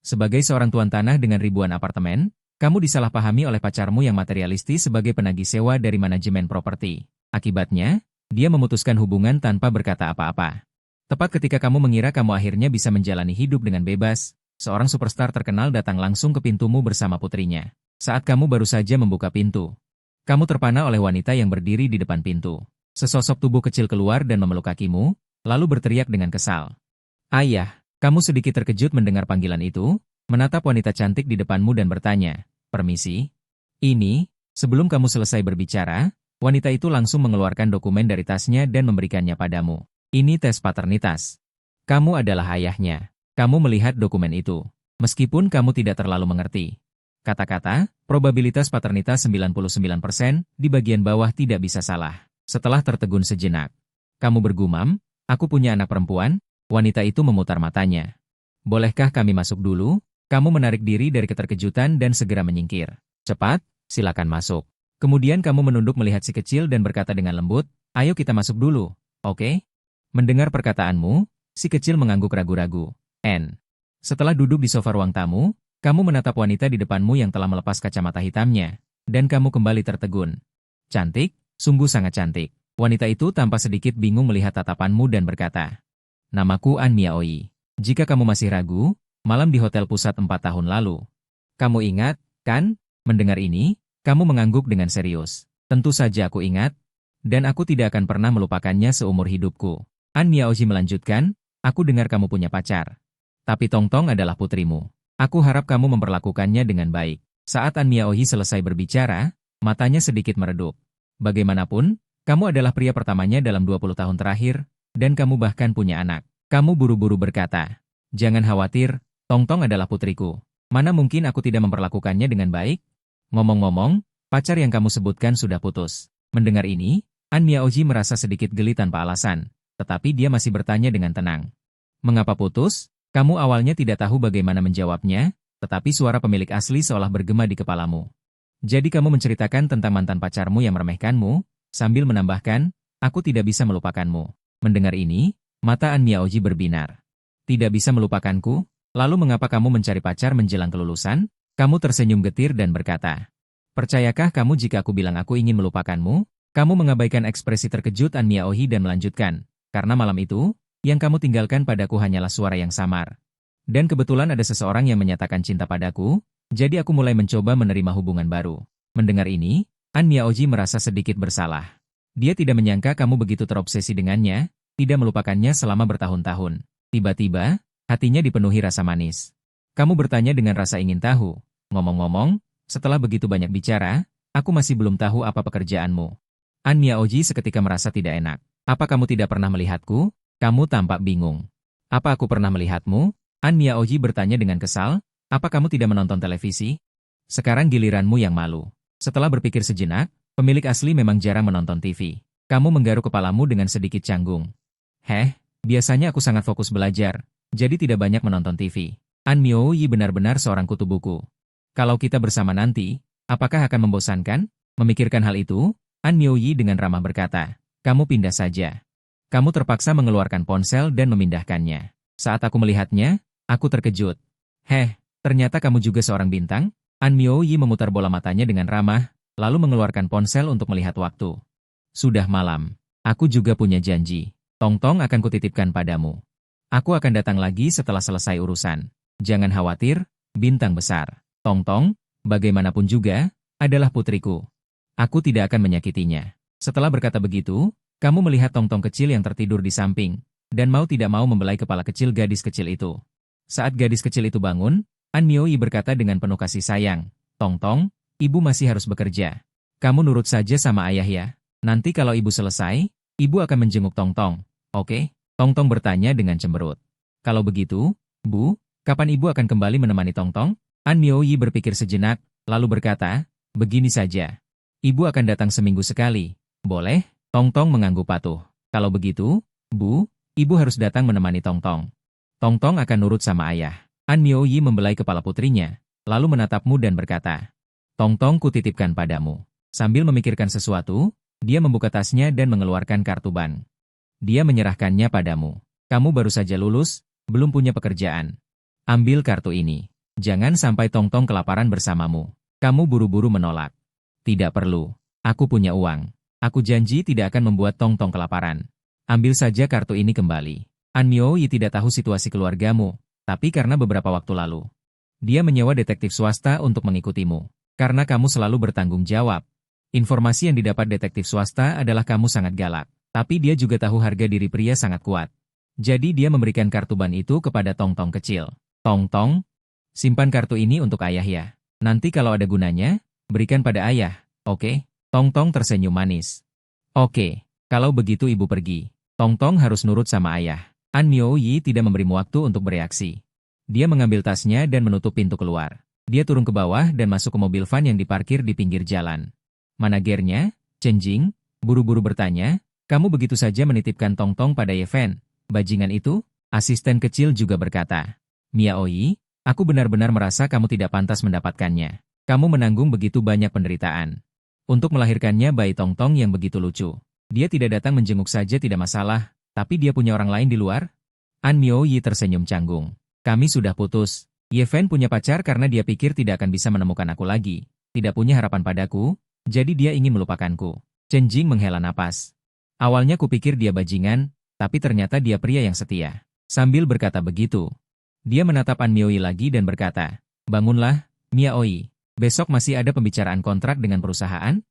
Sebagai seorang tuan tanah dengan ribuan apartemen, kamu disalahpahami oleh pacarmu yang materialistis sebagai penagih sewa dari manajemen properti. Akibatnya, dia memutuskan hubungan tanpa berkata apa-apa. Tepat ketika kamu mengira kamu akhirnya bisa menjalani hidup dengan bebas, seorang superstar terkenal datang langsung ke pintumu bersama putrinya. Saat kamu baru saja membuka pintu, kamu terpana oleh wanita yang berdiri di depan pintu. Sesosok tubuh kecil keluar dan memeluk kakimu, lalu berteriak dengan kesal. Ayah, kamu sedikit terkejut mendengar panggilan itu, menatap wanita cantik di depanmu dan bertanya, "Permisi?" Ini, sebelum kamu selesai berbicara, wanita itu langsung mengeluarkan dokumen dari tasnya dan memberikannya padamu. Ini tes paternitas. Kamu adalah ayahnya. Kamu melihat dokumen itu. Meskipun kamu tidak terlalu mengerti. Kata-kata, probabilitas paternitas 99%, di bagian bawah tidak bisa salah. Setelah tertegun sejenak, kamu bergumam, "Aku punya anak perempuan." Wanita itu memutar matanya. "Bolehkah kami masuk dulu?" Kamu menarik diri dari keterkejutan dan segera menyingkir. "Cepat, silakan masuk." Kemudian kamu menunduk melihat si kecil dan berkata dengan lembut, "Ayo kita masuk dulu, oke?" Mendengar perkataanmu, si kecil mengangguk ragu-ragu. Setelah duduk di sofa ruang tamu, kamu menatap wanita di depanmu yang telah melepas kacamata hitamnya, dan kamu kembali tertegun. "Cantik, sungguh sangat cantik." Wanita itu tanpa sedikit bingung melihat tatapanmu dan berkata, "Namaku An Miaoi. Jika kamu masih ragu, malam di Hotel Pusat 4 tahun lalu. Kamu ingat, kan?" Mendengar ini, kamu mengangguk dengan serius. "Tentu saja aku ingat, dan aku tidak akan pernah melupakannya seumur hidupku." An Miaoji melanjutkan, "Aku dengar kamu punya pacar. Tapi Tongtong adalah putrimu. Aku harap kamu memperlakukannya dengan baik." Saat An Miaoji selesai berbicara, matanya sedikit meredup. "Bagaimanapun, kamu adalah pria pertamanya dalam 20 tahun terakhir, dan kamu bahkan punya anak." Kamu buru-buru berkata, "Jangan khawatir, Tongtong adalah putriku. Mana mungkin aku tidak memperlakukannya dengan baik?" Ngomong-ngomong, pacar yang kamu sebutkan sudah putus. Mendengar ini, An Miaoji merasa sedikit geli tanpa alasan. Tetapi dia masih bertanya dengan tenang. "Mengapa putus?" Kamu awalnya tidak tahu bagaimana menjawabnya, tetapi suara pemilik asli seolah bergema di kepalamu. "Jadi kamu menceritakan tentang mantan pacarmu yang meremehkanmu," sambil menambahkan, "Aku tidak bisa melupakanmu." Mendengar ini, mata An Miaoji berbinar. "Tidak bisa melupakanku? Lalu mengapa kamu mencari pacar menjelang kelulusan?" Kamu tersenyum getir dan berkata, "Percayakah kamu jika aku bilang aku ingin melupakanmu?" Kamu mengabaikan ekspresi terkejut An Miaoji dan melanjutkan, "Karena malam itu, yang kamu tinggalkan padaku hanyalah suara yang samar. Dan kebetulan ada seseorang yang menyatakan cinta padaku, jadi aku mulai mencoba menerima hubungan baru." Mendengar ini, An Miaoji merasa sedikit bersalah. Dia tidak menyangka kamu begitu terobsesi dengannya, tidak melupakannya selama bertahun-tahun. Tiba-tiba, hatinya dipenuhi rasa manis. Kamu bertanya dengan rasa ingin tahu, "Ngomong-ngomong, setelah begitu banyak bicara, aku masih belum tahu apa pekerjaanmu." An Miaoji seketika merasa tidak enak. "Apa kamu tidak pernah melihatku?" Kamu tampak bingung. "Apa aku pernah melihatmu?" An Miaoji bertanya dengan kesal, "Apa kamu tidak menonton televisi? Sekarang giliranmu yang malu." Setelah berpikir sejenak, pemilik asli memang jarang menonton TV. Kamu menggaruk kepalamu dengan sedikit canggung. Biasanya aku sangat fokus belajar, jadi tidak banyak menonton TV." An Miaoji benar-benar seorang kutu buku. "Kalau kita bersama nanti, apakah akan membosankan?" Memikirkan hal itu, An Miaoji dengan ramah berkata, "Kamu pindah saja." Kamu terpaksa mengeluarkan ponsel dan memindahkannya. Saat aku melihatnya, aku terkejut. Ternyata kamu juga seorang bintang?" An Miaoji memutar bola matanya dengan ramah, lalu mengeluarkan ponsel untuk melihat waktu. "Sudah malam. Aku juga punya janji. Tongtong akan kutitipkan padamu. Aku akan datang lagi setelah selesai urusan. Jangan khawatir, bintang besar. Tongtong, bagaimanapun juga, adalah putriku. Aku tidak akan menyakitinya." Setelah berkata begitu, kamu melihat Tongtong kecil yang tertidur di samping, dan mau tidak mau membelai kepala kecil gadis kecil itu. Saat gadis kecil itu bangun, An Miaoji berkata dengan penuh kasih sayang, "Tongtong, ibu masih harus bekerja. Kamu nurut saja sama ayah ya. Nanti kalau ibu selesai, ibu akan menjenguk Tongtong, oke?" Tongtong bertanya dengan cemberut. "Kalau begitu, Bu, kapan ibu akan kembali menemani Tongtong?" An Miaoji berpikir sejenak, lalu berkata, "Begini saja. Ibu akan datang seminggu sekali. Boleh?" Tongtong mengangguk patuh. "Kalau begitu, Bu, ibu harus datang menemani Tongtong." Tongtong akan nurut sama ayah. An Miaoji membelai kepala putrinya, lalu menatapmu dan berkata, "Tongtong kutitipkan padamu." Sambil memikirkan sesuatu, dia membuka tasnya dan mengeluarkan kartu bank. Dia menyerahkannya padamu. "Kamu baru saja lulus, belum punya pekerjaan. Ambil kartu ini. Jangan sampai Tongtong kelaparan bersamamu. Kamu buru-buru menolak. Tidak perlu. Aku punya uang. Aku janji tidak akan membuat Tongtong kelaparan. Ambil saja kartu ini kembali. An Miaoyi tidak tahu situasi keluargamu, tapi karena beberapa waktu lalu, dia menyewa detektif swasta untuk mengikutimu. Karena kamu selalu bertanggung jawab. Informasi yang didapat detektif swasta adalah kamu sangat galak, tapi dia juga tahu harga diri pria sangat kuat. Jadi dia memberikan kartu ban itu kepada Tongtong kecil. Tongtong, simpan kartu ini untuk ayah ya. Nanti kalau ada gunanya, berikan pada ayah, oke? Tongtong tersenyum manis. Oke, kalau begitu ibu pergi. Tongtong harus nurut sama ayah. An Miaoyi tidak memberimu waktu untuk bereaksi. Dia mengambil tasnya dan menutup pintu keluar. Dia turun ke bawah dan masuk ke mobil van yang diparkir di pinggir jalan. Managernya, Chen Jing, buru-buru bertanya, kamu begitu saja menitipkan Tongtong pada Ye Fen? Bajingan itu? Asisten kecil juga berkata. Miaoyi, aku benar-benar merasa kamu tidak pantas mendapatkannya. Kamu menanggung begitu banyak penderitaan. Untuk melahirkannya bayi Tongtong yang begitu lucu. Dia tidak datang menjenguk saja tidak masalah, tapi dia punya orang lain di luar? An Miaoyi tersenyum canggung. Kami sudah putus. Ye Fen punya pacar karena dia pikir tidak akan bisa menemukan aku lagi. Tidak punya harapan padaku, jadi dia ingin melupakanku. Chen Jing menghela napas. Awalnya kupikir dia bajingan, tapi ternyata dia pria yang setia. Sambil berkata begitu, dia menatap An Miaoyi lagi dan berkata, bangunlah, Miaoyi. Besok masih ada pembicaraan kontrak dengan perusahaan?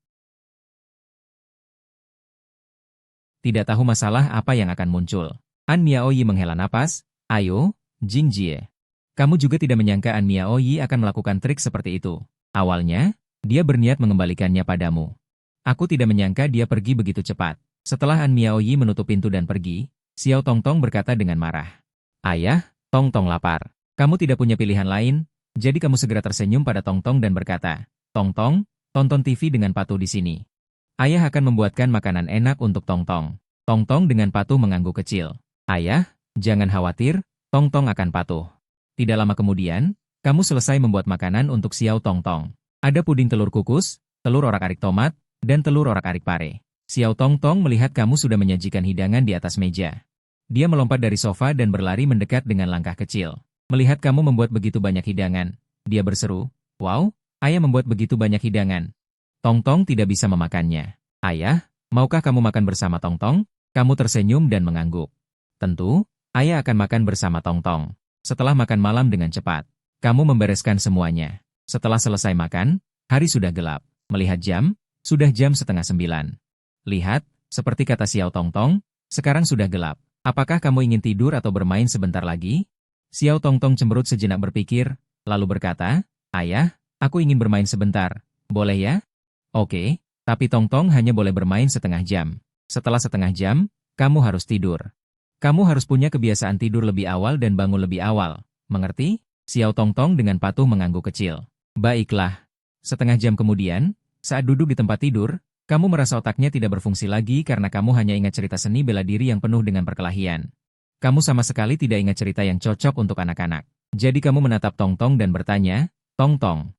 Tidak tahu masalah apa yang akan muncul. An Miaoyi menghela napas, ayo, Jing Jie. Kamu juga tidak menyangka An Miaoyi akan melakukan trik seperti itu. Awalnya, dia berniat mengembalikannya padamu. Aku tidak menyangka dia pergi begitu cepat. Setelah An Miaoyi menutup pintu dan pergi, Xiao Tongtong berkata dengan marah. Ayah, Tongtong lapar. Kamu tidak punya pilihan lain, jadi kamu segera tersenyum pada Tongtong dan berkata, Tongtong, tonton TV dengan patuh di sini. Ayah akan membuatkan makanan enak untuk Tongtong. Tongtong dengan patuh mengangguk kecil. Ayah, jangan khawatir, Tongtong akan patuh. Tidak lama kemudian, kamu selesai membuat makanan untuk Xiao Tongtong. Ada puding telur kukus, telur orak-arik tomat, dan telur orak-arik pare. Xiao Tongtong melihat kamu sudah menyajikan hidangan di atas meja. Dia melompat dari sofa dan berlari mendekat dengan langkah kecil. Melihat kamu membuat begitu banyak hidangan, dia berseru, wow, ayah membuat begitu banyak hidangan. Tongtong tidak bisa memakannya. Ayah, maukah kamu makan bersama Tongtong? Kamu tersenyum dan mengangguk. Tentu, ayah akan makan bersama Tongtong. Setelah makan malam dengan cepat, kamu membereskan semuanya. Setelah selesai makan, hari sudah gelap. Melihat jam, sudah jam 8:30. Lihat, seperti kata Xiao Tongtong, sekarang sudah gelap. Apakah kamu ingin tidur atau bermain sebentar lagi? Xiao Tongtong cemberut sejenak berpikir, lalu berkata, ayah, aku ingin bermain sebentar. Boleh ya? Oke, tapi Tongtong hanya boleh bermain setengah jam. Setelah setengah jam, kamu harus tidur. Kamu harus punya kebiasaan tidur lebih awal dan bangun lebih awal. Mengerti? Xiao Tongtong dengan patuh mengangguk kecil. Baiklah. Setengah jam kemudian, saat duduk di tempat tidur, kamu merasa otaknya tidak berfungsi lagi karena kamu hanya ingat cerita seni bela diri yang penuh dengan perkelahian. Kamu sama sekali tidak ingat cerita yang cocok untuk anak-anak. Jadi kamu menatap Tongtong dan bertanya, Tongtong,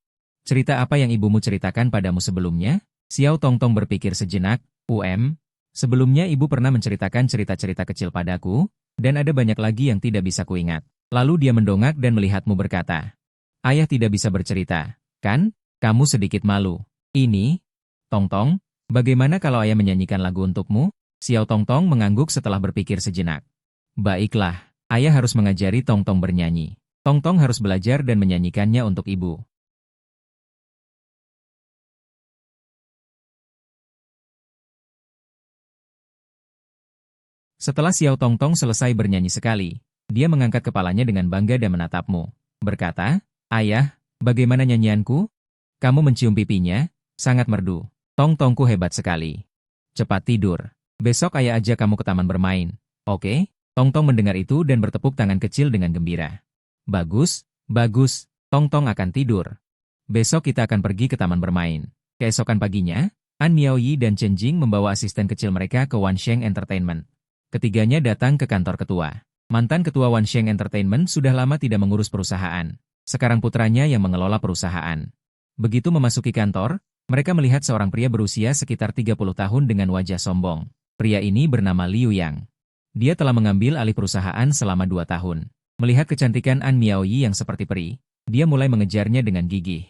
cerita apa yang ibumu ceritakan padamu sebelumnya? Xiao Tongtong berpikir sejenak, sebelumnya ibu pernah menceritakan cerita-cerita kecil padaku, dan ada banyak lagi yang tidak bisa kuingat. Lalu dia mendongak dan melihatmu berkata, ayah tidak bisa bercerita, kan? Kamu sedikit malu. Ini, Tongtong, bagaimana kalau ayah menyanyikan lagu untukmu? Xiao Tongtong mengangguk setelah berpikir sejenak. Baiklah, ayah harus mengajari Tongtong bernyanyi. Tongtong harus belajar dan menyanyikannya untuk ibu. Setelah Xiao Tongtong selesai bernyanyi sekali, dia mengangkat kepalanya dengan bangga dan menatapmu. Berkata, ayah, bagaimana nyanyianku? Kamu mencium pipinya, sangat merdu. Tongtongku hebat sekali. Cepat tidur. Besok ayah ajak kamu ke taman bermain. Oke? Tongtong mendengar itu dan bertepuk tangan kecil dengan gembira. Bagus, bagus. Tongtong akan tidur. Besok kita akan pergi ke taman bermain. Keesokan paginya, An Miaoyi dan Chen Jing membawa asisten kecil mereka ke Wansheng Entertainment. Ketiganya datang ke kantor ketua. Mantan ketua Wansheng Entertainment sudah lama tidak mengurus perusahaan. Sekarang putranya yang mengelola perusahaan. Begitu memasuki kantor, mereka melihat seorang pria berusia sekitar 30 tahun dengan wajah sombong. Pria ini bernama Liu Yang. Dia telah mengambil alih perusahaan selama 2 tahun. Melihat kecantikan An Miaoyi yang seperti peri, Dia mulai mengejarnya dengan gigih.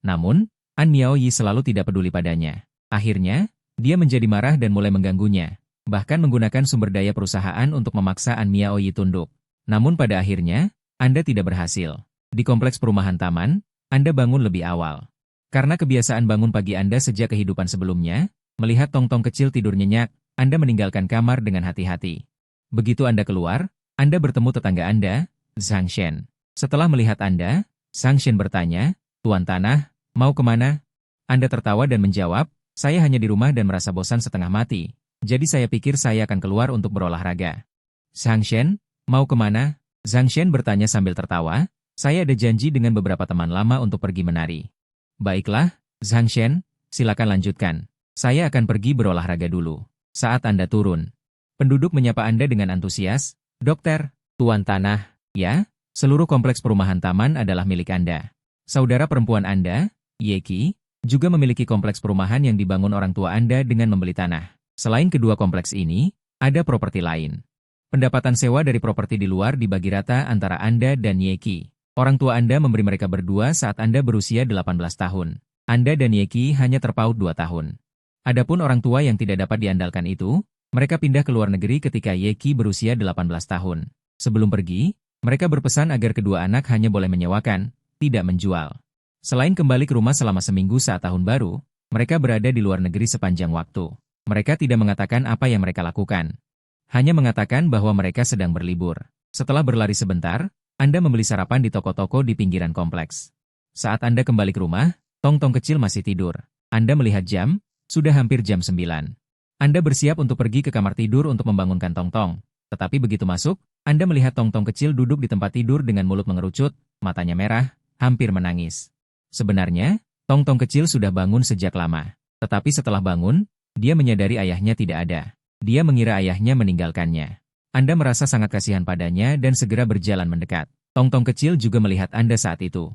Namun, An Miaoyi selalu tidak peduli padanya. Akhirnya, dia menjadi marah dan mulai mengganggunya, bahkan menggunakan sumber daya perusahaan untuk memaksa An Miaoyi tunduk. Namun pada akhirnya, Anda tidak berhasil. Di kompleks perumahan taman, Anda bangun lebih awal. Karena kebiasaan bangun pagi Anda sejak kehidupan sebelumnya, melihat Tong-Tong kecil tidur nyenyak, Anda meninggalkan kamar dengan hati-hati. Begitu Anda keluar, Anda bertemu tetangga Anda, Zhang Shen. Setelah melihat Anda, Zhang Shen bertanya, "Tuan Tanah, mau kemana?" Anda tertawa dan menjawab, "Saya hanya di rumah dan merasa bosan setengah mati. Jadi saya pikir saya akan keluar untuk berolahraga." "Zhang Shen, mau kemana?" Zhang Shen bertanya sambil tertawa, "Saya ada janji dengan beberapa teman lama untuk pergi menari." "Baiklah, Zhang Shen, silakan lanjutkan. Saya akan pergi berolahraga dulu. Saat Anda turun." Penduduk menyapa Anda dengan antusias, "Dokter, Tuan Tanah, ya, seluruh kompleks perumahan taman adalah milik Anda. Saudara perempuan Anda, Yeki, juga memiliki kompleks perumahan yang dibangun orang tua Anda dengan membeli tanah. Selain kedua kompleks ini, ada properti lain. Pendapatan sewa dari properti di luar dibagi rata antara Anda dan Yeki. Orang tua Anda memberi mereka berdua saat Anda berusia 18 tahun. Anda dan Yeki hanya terpaut 2 tahun. Adapun orang tua yang tidak dapat diandalkan itu, mereka pindah ke luar negeri ketika Yeki berusia 18 tahun. Sebelum pergi, mereka berpesan agar kedua anak hanya boleh menyewakan, tidak menjual. Selain kembali ke rumah selama seminggu saat tahun baru, mereka berada di luar negeri sepanjang waktu. Mereka tidak mengatakan apa yang mereka lakukan. Hanya mengatakan bahwa mereka sedang berlibur. Setelah berlari sebentar, Anda membeli sarapan di toko-toko di pinggiran kompleks. Saat Anda kembali ke rumah, Tong-Tong kecil masih tidur. Anda melihat jam, sudah hampir jam 9. Anda bersiap untuk pergi ke kamar tidur untuk membangunkan Tong-Tong. Tetapi begitu masuk, Anda melihat Tong-Tong kecil duduk di tempat tidur dengan mulut mengerucut, matanya merah, hampir menangis. Sebenarnya, Tong-Tong kecil sudah bangun sejak lama. Tetapi setelah bangun, dia menyadari ayahnya tidak ada. Dia mengira ayahnya meninggalkannya. Anda merasa sangat kasihan padanya dan segera berjalan mendekat. Tong-Tong kecil juga melihat Anda saat itu.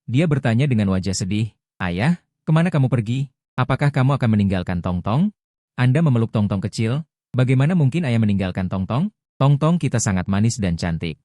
Dia bertanya dengan wajah sedih, "Ayah, kemana kamu pergi? Apakah kamu akan meninggalkan Tong-Tong?" Anda memeluk Tong-Tong kecil. "Bagaimana mungkin ayah meninggalkan Tong-Tong? Tong-Tong kita sangat manis dan cantik.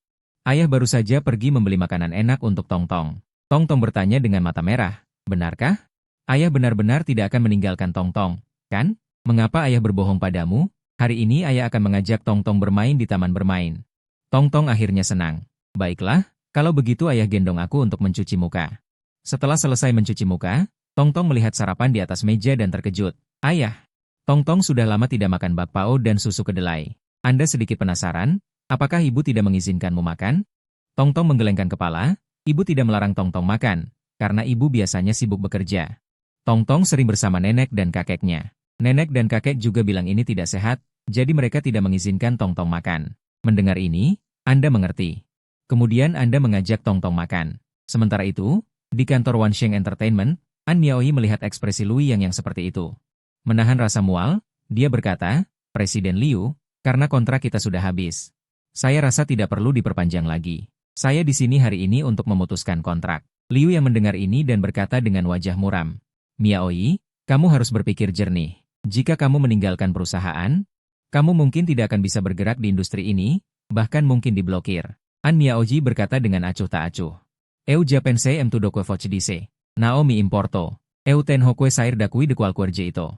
Ayah baru saja pergi membeli makanan enak untuk Tong-Tong." Tong-Tong bertanya dengan mata merah, "Benarkah? Ayah benar-benar tidak akan meninggalkan Tong-Tong, kan? Mengapa ayah berbohong padamu? Hari ini ayah akan mengajak Tong-Tong bermain di taman bermain." Tong-Tong akhirnya senang. "Baiklah, kalau begitu ayah gendong aku untuk mencuci muka." Setelah selesai mencuci muka, Tong-Tong melihat sarapan di atas meja dan terkejut. "Ayah." Tong-Tong sudah lama tidak makan bakpao dan susu kedelai. "Anda sedikit penasaran, apakah ibu tidak mengizinkanmu makan?" Tong-Tong menggelengkan kepala. Ibu tidak melarang Tong-Tong makan, karena ibu biasanya sibuk bekerja. Tong-Tong sering bersama nenek dan kakeknya. Nenek dan kakek juga bilang ini tidak sehat, jadi mereka tidak mengizinkan Tong-Tong makan. Mendengar ini, Anda mengerti. Kemudian Anda mengajak Tong-Tong makan. Sementara itu, di kantor Wansheng Entertainment, An Miaoyi melihat ekspresi Liu yang seperti itu. Menahan rasa mual, dia berkata, "Presiden Liu, karena kontrak kita sudah habis. Saya rasa tidak perlu diperpanjang lagi. Saya di sini hari ini untuk memutuskan kontrak." Liu yang mendengar ini dan berkata dengan wajah muram, "Miaoyi, kamu harus berpikir jernih. Jika kamu meninggalkan perusahaan, kamu mungkin tidak akan bisa bergerak di industri ini, bahkan mungkin diblokir." An Miaoyi berkata dengan acuh tak acuh. "Eu japense em tudokwe fochidise. Naomi importo. Eu tenhokwe sair dakui de cualquier ito."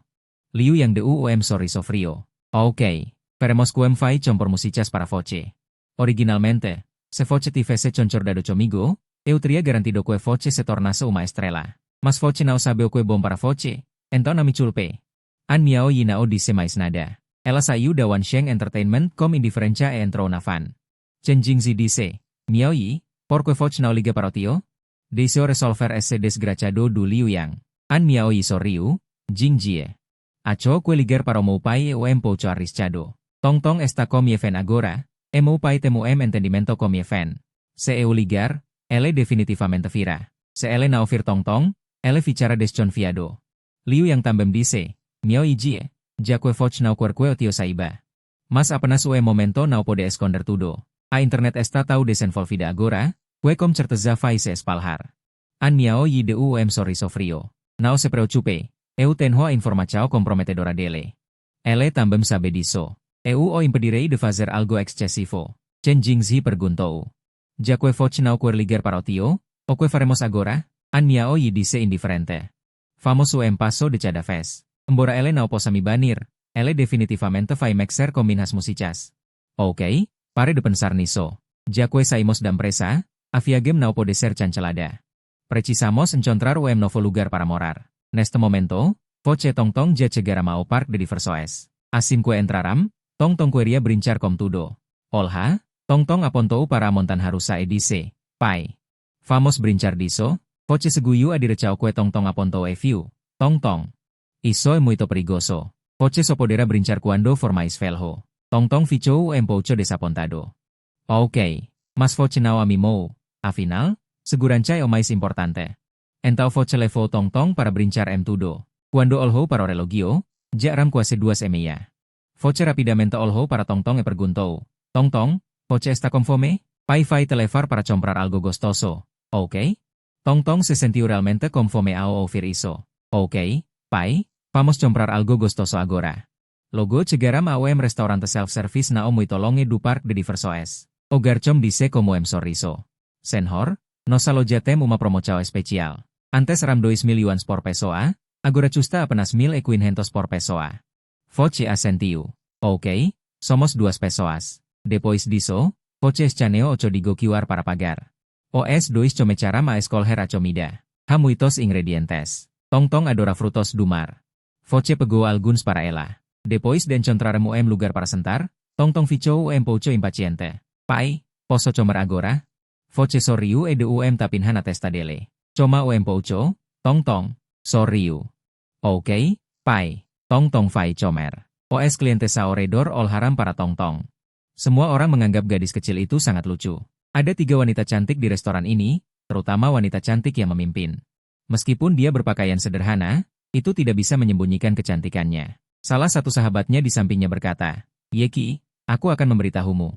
Liu yang de uom sorry sofrio. "Ok. Peremos quem fai compor musicas para foche. Originalmente, se foche tivese concor dado comigo, eu tria garantido que foche se tornase uma estrela. Mas foche não sabe o que bom para foche, então não me culpe." An Miaoyi nao disse mais nada. Ela saiu da Wansheng Entertainment com indiferença e entrou na van. Chen Jingzi disse, "Miaoyi, por que foche não liga para o tio? Deseo resolver esse desgraciado do Liu Yang." An Miaoyi sorriu, Jingjie. "Acho que ligar para o meu pai o pouco arriscado. Tong-Tong está com minha fen agora, e meu pai temo entendimento com minha fen. Se eu ligar, ele definitivamente vira. Se ele não vir Tong-Tong, ele ficara desconfiado." Liu yang também disse, "Miaoyi jie, já que foche não querque o tio saiba. Mas apenas o momento não pode esconder tudo. A internet está tão desenvolvida agora, que com certeza vai se espalhar." An Miaoyi de sorry sofrio. "Não se preocupe, eu tenho a informação comprometedora dele. Ele também sabe disso. Eu o impedirei de fazer algo excessivo." Chen Jingzi perguntou, "Já que foche não quer ligar para o tio, O que faremos agora? An miao y dice indiferente. Famoso en paso de cada vez. Embora ele não possa me banir, ele definitivamente vai mexer com minhas músicas. Ok, pare de pensar nisso. Já que saímos da empresa, havia game não pode ser cancelada. Precisamos encontrar um novo lugar para morar. Neste momento, voce Tong-Tong já chegar ao parque de diversões. Assim que entraram, Tong-Tong queria brincar com tudo. Olha, Tong-Tong apontou para a montanha russa e disse, pai, vamos brincar disso? Voce seguiu a direção que Tong-Tong apontou e viu. Tong-Tong. Isso é muito perigoso. Voce só poderá brincar quando for mais velho. Tong-Tong ficou um pouco desapontado. Ok, mas voce não animou. Afinal, segurança é o mais importante. Então voce levou Tong-Tong para brincar tudo. Quando olhou para o relógio, já eram quase 2:30. Voce rapidamente olhou para Tong-Tong e perguntou, Tong-Tong, voce está com fome? Pai vai te levar para comprar algo gostoso, ok? Tong-Tong se sentiu realmente com fome ao ouvir isso. Ok, pai, vamos comprar algo gostoso agora. Logo chegaram ao restaurante self-service na muito longe do parque de diversões. O garçom disse como sorriso. Senhor, nós alojatem uma promoção especial. Antes eram 2.000 yuans por pessoa, agora custa apenas 1.500 por pessoa. Voce assentiu. Ok, somos 2 pessoas. Depois disso, voce escaneou 8 digo QR para pagar. Os 2 começaram a escolher a comida. Há muitos ingredientes. Tong-Tong adora frutos do mar. Voce pegou alguns para ela. Depois de encontraram lugar para sentar, Tong-Tong ficou pouco impaciente. Pai, posso comer agora? Voce sorriu e deu tapinhan a testa dele. Coma pouco, Tong-Tong, sorriu. Ok, pai, Tong-Tong vai comer. Os clientes ao redor olharam para Tong-Tong. Semua orang menganggap gadis kecil itu sangat lucu. Ada 3 wanita cantik di restoran ini, terutama wanita cantik yang memimpin. Meskipun dia berpakaian sederhana, itu tidak bisa menyembunyikan kecantikannya. Salah satu sahabatnya di sampingnya berkata, Yeki, aku akan memberitahumu.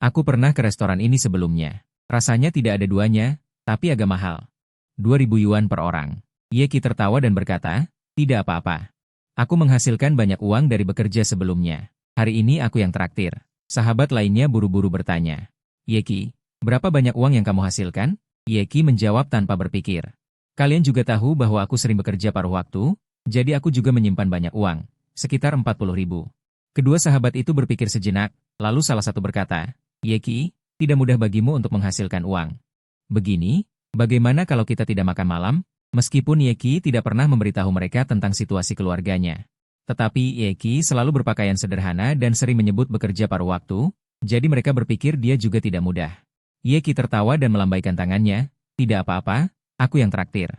Aku pernah ke restoran ini sebelumnya. Rasanya tidak ada duanya, tapi agak mahal. 2.000 yuan per orang. Yeki tertawa dan berkata, tidak apa-apa. Aku menghasilkan banyak uang dari bekerja sebelumnya. Hari ini aku yang traktir. Sahabat lainnya buru-buru bertanya, Yeki, berapa banyak uang yang kamu hasilkan? Yeki menjawab tanpa berpikir. Kalian juga tahu bahwa aku sering bekerja paruh waktu, jadi aku juga menyimpan banyak uang, sekitar 40.000. Kedua sahabat itu berpikir sejenak, lalu salah satu berkata, Yeki, tidak mudah bagimu untuk menghasilkan uang. Begini, bagaimana kalau kita tidak makan malam? Meskipun Yeki tidak pernah memberitahu mereka tentang situasi keluarganya. Tetapi Yeki selalu berpakaian sederhana dan sering menyebut bekerja paruh waktu, jadi mereka berpikir dia juga tidak mudah. Yeki tertawa dan melambaikan tangannya, tidak apa-apa, aku yang traktir.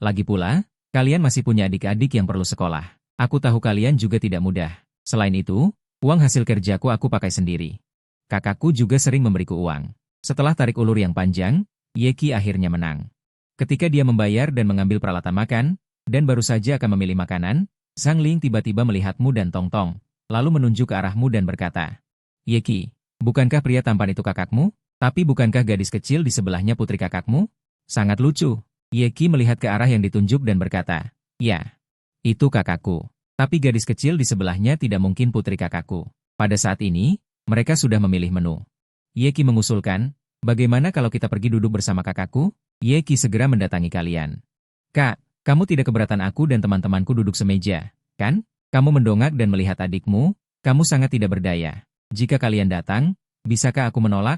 Lagi pula, kalian masih punya adik-adik yang perlu sekolah. Aku tahu kalian juga tidak mudah. Selain itu, uang hasil kerjaku aku pakai sendiri. Kakakku juga sering memberiku uang. Setelah tarik ulur yang panjang, Yeki akhirnya menang. Ketika dia membayar dan mengambil peralatan makan, dan baru saja akan memilih makanan, Zhang Ling tiba-tiba melihatmu dan Tong-Tong, lalu menunjuk ke arahmu dan berkata, Yeki, bukankah pria tampan itu kakakmu? Tapi bukankah gadis kecil di sebelahnya putri kakakmu? Sangat lucu. Yeki melihat ke arah yang ditunjuk dan berkata, ya, itu kakakku. Tapi gadis kecil di sebelahnya tidak mungkin putri kakakku. Pada saat ini, mereka sudah memilih menu. Yeki mengusulkan, bagaimana kalau kita pergi duduk bersama kakakku? Yeki segera mendatangi kalian. Kak, kamu tidak keberatan aku dan teman-temanku duduk semeja, kan? Kamu mendongak dan melihat adikmu, kamu sangat tidak berdaya. Jika kalian datang, bisakah aku menolak?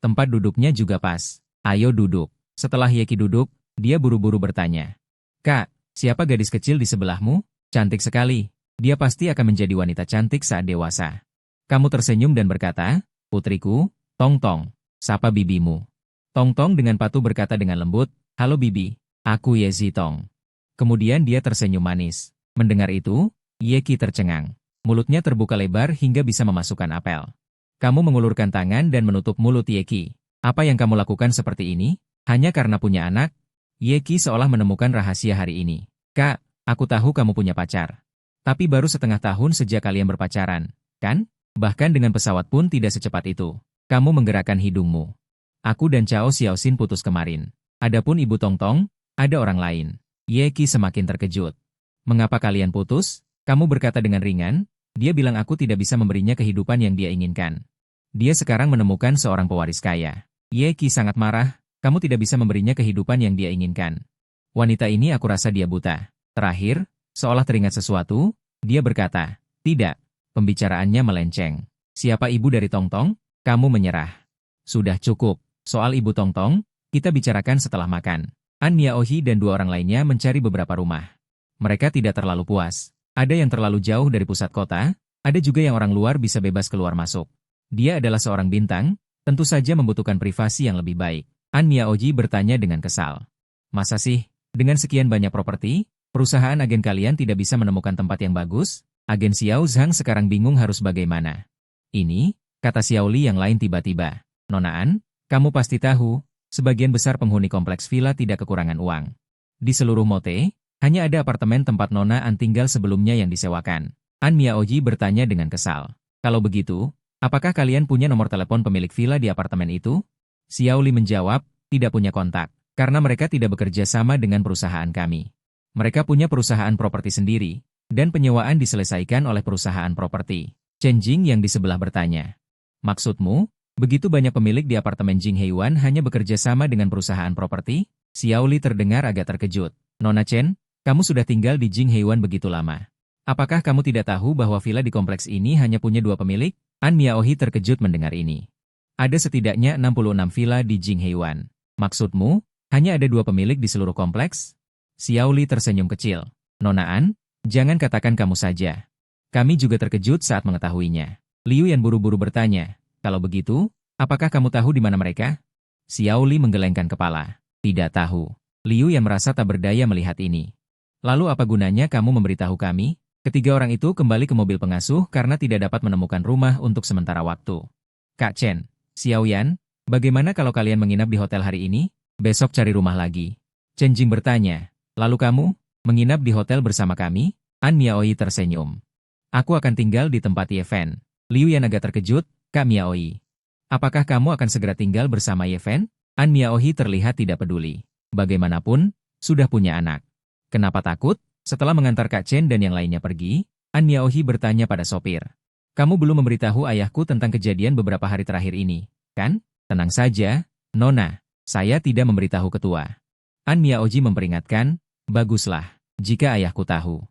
Tempat duduknya juga pas. Ayo duduk. Setelah Yeki duduk, dia buru-buru bertanya. Kak, siapa gadis kecil di sebelahmu? Cantik sekali. Dia pasti akan menjadi wanita cantik saat dewasa. Kamu tersenyum dan berkata, putriku, Tong-Tong, sapa bibimu. Tong-Tong dengan patuh berkata dengan lembut, halo bibi, aku Yezi Tong. Kemudian dia tersenyum manis. Mendengar itu, Yeki tercengang. Mulutnya terbuka lebar hingga bisa memasukkan apel. Kamu mengulurkan tangan dan menutup mulut Yeki. Apa yang kamu lakukan seperti ini? Hanya karena punya anak? Yeki seolah menemukan rahasia hari ini. Kak, aku tahu kamu punya pacar. Tapi baru setengah tahun sejak kalian berpacaran, kan? Bahkan dengan pesawat pun tidak secepat itu. Kamu menggerakkan hidungmu. Aku dan Cao Xiaoxin putus kemarin. Adapun Ibu Tong-Tong, ada orang lain. Yeki semakin terkejut. Mengapa kalian putus? Kamu berkata dengan ringan, dia bilang aku tidak bisa memberinya kehidupan yang dia inginkan. Dia sekarang menemukan seorang pewaris kaya. Yeki sangat marah, Kamu tidak bisa memberinya kehidupan yang dia inginkan. Wanita ini aku rasa dia buta. Terakhir, seolah teringat sesuatu, dia berkata, tidak. Pembicaraannya melenceng. Siapa ibu dari Tongtong? Kamu menyerah. Sudah cukup. Soal ibu Tongtong, kita bicarakan setelah makan. An Miaohi dan dua orang lainnya mencari beberapa rumah. Mereka tidak terlalu puas. Ada yang terlalu jauh dari pusat kota, ada juga yang orang luar bisa bebas keluar masuk. Dia adalah seorang bintang, tentu saja membutuhkan privasi yang lebih baik. An Miaoji bertanya dengan kesal. Masa sih, dengan sekian banyak properti, perusahaan agen kalian tidak bisa menemukan tempat yang bagus? Agen Xiao Zhang sekarang bingung harus bagaimana. Ini, kata Xiaoli yang lain tiba-tiba. Nona An, kamu pasti tahu, sebagian besar penghuni kompleks villa tidak kekurangan uang. Di seluruh Mote, hanya ada apartemen tempat Nona An tinggal sebelumnya yang disewakan. An Miaoji bertanya dengan kesal. Kalau begitu, apakah kalian punya nomor telepon pemilik villa di apartemen itu? Xiaoli menjawab, tidak punya kontak, karena mereka tidak bekerja sama dengan perusahaan kami. Mereka punya perusahaan properti sendiri, dan penyewaan diselesaikan oleh perusahaan properti. Chen Jing yang di sebelah bertanya. Maksudmu, begitu banyak pemilik di apartemen Jing Heiwan hanya bekerja sama dengan perusahaan properti? Xiaoli terdengar agak terkejut. Nona Chen, kamu sudah tinggal di Jing Heiwan begitu lama. Apakah kamu tidak tahu bahwa villa di kompleks ini hanya punya 2 pemilik? An Miaohi terkejut mendengar ini. Ada setidaknya 66 villa di Jing Heiwan. Maksudmu, hanya ada 2 pemilik di seluruh kompleks? Xiaoli tersenyum kecil. Nona An, jangan katakan kamu saja. Kami juga terkejut saat mengetahuinya. Liu Yan buru-buru bertanya, kalau begitu, apakah kamu tahu di mana mereka? Xiaoli menggelengkan kepala. Tidak tahu. Liu Yan merasa tak berdaya melihat ini. Lalu apa gunanya kamu memberitahu kami? Ketiga orang itu kembali ke mobil pengasuh karena tidak dapat menemukan rumah untuk sementara waktu. Kak Chen, Xiao Yan, bagaimana kalau kalian menginap di hotel hari ini? Besok cari rumah lagi. Chen Jing bertanya, lalu kamu, menginap di hotel bersama kami? An Miaoyi tersenyum. Aku akan tinggal di tempat Ye Fen. Liu Yan agak terkejut, Kak Miaoyi. Apakah kamu akan segera tinggal bersama Ye Fen? An Miaohi terlihat tidak peduli. Bagaimanapun, sudah punya anak. Kenapa takut? Setelah mengantar Kak Chen dan yang lainnya pergi, An Miaohi bertanya pada sopir. Kamu belum memberitahu ayahku tentang kejadian beberapa hari terakhir ini, kan? Tenang saja, Nona. Saya tidak memberitahu ketua. An Miaoji memperingatkan, baguslah, jika ayahku tahu.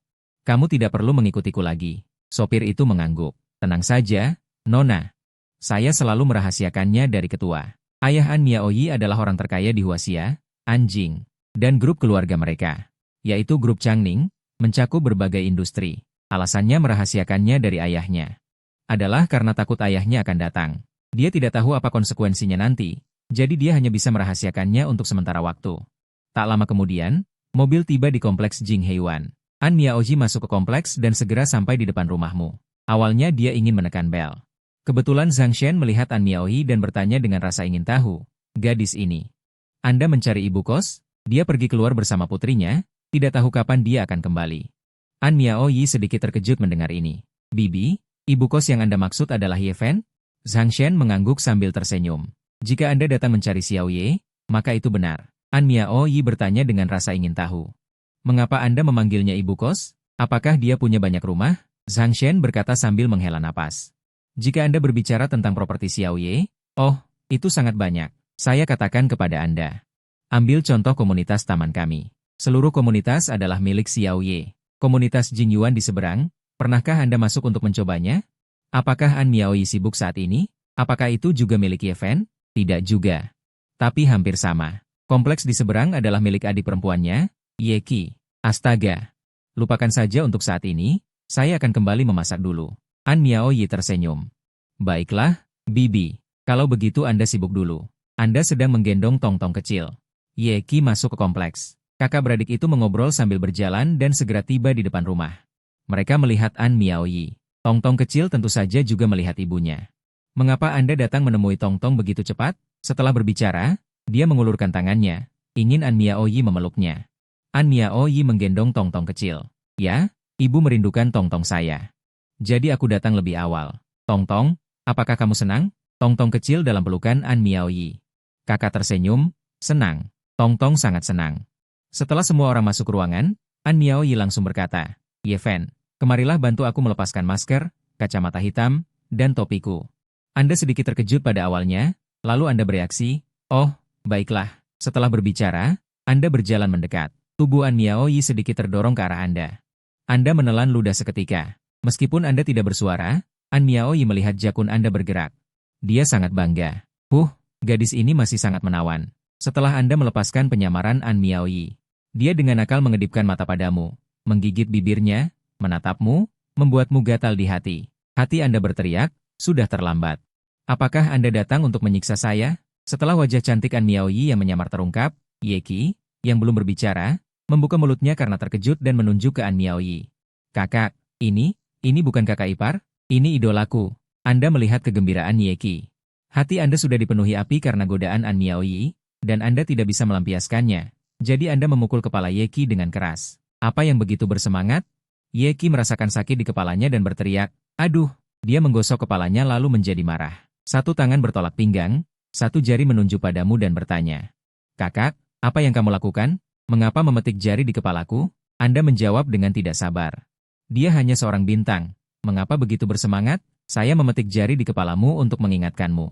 Kamu tidak perlu mengikutiku lagi. Sopir itu mengangguk. Tenang saja, Nona. Saya selalu merahasiakannya dari ketua. Ayah An Miaoyi adalah orang terkaya di Huaxia, Anjing, dan grup keluarga mereka, yaitu grup Changning, mencakup berbagai industri. Alasannya merahasiakannya dari ayahnya adalah karena takut ayahnya akan datang. Dia tidak tahu apa konsekuensinya nanti, jadi dia hanya bisa merahasiakannya untuk sementara waktu. Tak lama kemudian, mobil tiba di kompleks Jing Heiwan. An Miaoji masuk ke kompleks dan segera sampai di depan rumahmu. Awalnya dia ingin menekan bel. Kebetulan Zhang Shen melihat An Miaoyi dan bertanya dengan rasa ingin tahu, gadis ini. Anda mencari ibu kos? Dia pergi keluar bersama putrinya, tidak tahu kapan dia akan kembali. An Miaoyi sedikit terkejut mendengar ini. Bibi, ibu kos yang Anda maksud adalah Ye Fen? Zhang Shen mengangguk sambil tersenyum. Jika Anda datang mencari Xiao Ye, maka itu benar. An Miaoyi bertanya dengan rasa ingin tahu. Mengapa Anda memanggilnya ibu kos? Apakah dia punya banyak rumah? Zhang Shen berkata sambil menghela napas. Jika Anda berbicara tentang properti Xiao Ye, oh, itu sangat banyak. Saya katakan kepada Anda. Ambil contoh komunitas taman kami. Seluruh komunitas adalah milik Xiao Ye. Komunitas Jingyuan di seberang, pernahkah Anda masuk untuk mencobanya? Apakah An Miaoyi sibuk saat ini? Apakah itu juga milik Ye Fen? Tidak juga. Tapi hampir sama. Kompleks di seberang adalah milik adik perempuannya, Ye Qi. Astaga. Lupakan saja untuk saat ini, saya akan kembali memasak dulu. An Miaoyi tersenyum. Baiklah, Bibi. Kalau begitu Anda sibuk dulu. Anda sedang menggendong Tongtong kecil. Ye Qi masuk ke kompleks. Kakak beradik itu mengobrol sambil berjalan dan segera tiba di depan rumah. Mereka melihat An Miaoyi. Tongtong kecil tentu saja juga melihat ibunya. Mengapa Anda datang menemui Tongtong begitu cepat? Setelah berbicara, dia mengulurkan tangannya, ingin An Miaoyi memeluknya. An Miaoyi menggendong Tongtong kecil. Ya, ibu merindukan Tongtong saya. Jadi aku datang lebih awal. Tongtong, apakah kamu senang? Tongtong kecil dalam pelukan An Miaoyi. Kakak tersenyum, senang. Tongtong sangat senang. Setelah semua orang masuk ruangan, An Miaoyi langsung berkata, Ye Fen, kemarilah bantu aku melepaskan masker, kacamata hitam, dan topiku. Anda sedikit terkejut pada awalnya, lalu Anda bereaksi, oh, baiklah, Setelah berbicara, Anda berjalan mendekat. Tubuh An Miaoyi sedikit terdorong ke arah Anda. Anda menelan ludah seketika. Meskipun Anda tidak bersuara, An Miaoyi melihat jakun Anda bergerak. Dia sangat bangga. Gadis ini masih sangat menawan. Setelah Anda melepaskan penyamaran An Miaoyi, dia dengan akal mengedipkan mata padamu, menggigit bibirnya, menatapmu, membuatmu gatal di hati. Hati Anda berteriak, sudah terlambat. Apakah Anda datang untuk menyiksa saya? Setelah wajah cantik An Miaoyi yang menyamar terungkap, Ye Qi, yang belum berbicara, membuka mulutnya karena terkejut dan menunjuk ke An Miaoyi. Kakak, ini bukan kakak ipar, ini idolaku. Anda melihat kegembiraan Ye Qi. Hati Anda sudah dipenuhi api karena godaan An Miaoyi, dan Anda tidak bisa melampiaskannya. Jadi Anda memukul kepala Ye Qi dengan keras. Apa yang begitu bersemangat? Ye Qi merasakan sakit di kepalanya dan berteriak, aduh, dia menggosok kepalanya lalu menjadi marah. Satu tangan bertolak pinggang, satu jari menunjuk padamu dan bertanya. Kakak, apa yang kamu lakukan? Mengapa memetik jari di kepalaku? Anda menjawab dengan tidak sabar. Dia hanya seorang bintang. Mengapa begitu bersemangat? Saya memetik jari di kepalamu untuk mengingatkanmu.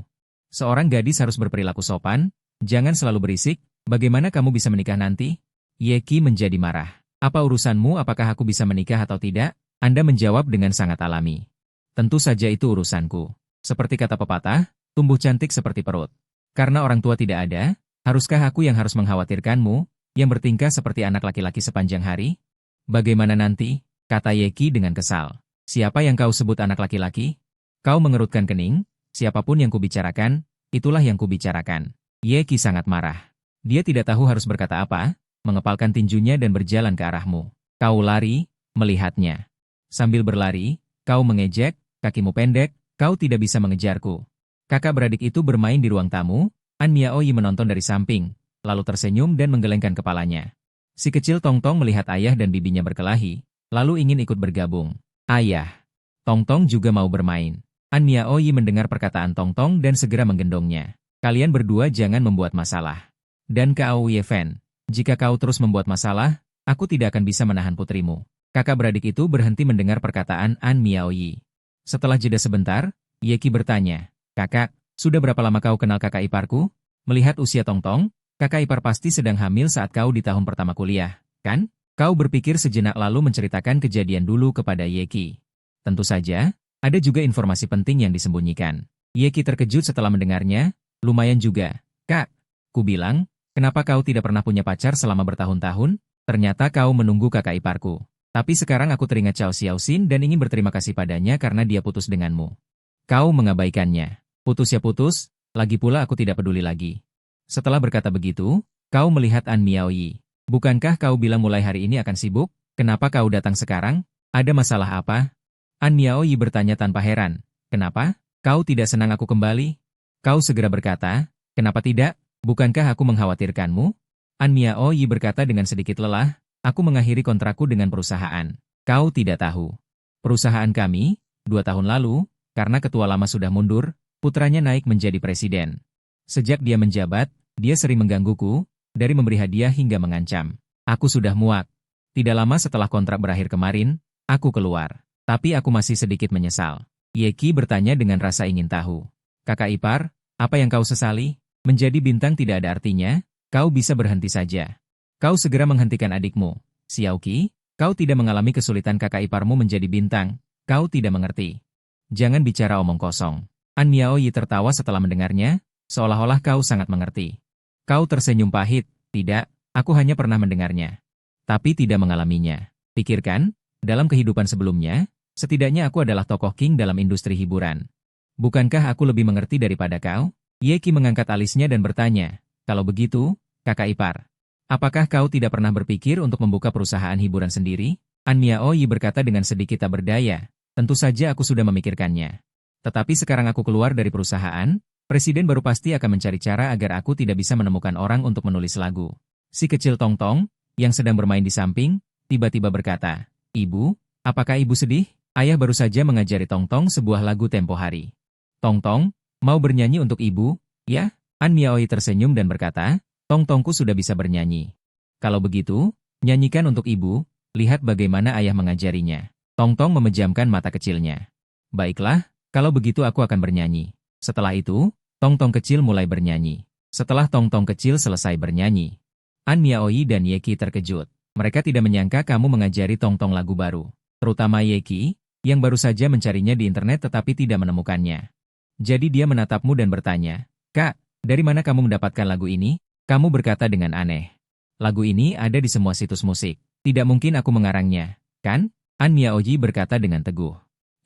Seorang gadis harus berperilaku sopan, jangan selalu berisik, bagaimana kamu bisa menikah nanti? Ye Qi menjadi marah. Apa urusanmu apakah aku bisa menikah atau tidak? Anda menjawab dengan sangat alami. Tentu saja itu urusanku. Seperti kata pepatah, tumbuh cantik seperti perut. Karena orang tua tidak ada, haruskah aku yang harus mengkhawatirkanmu, yang bertingkah seperti anak laki-laki sepanjang hari? Bagaimana nanti? Kata Ye Qi dengan kesal. Siapa yang kau sebut anak laki-laki? Kau mengerutkan kening, siapapun yang kubicarakan, itulah yang kubicarakan. Ye Qi sangat marah. Dia tidak tahu harus berkata apa, mengepalkan tinjunya dan berjalan ke arahmu. Kau lari, melihatnya. Sambil berlari, kau mengejek, kakimu pendek, kau tidak bisa mengejarku. Kakak beradik itu bermain di ruang tamu, An Miaoyi menonton dari samping, lalu tersenyum dan menggelengkan kepalanya. Si kecil Tongtong melihat ayah dan bibinya berkelahi, lalu ingin ikut bergabung. Ayah. Tongtong juga mau bermain. An Miaoyi mendengar perkataan Tongtong dan segera menggendongnya. Kalian berdua jangan membuat masalah. Dan Kau Ye Fen, jika kau terus membuat masalah, aku tidak akan bisa menahan putrimu. Kakak beradik itu berhenti mendengar perkataan An Miaoyi. Setelah jeda sebentar, Ye Qi bertanya, Kakak, sudah berapa lama kau kenal kakak iparku? Melihat usia Tongtong, kakak ipar pasti sedang hamil saat kau di tahun pertama kuliah, kan? Kau berpikir sejenak lalu menceritakan kejadian dulu kepada Ye Qi. Tentu saja, ada juga informasi penting yang disembunyikan. Ye Qi terkejut setelah mendengarnya, lumayan juga. Kak, ku bilang, kenapa kau tidak pernah punya pacar selama bertahun-tahun? Ternyata kau menunggu kakak iparku. Tapi sekarang aku teringat Cao Xiaoxin dan ingin berterima kasih padanya karena dia putus denganmu. Kau mengabaikannya. Putus ya putus, lagi pula aku tidak peduli lagi. Setelah berkata begitu, kau melihat An Miaoyi. Bukankah kau bilang mulai hari ini akan sibuk? Kenapa kau datang sekarang? Ada masalah apa? An Miaoyi bertanya tanpa heran. Kenapa? Kau tidak senang aku kembali? Kau segera berkata, kenapa tidak? Bukankah aku mengkhawatirkanmu? An Miaoyi berkata dengan sedikit lelah, aku mengakhiri kontrakku dengan perusahaan. Kau tidak tahu. Perusahaan kami, 2 tahun lalu, karena ketua lama sudah mundur, putranya naik menjadi presiden. Sejak dia menjabat, dia sering menggangguku, dari memberi hadiah hingga mengancam. Aku sudah muak. Tidak lama setelah kontrak berakhir kemarin, aku keluar. Tapi aku masih sedikit menyesal. Ye Qi bertanya dengan rasa ingin tahu. Kakak ipar, apa yang kau sesali? Menjadi bintang tidak ada artinya, kau bisa berhenti saja. Kau segera menghentikan adikmu. Xiao Qi, kau tidak mengalami kesulitan kakak iparmu menjadi bintang, kau tidak mengerti. Jangan bicara omong kosong. An Miaoyi tertawa setelah mendengarnya, seolah-olah kau sangat mengerti. Kau tersenyum pahit, tidak, aku hanya pernah mendengarnya. Tapi tidak mengalaminya. Pikirkan, dalam kehidupan sebelumnya, setidaknya aku adalah tokoh king dalam industri hiburan. Bukankah aku lebih mengerti daripada kau? Ye Qi mengangkat alisnya dan bertanya, kalau begitu, kakak ipar, apakah kau tidak pernah berpikir untuk membuka perusahaan hiburan sendiri? An Miaoyi berkata dengan sedikit tak berdaya, tentu saja aku sudah memikirkannya. Tetapi sekarang aku keluar dari perusahaan, presiden baru pasti akan mencari cara agar aku tidak bisa menemukan orang untuk menulis lagu. Si kecil Tongtong, yang sedang bermain di samping, tiba-tiba berkata, Ibu, apakah ibu sedih? Ayah baru saja mengajari Tongtong sebuah lagu tempo hari. Tongtong, mau bernyanyi untuk ibu, ya? An Miaoyi tersenyum dan berkata, Tongtongku sudah bisa bernyanyi. Kalau begitu, nyanyikan untuk ibu, lihat bagaimana ayah mengajarinya. Tongtong memejamkan mata kecilnya. Baiklah, kalau begitu aku akan bernyanyi. Setelah itu, Tongtong kecil mulai bernyanyi. Setelah tong-tong kecil selesai bernyanyi, An Miaoi dan Yeki terkejut. Mereka tidak menyangka kamu mengajari tong-tong lagu baru. Terutama Yeki, yang baru saja mencarinya di internet tetapi tidak menemukannya. Jadi dia menatapmu dan bertanya, "Kak, dari mana kamu mendapatkan lagu ini?" Kamu berkata dengan aneh, "Lagu ini ada di semua situs musik. Tidak mungkin aku mengarangnya, kan?" An Miaoji berkata dengan teguh.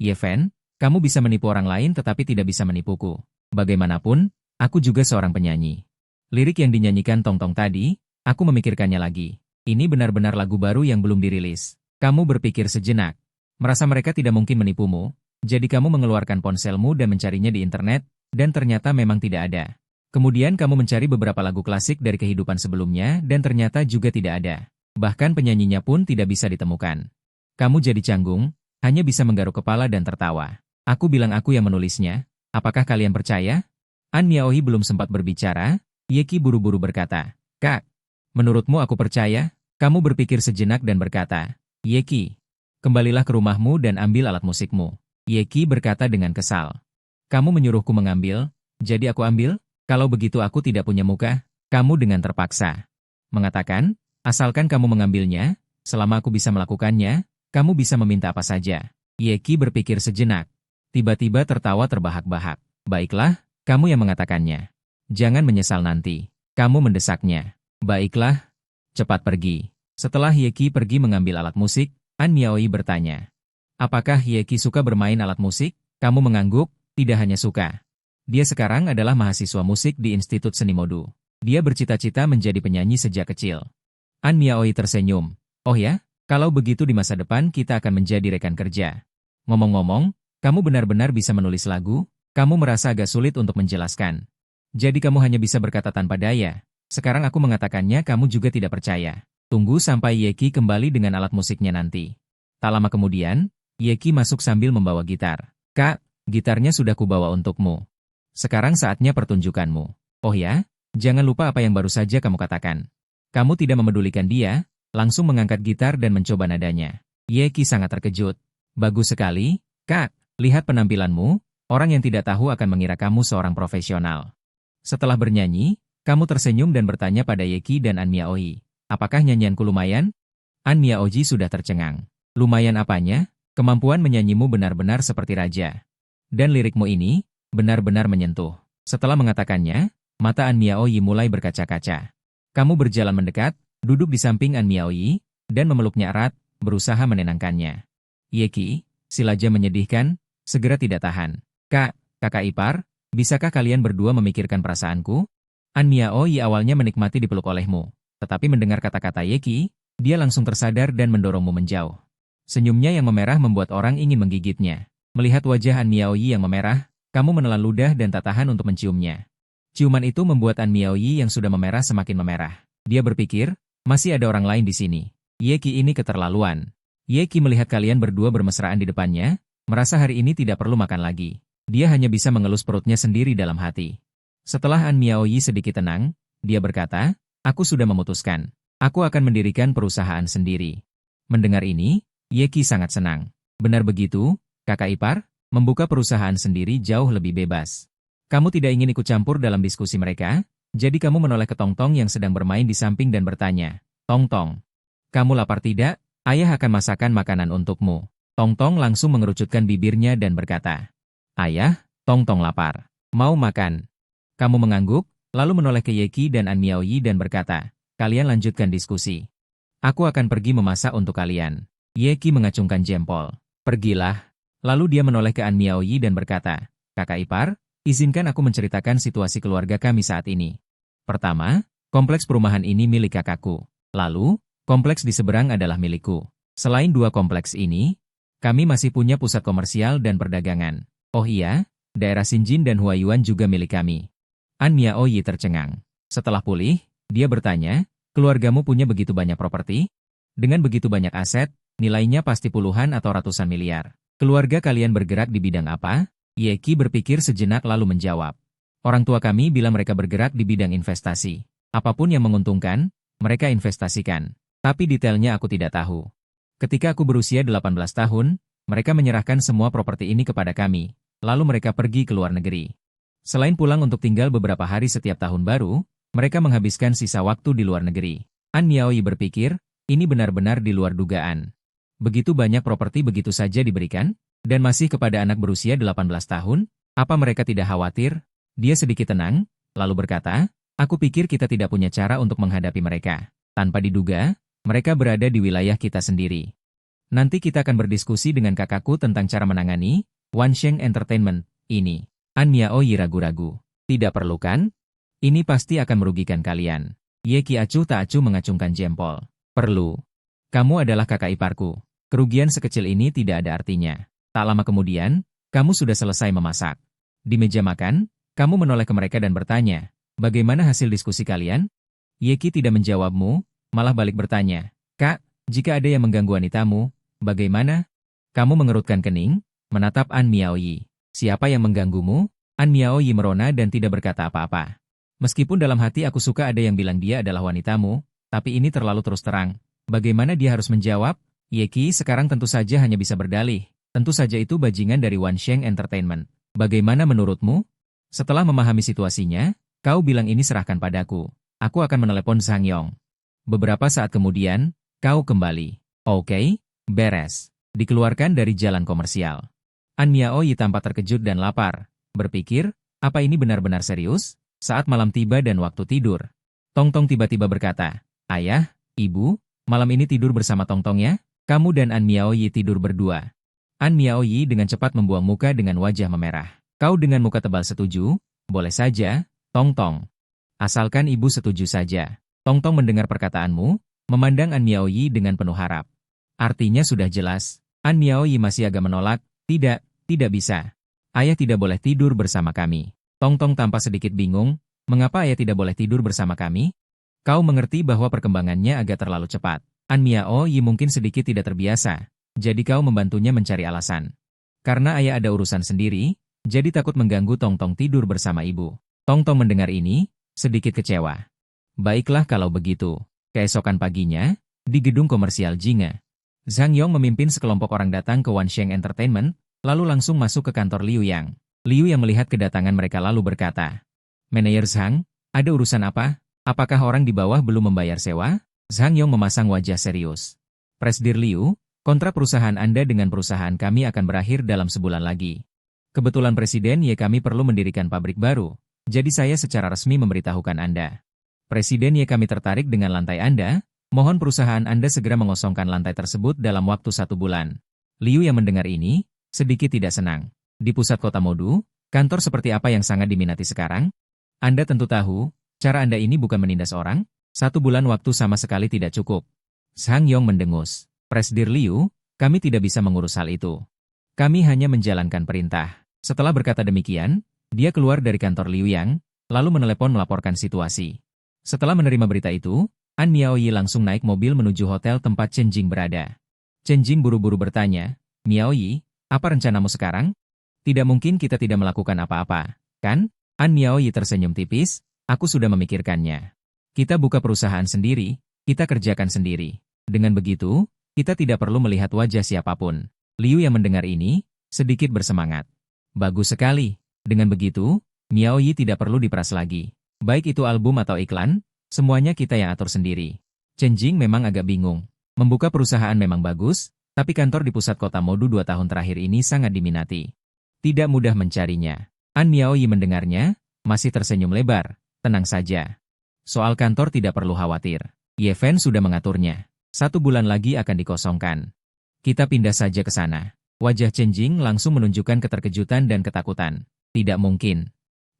"Yeven, kamu bisa menipu orang lain tetapi tidak bisa menipuku. Bagaimanapun, aku juga seorang penyanyi." Lirik yang dinyanyikan tong-tong tadi, aku memikirkannya lagi. Ini benar-benar lagu baru yang belum dirilis. Kamu berpikir sejenak. Merasa mereka tidak mungkin menipumu, jadi kamu mengeluarkan ponselmu dan mencarinya di internet, dan ternyata memang tidak ada. Kemudian kamu mencari beberapa lagu klasik dari kehidupan sebelumnya dan ternyata juga tidak ada. Bahkan penyanyinya pun tidak bisa ditemukan. Kamu jadi canggung, hanya bisa menggaruk kepala dan tertawa. Aku bilang aku yang menulisnya, apakah kalian percaya? An Miaohi belum sempat berbicara, Yeki buru-buru berkata, "Kak, menurutmu aku percaya?" Kamu berpikir sejenak dan berkata, "Yeki, kembalilah ke rumahmu dan ambil alat musikmu." Yeki berkata dengan kesal, "Kamu menyuruhku mengambil, jadi aku ambil? Kalau begitu aku tidak punya muka." Kamu dengan terpaksa mengatakan, "Asalkan kamu mengambilnya, selama aku bisa melakukannya, kamu bisa meminta apa saja." Yeki berpikir sejenak. Tiba-tiba tertawa terbahak-bahak. "Baiklah, kamu yang mengatakannya. Jangan menyesal nanti." Kamu mendesaknya. "Baiklah, cepat pergi." Setelah Yeki pergi mengambil alat musik, An Miaoi bertanya, "Apakah Yeki suka bermain alat musik?" Kamu mengangguk, "Tidak hanya suka. Dia sekarang adalah mahasiswa musik di Institut Seni Modu. Dia bercita-cita menjadi penyanyi sejak kecil." An Miaoi tersenyum. "Oh ya, kalau begitu di masa depan kita akan menjadi rekan kerja." Ngomong-ngomong, kamu benar-benar bisa menulis lagu? Kamu merasa agak sulit untuk menjelaskan. Jadi kamu hanya bisa berkata tanpa daya. Sekarang aku mengatakannya kamu juga tidak percaya. Tunggu sampai Yeki kembali dengan alat musiknya nanti. Tak lama kemudian, Yeki masuk sambil membawa gitar. "Kak, gitarnya sudah kubawa untukmu. Sekarang saatnya pertunjukanmu." "Oh ya? Jangan lupa apa yang baru saja kamu katakan." Kamu tidak memedulikan dia, langsung mengangkat gitar dan mencoba nadanya. Yeki sangat terkejut. "Bagus sekali, Kak. Lihat penampilanmu, orang yang tidak tahu akan mengira kamu seorang profesional." Setelah bernyanyi, kamu tersenyum dan bertanya pada Yeki dan An Miaohi, "Apakah nyanyianku lumayan?" An Miaoji sudah tercengang. "Lumayan apanya? Kemampuan menyanyimu benar-benar seperti raja. Dan lirikmu ini, benar-benar menyentuh." Setelah mengatakannya, mata An Miaoyi mulai berkaca-kaca. Kamu berjalan mendekat, duduk di samping An Miaoyi, dan memeluknya erat, berusaha menenangkannya. "Yeki, si Laja menyedihkan, segera tidak tahan. Kak, kakak ipar, bisakah kalian berdua memikirkan perasaanku?" An Miaoyi awalnya menikmati dipeluk olehmu, tetapi mendengar kata-kata Yeki, dia langsung tersadar dan mendorongmu menjauh. Senyumnya yang memerah membuat orang ingin menggigitnya. Melihat wajah An Miaoyi yang memerah, kamu menelan ludah dan tak tahan untuk menciumnya. Ciuman itu membuat An Miaoyi yang sudah memerah semakin memerah. Dia berpikir, masih ada orang lain di sini. Yeki ini keterlaluan. Yeki melihat kalian berdua bermesraan di depannya, merasa hari ini tidak perlu makan lagi. Dia hanya bisa mengelus perutnya sendiri dalam hati. Setelah An Miaoyi sedikit tenang, dia berkata, "Aku sudah memutuskan. Aku akan mendirikan perusahaan sendiri." Mendengar ini, Yeki sangat senang. "Benar begitu, kakak ipar? Membuka perusahaan sendiri jauh lebih bebas. Kamu tidak ingin ikut campur dalam diskusi mereka, jadi kamu menoleh ke Tong-Tong yang sedang bermain di samping dan bertanya, 'Tong-Tong, kamu lapar tidak? Ayah akan masakan makanan untukmu.'" Tong-Tong langsung mengerucutkan bibirnya dan berkata, "Ayah, Tong-Tong lapar. Mau makan." Kamu mengangguk, lalu menoleh ke Yeki dan An Miaoyi dan berkata, "Kalian lanjutkan diskusi. Aku akan pergi memasak untuk kalian." Yeki mengacungkan jempol. "Pergilah." Lalu dia menoleh ke An Miaoyi dan berkata, "Kakak ipar, izinkan aku menceritakan situasi keluarga kami saat ini. Pertama, kompleks perumahan ini milik kakakku. Lalu, kompleks di seberang adalah milikku. Selain dua kompleks ini, kami masih punya pusat komersial dan perdagangan. Oh iya, daerah Xinjin dan Huayuan juga milik kami." An Miaoyi tercengang. Setelah pulih, dia bertanya, "Keluargamu punya begitu banyak properti? Dengan begitu banyak aset, nilainya pasti puluhan atau ratusan miliar. Keluarga kalian bergerak di bidang apa?" Yeki berpikir sejenak lalu menjawab, "Orang tua kami bilang mereka bergerak di bidang investasi. Apapun yang menguntungkan, mereka investasikan. Tapi detailnya aku tidak tahu. Ketika aku berusia 18 tahun, mereka menyerahkan semua properti ini kepada kami, lalu mereka pergi ke luar negeri. Selain pulang untuk tinggal beberapa hari setiap tahun baru, mereka menghabiskan sisa waktu di luar negeri. An Miaoyi berpikir, ini benar-benar di luar dugaan. Begitu banyak properti begitu saja diberikan, dan masih kepada anak berusia 18 tahun, apa mereka tidak khawatir? Dia sedikit tenang, lalu berkata, aku pikir kita tidak punya cara untuk menghadapi mereka. Tanpa diduga, mereka berada di wilayah kita sendiri. Nanti kita akan berdiskusi dengan kakakku tentang cara menangani Wansheng Entertainment ini. An Miaoyi ragu-ragu. Tidak perlu kan? Ini pasti akan merugikan kalian. Ye Qiachu tak acuh mengacungkan jempol. Perlu. Kamu adalah kakak iparku. Kerugian sekecil ini tidak ada artinya. Tak lama kemudian, kamu sudah selesai memasak. Di meja makan, kamu menoleh ke mereka dan bertanya, bagaimana hasil diskusi kalian? Ye Qi tidak menjawabmu, malah balik bertanya, Kak, jika ada yang mengganggu wanitamu, bagaimana? Kamu mengerutkan kening, menatap An Miaoyi. Siapa yang mengganggumu? An Miaoyi merona dan tidak berkata apa-apa. Meskipun dalam hati aku suka ada yang bilang dia adalah wanitamu, tapi ini terlalu terus terang. Bagaimana dia harus menjawab? Ye Qi sekarang tentu saja hanya bisa berdalih. Tentu saja itu bajingan dari Wansheng Entertainment. Bagaimana menurutmu? Setelah memahami situasinya, kau bilang ini serahkan padaku. Aku akan menelepon Zhang Yong. Beberapa saat kemudian, kau kembali. Oke, beres. Dikeluarkan dari jalan komersial. An Miaoyi tampak terkejut dan lapar. Berpikir, apa ini benar-benar serius? Saat malam tiba dan waktu tidur, Tongtong tiba-tiba berkata, Ayah, Ibu, malam ini tidur bersama Tongtong ya? Kamu dan An Miaoyi tidur berdua. An Miaoyi dengan cepat membuang muka dengan wajah memerah. Kau dengan muka tebal setuju? Boleh saja, Tongtong. Asalkan Ibu setuju saja. Tongtong mendengar perkataanmu, memandang An Miaoyi dengan penuh harap. Artinya sudah jelas. An Miaoyi masih agak menolak. Tidak bisa. Ayah tidak boleh tidur bersama kami. Tongtong tampak sedikit bingung, mengapa ayah tidak boleh tidur bersama kami? Kau mengerti bahwa perkembangannya agak terlalu cepat. An Miaoyi mungkin sedikit tidak terbiasa, jadi kau membantunya mencari alasan. Karena ayah ada urusan sendiri, jadi takut mengganggu Tongtong tidur bersama ibu. Tongtong mendengar ini, sedikit kecewa. Baiklah kalau begitu. Keesokan paginya, di gedung komersial Jinge, Zhang Yong memimpin sekelompok orang datang ke Wansheng Entertainment, lalu langsung masuk ke kantor Liu Yang. Liu yang melihat kedatangan mereka lalu berkata, Manajer Zhang, ada urusan apa? Apakah orang di bawah belum membayar sewa? Zhang Yong memasang wajah serius. Presdir Liu, kontrak perusahaan Anda dengan perusahaan kami akan berakhir dalam sebulan lagi. Kebetulan Presiden kami perlu mendirikan pabrik baru, jadi saya secara resmi memberitahukan Anda. Presiden kami tertarik dengan lantai Anda, mohon perusahaan Anda segera mengosongkan lantai tersebut dalam waktu 1 bulan. Liu yang mendengar ini, sedikit tidak senang. Di pusat kota Modu, kantor seperti apa yang sangat diminati sekarang? Anda tentu tahu, cara Anda ini bukan menindas orang, 1 bulan waktu sama sekali tidak cukup. Zhang Yong mendengus. Presdir Liu, kami tidak bisa mengurus hal itu. Kami hanya menjalankan perintah. Setelah berkata demikian, dia keluar dari kantor Liu Yang, lalu menelepon melaporkan situasi. Setelah menerima berita itu, An Miaoyi langsung naik mobil menuju hotel tempat Chen Jing berada. Chen Jing buru-buru bertanya, Miaoyi, apa rencanamu sekarang? Tidak mungkin kita tidak melakukan apa-apa, kan? An Miaoyi tersenyum tipis, aku sudah memikirkannya. Kita buka perusahaan sendiri, kita kerjakan sendiri. Dengan begitu, kita tidak perlu melihat wajah siapapun. Liu yang mendengar ini, sedikit bersemangat. Bagus sekali. Dengan begitu, Miaoyi tidak perlu diperas lagi. Baik itu album atau iklan, semuanya kita yang atur sendiri. Chen Jing memang agak bingung. Membuka perusahaan memang bagus, tapi kantor di pusat kota Modu 2 tahun terakhir ini sangat diminati. Tidak mudah mencarinya. An Miaoyi mendengarnya, masih tersenyum lebar. Tenang saja. Soal kantor tidak perlu khawatir. Ye Fen sudah mengaturnya. 1 bulan lagi akan dikosongkan. Kita pindah saja ke sana. Wajah Chen Jing langsung menunjukkan keterkejutan dan ketakutan. Tidak mungkin.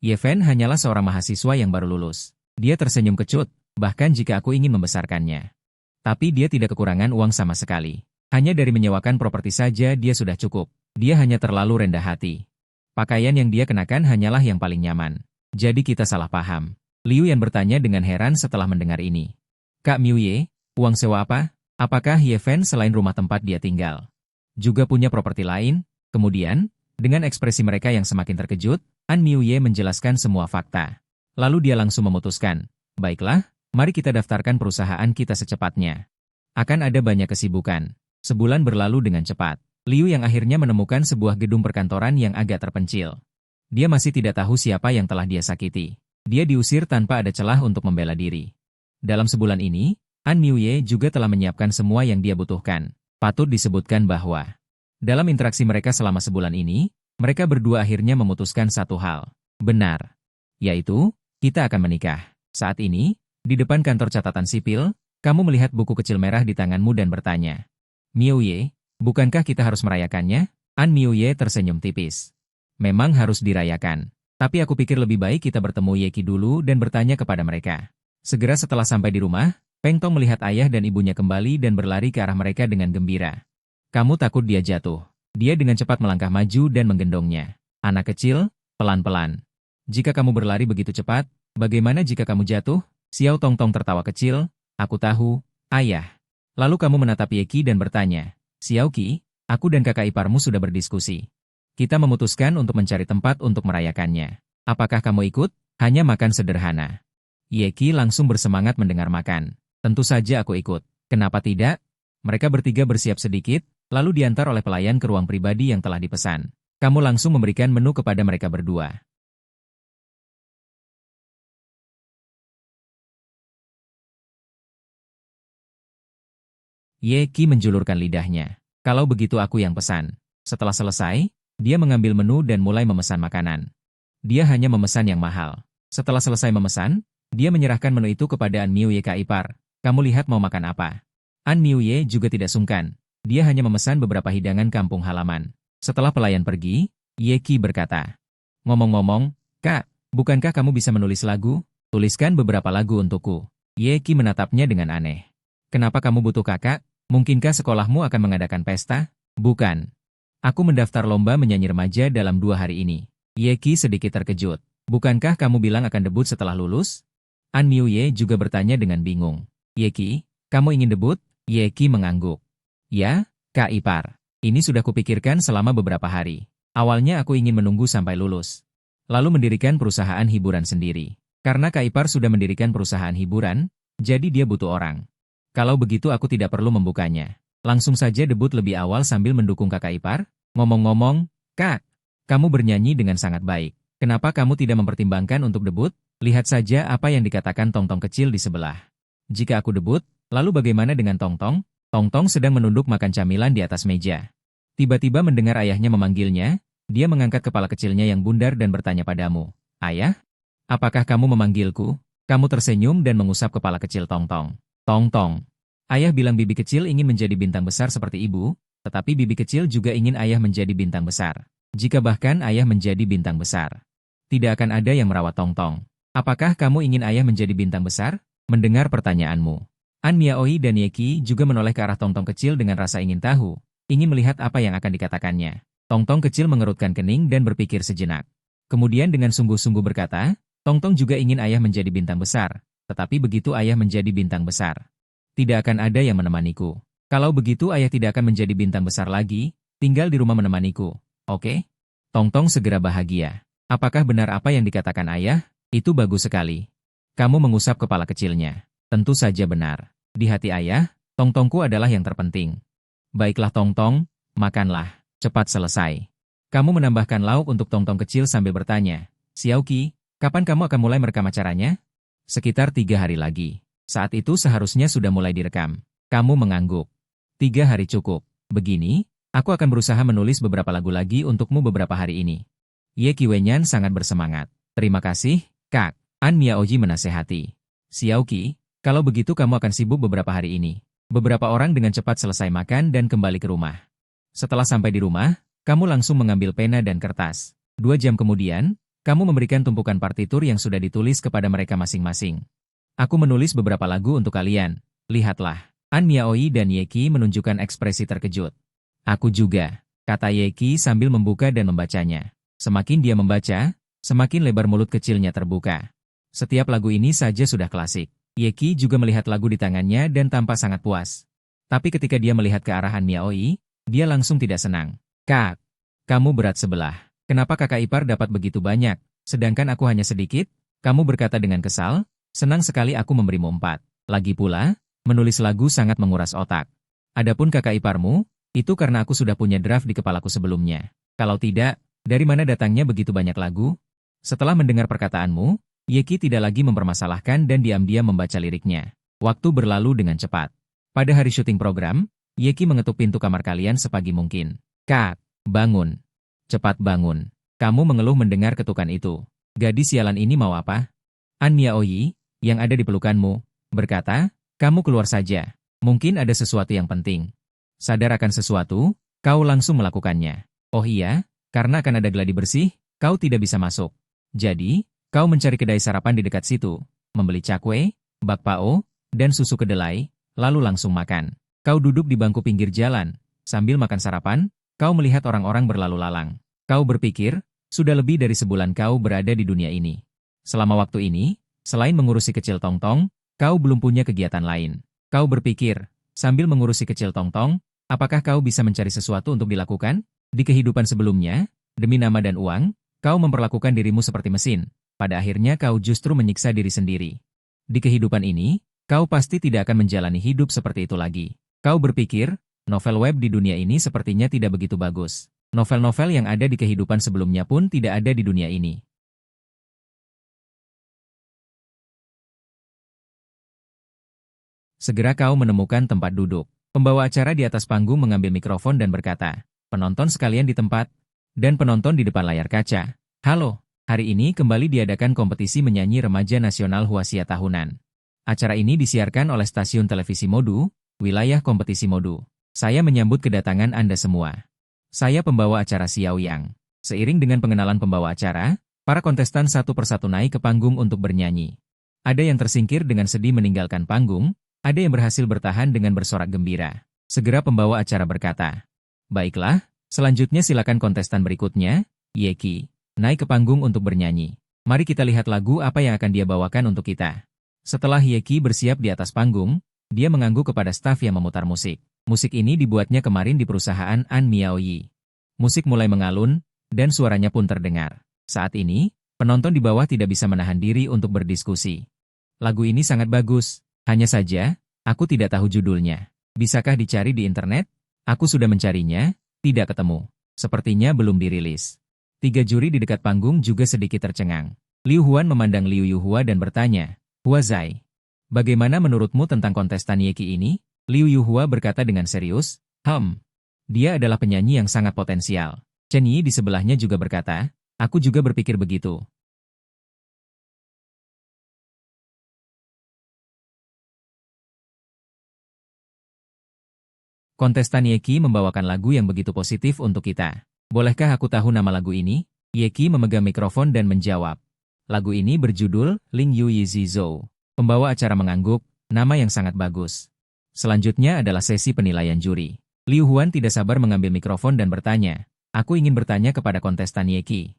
Ye Fen hanyalah seorang mahasiswa yang baru lulus. Dia tersenyum kecut, bahkan jika aku ingin membesarkannya. Tapi dia tidak kekurangan uang sama sekali. Hanya dari menyewakan properti saja dia sudah cukup. Dia hanya terlalu rendah hati. Pakaian yang dia kenakan hanyalah yang paling nyaman. Jadi kita salah paham. Liu Yan bertanya dengan heran setelah mendengar ini. Kak Miu Ye, uang sewa apa? Apakah Ye Fen selain rumah tempat dia tinggal juga punya properti lain? Kemudian, dengan ekspresi mereka yang semakin terkejut, An Miu Ye menjelaskan semua fakta. Lalu dia langsung memutuskan, baiklah, mari kita daftarkan perusahaan kita secepatnya. Akan ada banyak kesibukan. Sebulan berlalu dengan cepat. Liu yang akhirnya menemukan sebuah gedung perkantoran yang agak terpencil. Dia masih tidak tahu siapa yang telah dia sakiti. Dia diusir tanpa ada celah untuk membela diri. Dalam sebulan ini, An Miuye juga telah menyiapkan semua yang dia butuhkan. Patut disebutkan bahwa dalam interaksi mereka selama sebulan ini, mereka berdua akhirnya memutuskan satu hal. Benar. Yaitu, kita akan menikah. Saat ini, di depan kantor catatan sipil, kamu melihat buku kecil merah di tanganmu dan bertanya, Miuye, bukankah kita harus merayakannya? An Miuye tersenyum tipis. Memang harus dirayakan. Tapi aku pikir lebih baik kita bertemu Yeki dulu dan bertanya kepada mereka. Segera setelah sampai di rumah, Peng Tong melihat ayah dan ibunya kembali dan berlari ke arah mereka dengan gembira. Kamu takut dia jatuh. Dia dengan cepat melangkah maju dan menggendongnya. Anak kecil, pelan-pelan. Jika kamu berlari begitu cepat, bagaimana jika kamu jatuh? Xiao Tong Tong tertawa kecil. Aku tahu, ayah. Lalu kamu menatap Yeki dan bertanya, Xiao Qi, aku dan kakak iparmu sudah berdiskusi. Kita memutuskan untuk mencari tempat untuk merayakannya. Apakah kamu ikut? Hanya makan sederhana. Yeki langsung bersemangat mendengar makan. Tentu saja aku ikut. Kenapa tidak? Mereka bertiga bersiap sedikit, lalu diantar oleh pelayan ke ruang pribadi yang telah dipesan. Kamu langsung memberikan menu kepada mereka berdua. Yeki menjulurkan lidahnya. Kalau begitu aku yang pesan. Setelah selesai, dia mengambil menu dan mulai memesan makanan. Dia hanya memesan yang mahal. Setelah selesai memesan, dia menyerahkan menu itu kepada An Miuye Kak Ipar. Kamu lihat mau makan apa? An Miuye juga tidak sungkan. Dia hanya memesan beberapa hidangan kampung halaman. Setelah pelayan pergi, Yeki berkata, ngomong-ngomong, Kak, bukankah kamu bisa menulis lagu? Tuliskan beberapa lagu untukku. Yeki menatapnya dengan aneh. Kenapa kamu butuh kakak? Mungkinkah sekolahmu akan mengadakan pesta? Bukan. Aku mendaftar lomba menyanyi remaja dalam 2 hari ini. Yeki sedikit terkejut. Bukankah kamu bilang akan debut setelah lulus? An Miuye juga bertanya dengan bingung. Yeki, kamu ingin debut? Yeki mengangguk. Ya, Kak Ipar. Ini sudah kupikirkan selama beberapa hari. Awalnya aku ingin menunggu sampai lulus. Lalu mendirikan perusahaan hiburan sendiri. Karena Kak Ipar sudah mendirikan perusahaan hiburan, jadi dia butuh orang. Kalau begitu aku tidak perlu membukanya. Langsung saja debut lebih awal sambil mendukung kakak ipar? Ngomong-ngomong, Kak, kamu bernyanyi dengan sangat baik. Kenapa kamu tidak mempertimbangkan untuk debut? Lihat saja apa yang dikatakan Tong-Tong kecil di sebelah. Jika aku debut, lalu bagaimana dengan Tong-Tong? Tong-Tong sedang menunduk makan camilan di atas meja. Tiba-tiba mendengar ayahnya memanggilnya, dia mengangkat kepala kecilnya yang bundar dan bertanya padamu. Ayah? Apakah kamu memanggilku? Kamu tersenyum dan mengusap kepala kecil Tong-Tong. Tong-Tong. Ayah bilang bibi kecil ingin menjadi bintang besar seperti ibu, tetapi bibi kecil juga ingin ayah menjadi bintang besar. Jika bahkan ayah menjadi bintang besar, tidak akan ada yang merawat Tong-Tong. Apakah kamu ingin ayah menjadi bintang besar? Mendengar pertanyaanmu, An Miaoi dan Yeki juga menoleh ke arah Tong-Tong kecil dengan rasa ingin tahu, ingin melihat apa yang akan dikatakannya. Tong-Tong kecil mengerutkan kening dan berpikir sejenak. Kemudian dengan sungguh-sungguh berkata, Tong-Tong juga ingin ayah menjadi bintang besar, tetapi begitu ayah menjadi bintang besar, tidak akan ada yang menemaniku. Kalau begitu ayah tidak akan menjadi bintang besar lagi, tinggal di rumah menemaniku. Oke? Tong-Tong segera bahagia. Apakah benar apa yang dikatakan ayah? Itu bagus sekali. Kamu mengusap kepala kecilnya. Tentu saja benar. Di hati ayah, Tong-Tongku adalah yang terpenting. Baiklah Tong-Tong, makanlah. Cepat selesai. Kamu menambahkan lauk untuk Tong-Tong kecil sambil bertanya, Xiao Qi, kapan kamu akan mulai merekam acaranya? Sekitar 3 hari lagi. Saat itu seharusnya sudah mulai direkam. Kamu mengangguk. 3 hari cukup. Begini, aku akan berusaha menulis beberapa lagu lagi untukmu beberapa hari ini. Ye Qiwenyan sangat bersemangat. Terima kasih, Kak. An Miaoji menasehati. Xiao Qi, kalau begitu kamu akan sibuk beberapa hari ini. Beberapa orang dengan cepat selesai makan dan kembali ke rumah. Setelah sampai di rumah, kamu langsung mengambil pena dan kertas. 2 jam kemudian, kamu memberikan tumpukan partitur yang sudah ditulis kepada mereka masing-masing. Aku menulis beberapa lagu untuk kalian. Lihatlah. An Miaoi dan Yeki menunjukkan ekspresi terkejut. Aku juga, kata Yeki sambil membuka dan membacanya. Semakin dia membaca, semakin lebar mulut kecilnya terbuka. Setiap lagu ini saja sudah klasik. Yeki juga melihat lagu di tangannya dan tampak sangat puas. Tapi ketika dia melihat ke arah An Miaoi, dia langsung tidak senang. Kak, kamu berat sebelah. Kenapa kakak ipar dapat begitu banyak, sedangkan aku hanya sedikit? Kamu berkata dengan kesal. Senang sekali aku memberimu 4. Lagi pula, menulis lagu sangat menguras otak. Adapun kakak iparmu, itu karena aku sudah punya draft di kepalaku sebelumnya. Kalau tidak, Dari mana datangnya begitu banyak lagu? Setelah mendengar perkataanmu, Yeki tidak lagi mempermasalahkan dan diam-diam membaca liriknya. Waktu berlalu dengan cepat. Pada hari syuting program, Yeki mengetuk pintu kamar kalian sepagi mungkin. Kak, bangun. Cepat bangun. Kamu mengeluh mendengar ketukan itu. Gadis sialan ini mau apa? An Miaoyi, yang ada di pelukanmu, berkata, kamu keluar saja. Mungkin ada sesuatu yang penting. Sadar akan sesuatu, kau langsung melakukannya. Oh iya, karena akan ada gladi bersih, kau tidak bisa masuk. Jadi, kau mencari kedai sarapan di dekat situ, membeli cakwe, bakpao, dan susu kedelai, lalu langsung makan. Kau duduk di bangku pinggir jalan, sambil makan sarapan, kau melihat orang-orang berlalu lalang. Kau berpikir, sudah lebih dari sebulan kau berada di dunia ini. Selama waktu ini, selain mengurusi kecil tong-tong, kau belum punya kegiatan lain. Kau berpikir, sambil mengurusi kecil tong-tong, apakah kau bisa mencari sesuatu untuk dilakukan? Di kehidupan sebelumnya, demi nama dan uang, kau memperlakukan dirimu seperti mesin. Pada akhirnya kau justru menyiksa diri sendiri. Di kehidupan ini, kau pasti tidak akan menjalani hidup seperti itu lagi. Kau berpikir, novel web di dunia ini sepertinya tidak begitu bagus. Novel-novel yang ada di kehidupan sebelumnya pun tidak ada di dunia ini. Segera kau menemukan tempat duduk. Pembawa acara di atas panggung mengambil mikrofon dan berkata, penonton sekalian di tempat, dan penonton di depan layar kaca. Halo, hari ini kembali diadakan kompetisi menyanyi remaja nasional Huasia tahunan. Acara ini disiarkan oleh stasiun televisi Modu, wilayah kompetisi Modu. Saya menyambut kedatangan Anda semua. Saya pembawa acara Xiao Yang. Seiring dengan pengenalan pembawa acara, para kontestan satu persatu naik ke panggung untuk bernyanyi. Ada yang tersingkir dengan sedih meninggalkan panggung, ada yang berhasil bertahan dengan bersorak gembira. Segera pembawa acara berkata, baiklah, selanjutnya silakan kontestan berikutnya, Yeki, naik ke panggung untuk bernyanyi. Mari kita lihat lagu apa yang akan dia bawakan untuk kita. Setelah Yeki bersiap di atas panggung, dia mengangguk kepada staf yang memutar musik. Musik ini dibuatnya kemarin di perusahaan An Miaoyi. Musik mulai mengalun, dan suaranya pun terdengar. Saat ini, penonton di bawah tidak bisa menahan diri untuk berdiskusi. Lagu ini sangat bagus. Hanya saja, aku tidak tahu judulnya. Bisakah dicari di internet? Aku sudah mencarinya, tidak ketemu. Sepertinya belum dirilis. 3 juri di dekat panggung juga sedikit tercengang. Liu Huan memandang Liu Yuhua dan bertanya, Huazai, bagaimana menurutmu tentang kontestan Yeki ini? Liu Yuhua berkata dengan serius, dia adalah penyanyi yang sangat potensial. Chen Yi di sebelahnya juga berkata, aku juga berpikir begitu. Kontestan Yeki membawakan lagu yang begitu positif untuk kita. Bolehkah aku tahu nama lagu ini? Yeki memegang mikrofon dan menjawab. Lagu ini berjudul Ling Yu Yi Zhou. Pembawa acara mengangguk, nama yang sangat bagus. Selanjutnya adalah sesi penilaian juri. Liu Huan tidak sabar mengambil mikrofon dan bertanya, aku ingin bertanya kepada kontestan Yeki.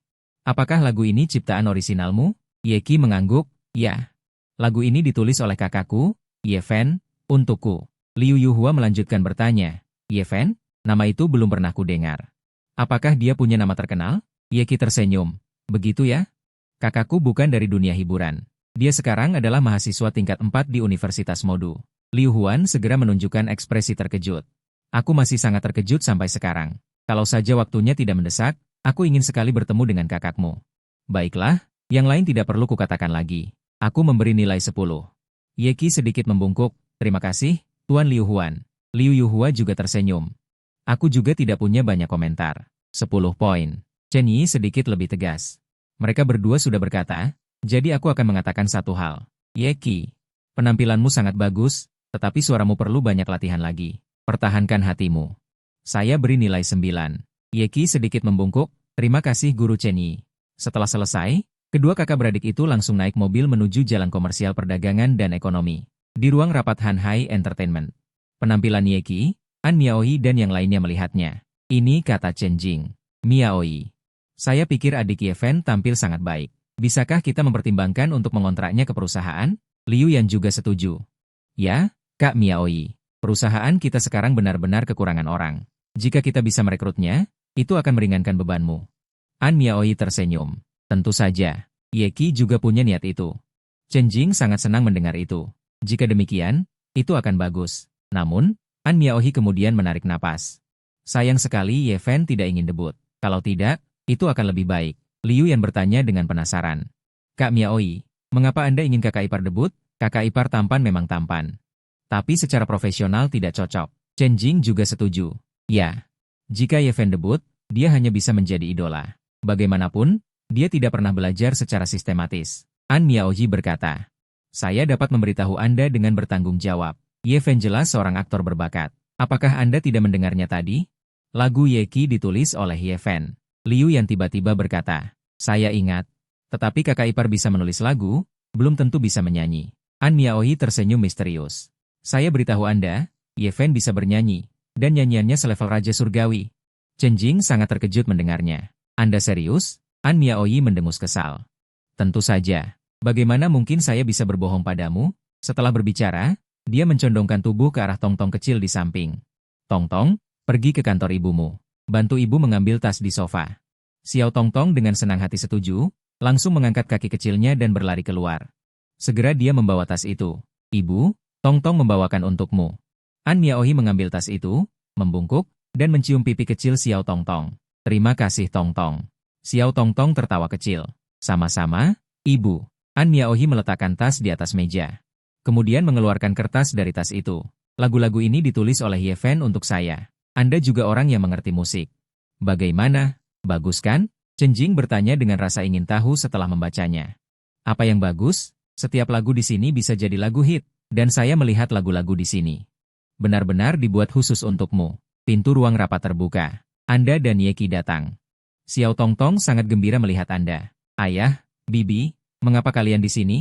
Apakah lagu ini ciptaan orisinalmu? Yeki mengangguk, ya. Lagu ini ditulis oleh kakakku, Ye Fen, untukku. Liu Yuhua melanjutkan bertanya, Ye Fen, nama itu belum pernah kudengar. Apakah dia punya nama terkenal? Yeki tersenyum. Begitu ya? Kakakku bukan dari dunia hiburan. Dia sekarang adalah mahasiswa tingkat 4 di Universitas Modu. Liu Huan segera menunjukkan ekspresi terkejut. Aku masih sangat terkejut sampai sekarang. Kalau saja waktunya tidak mendesak, aku ingin sekali bertemu dengan kakakmu. Baiklah, yang lain tidak perlu kukatakan lagi. Aku memberi nilai 10. Yeki sedikit membungkuk, terima kasih, Tuan Liu Huan. Liu Yuhua juga tersenyum. Aku juga tidak punya banyak komentar. 10 poin. Chen Yi sedikit lebih tegas. Mereka berdua sudah berkata, jadi aku akan mengatakan satu hal. Yeki, penampilanmu sangat bagus, tetapi suaramu perlu banyak latihan lagi. Pertahankan hatimu. Saya beri nilai 9. Yeki sedikit membungkuk, terima kasih Guru Chen Yi. Setelah selesai, kedua kakak beradik itu langsung naik mobil menuju jalan komersial perdagangan dan ekonomi. Di ruang rapat Hanhai Entertainment. Penampilan Yeki, An Miaoyi dan yang lainnya melihatnya. Ini kata Chen Jing. Miaoyi. Saya pikir adik Ye Fen tampil sangat baik. Bisakah kita mempertimbangkan untuk mengontraknya ke perusahaan? Liu Yan juga setuju. Ya, Kak Miaoyi. Perusahaan kita sekarang benar-benar kekurangan orang. Jika kita bisa merekrutnya, itu akan meringankan bebanmu. An Miaoyi tersenyum. Tentu saja. Yeki juga punya niat itu. Chen Jing sangat senang mendengar itu. Jika demikian, itu akan bagus. Namun, An Miaoyi kemudian menarik napas. Sayang sekali Ye Fen tidak ingin debut. Kalau tidak, Itu akan lebih baik. Liu Yan bertanya dengan penasaran. Kak Miaoi, mengapa Anda ingin kakak ipar debut? Kakak ipar tampan memang tampan. Tapi secara profesional tidak cocok. Chen Jing juga setuju. Ya, jika Ye Fen debut, dia hanya bisa menjadi idola. Bagaimanapun, dia tidak pernah belajar secara sistematis. An Miaoji berkata, saya dapat memberitahu Anda dengan bertanggung jawab. Ye Fen jelas seorang aktor berbakat. Apakah Anda tidak mendengarnya tadi? Lagu Ye Qi ditulis oleh Ye Fen. Liu yang tiba-tiba berkata, saya ingat. Tetapi kakak ipar bisa menulis lagu, belum tentu bisa menyanyi. An Miaohi tersenyum misterius. Saya beritahu Anda, Ye Fen bisa bernyanyi, dan nyanyiannya selevel Raja Surgawi. Chen Jing sangat terkejut mendengarnya. Anda serius? An Miaohi mendengus kesal. Tentu saja. Bagaimana mungkin saya bisa berbohong padamu? Setelah berbicara, dia mencondongkan tubuh ke arah Tong-Tong kecil di samping. Tong-Tong, pergi ke kantor ibumu. Bantu ibu mengambil tas di sofa. Xiao Tong-Tong dengan senang hati setuju, langsung mengangkat kaki kecilnya dan berlari keluar. Segera dia membawa tas itu. Ibu, Tong-Tong membawakan untukmu. An Miaohi mengambil tas itu, membungkuk, dan mencium pipi kecil Xiao Tong-Tong. Terima kasih Tong-Tong. Xiao Tong-Tong tertawa kecil. Sama-sama, ibu. An Miaohi meletakkan tas di atas meja. Kemudian mengeluarkan kertas dari tas itu. Lagu-lagu ini ditulis oleh Ye Fen untuk saya. Anda juga orang yang mengerti musik. Bagaimana? Bagus kan? Chen Jing bertanya dengan rasa ingin tahu setelah membacanya. Apa yang bagus? Setiap lagu di sini bisa jadi lagu hit, dan saya melihat lagu-lagu di sini. Benar-benar dibuat khusus untukmu. Pintu ruang rapat terbuka. Anda dan Ye Qi datang. Xiao Tong-Tong sangat gembira melihat Anda. Ayah, Bibi, mengapa kalian di sini?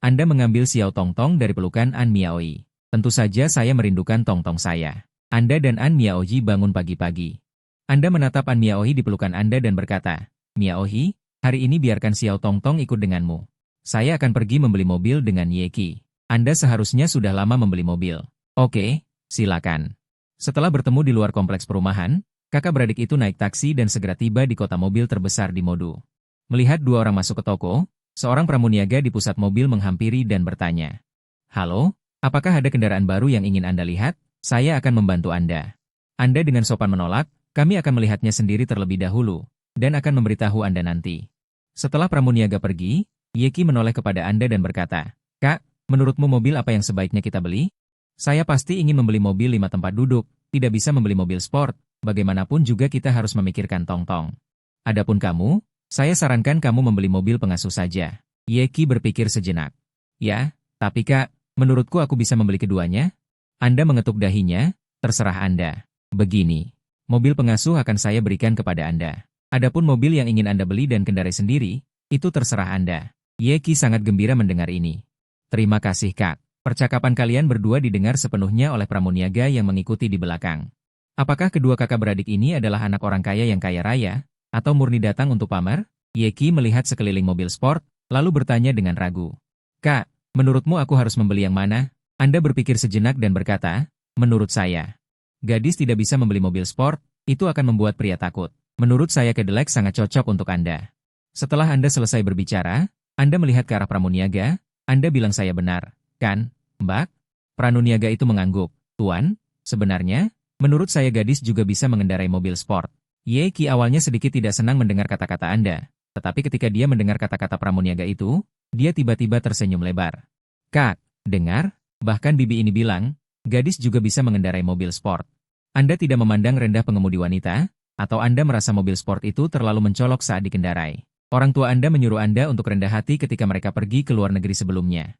Anda mengambil Xiao Tong-Tong dari pelukan An Miaohi. Tentu saja saya merindukan Tong-Tong saya. Anda dan An Miaohi bangun pagi-pagi. Anda menatap An Miaohi di pelukan Anda dan berkata, Miaohi, hari ini biarkan Xiao Tong-Tong ikut denganmu. Saya akan pergi membeli mobil dengan Ye Qi. Anda seharusnya sudah lama membeli mobil. Oke, silakan. Setelah bertemu di luar kompleks perumahan, kakak beradik itu naik taksi dan segera tiba di kota mobil terbesar di Modu. Melihat dua orang masuk ke toko, seorang pramuniaga di pusat mobil menghampiri dan bertanya. Halo, apakah ada kendaraan baru yang ingin Anda lihat? Saya akan membantu Anda. Anda dengan sopan menolak, kami akan melihatnya sendiri terlebih dahulu, dan akan memberitahu Anda nanti. Setelah pramuniaga pergi, Ye Qi menoleh kepada Anda dan berkata, Kak, menurutmu mobil apa yang sebaiknya kita beli? Saya pasti ingin membeli mobil 5 tempat duduk, tidak bisa membeli mobil sport, bagaimanapun juga kita harus memikirkan Tong-Tong. Adapun kamu, saya sarankan kamu membeli mobil pengasuh saja. Ye Qi berpikir sejenak. Ya, tapi Kak, menurutku aku bisa membeli keduanya? Anda mengetuk dahinya, terserah Anda. Begini, mobil pengasuh akan saya berikan kepada Anda. Adapun mobil yang ingin Anda beli dan kendarai sendiri, itu terserah Anda. Ye Qi sangat gembira mendengar ini. Terima kasih Kak. Percakapan kalian berdua didengar sepenuhnya oleh pramuniaga yang mengikuti di belakang. Apakah kedua kakak beradik ini adalah anak orang kaya yang kaya raya, atau murni datang untuk pamer? Ye Qi melihat sekeliling mobil sport, lalu bertanya dengan ragu. Kak, menurutmu aku harus membeli yang mana? Anda berpikir sejenak dan berkata, menurut saya. Gadis tidak bisa membeli mobil sport, itu akan membuat pria takut. Menurut saya Cadillac sangat cocok untuk Anda. Setelah Anda selesai berbicara, Anda melihat ke arah pramuniaga, Anda bilang saya benar, kan, Mbak? Pramuniaga itu mengangguk. Tuan, sebenarnya, menurut saya gadis juga bisa mengendarai mobil sport. Ye Qi awalnya sedikit tidak senang mendengar kata-kata Anda, tetapi ketika dia mendengar kata-kata pramuniaga itu, dia tiba-tiba tersenyum lebar. Kak, dengar, bahkan bibi ini bilang, gadis juga bisa mengendarai mobil sport. Anda tidak memandang rendah pengemudi wanita, atau Anda merasa mobil sport itu terlalu mencolok saat dikendarai. Orang tua Anda menyuruh Anda untuk rendah hati ketika mereka pergi ke luar negeri sebelumnya.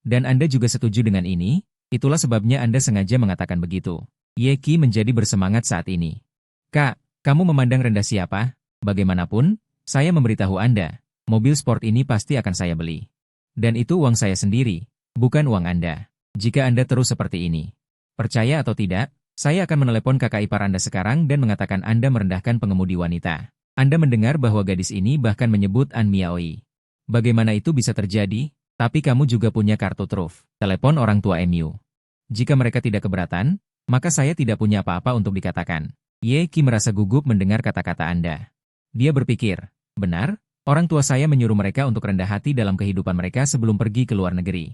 Dan Anda juga setuju dengan ini, itulah sebabnya Anda sengaja mengatakan begitu. Ye Qi menjadi bersemangat saat ini. Kak, kamu memandang rendah siapa? Bagaimanapun, saya memberitahu Anda, mobil sport ini pasti akan saya beli. Dan itu uang saya sendiri, bukan uang Anda. Jika Anda terus seperti ini. Percaya atau tidak, saya akan menelepon kakak ipar Anda sekarang dan mengatakan Anda merendahkan pengemudi wanita. Anda mendengar bahwa gadis ini bahkan menyebut An Miaohi. Bagaimana itu bisa terjadi? Tapi kamu juga punya kartu truf. Telepon orang tua MU. Jika mereka tidak keberatan, maka saya tidak punya apa-apa untuk dikatakan. Ye Qi merasa gugup mendengar kata-kata Anda. Dia berpikir, benar, orang tua saya menyuruh mereka untuk rendah hati dalam kehidupan mereka sebelum pergi ke luar negeri.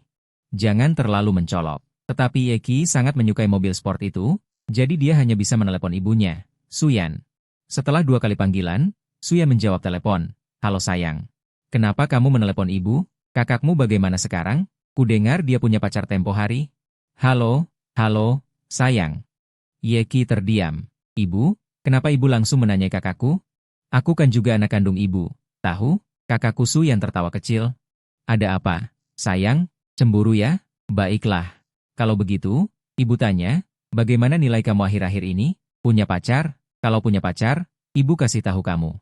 Jangan terlalu mencolok. Tetapi Yeki sangat menyukai mobil sport itu, jadi dia hanya bisa menelepon ibunya, Suyan. Setelah 2 kali panggilan, Suyan menjawab telepon. Halo sayang. Kenapa kamu menelepon ibu? Kakakmu bagaimana sekarang? Kudengar dia punya pacar tempo hari. Halo, sayang. Yeki terdiam. Ibu, kenapa ibu langsung menanyai kakakku? Aku kan juga anak kandung ibu. Tahu, kakakku Suyan tertawa kecil. Ada apa? Sayang, cemburu ya? Baiklah. Kalau begitu, ibu tanya, bagaimana nilai kamu akhir-akhir ini? Punya pacar? Kalau punya pacar, ibu kasih tahu kamu.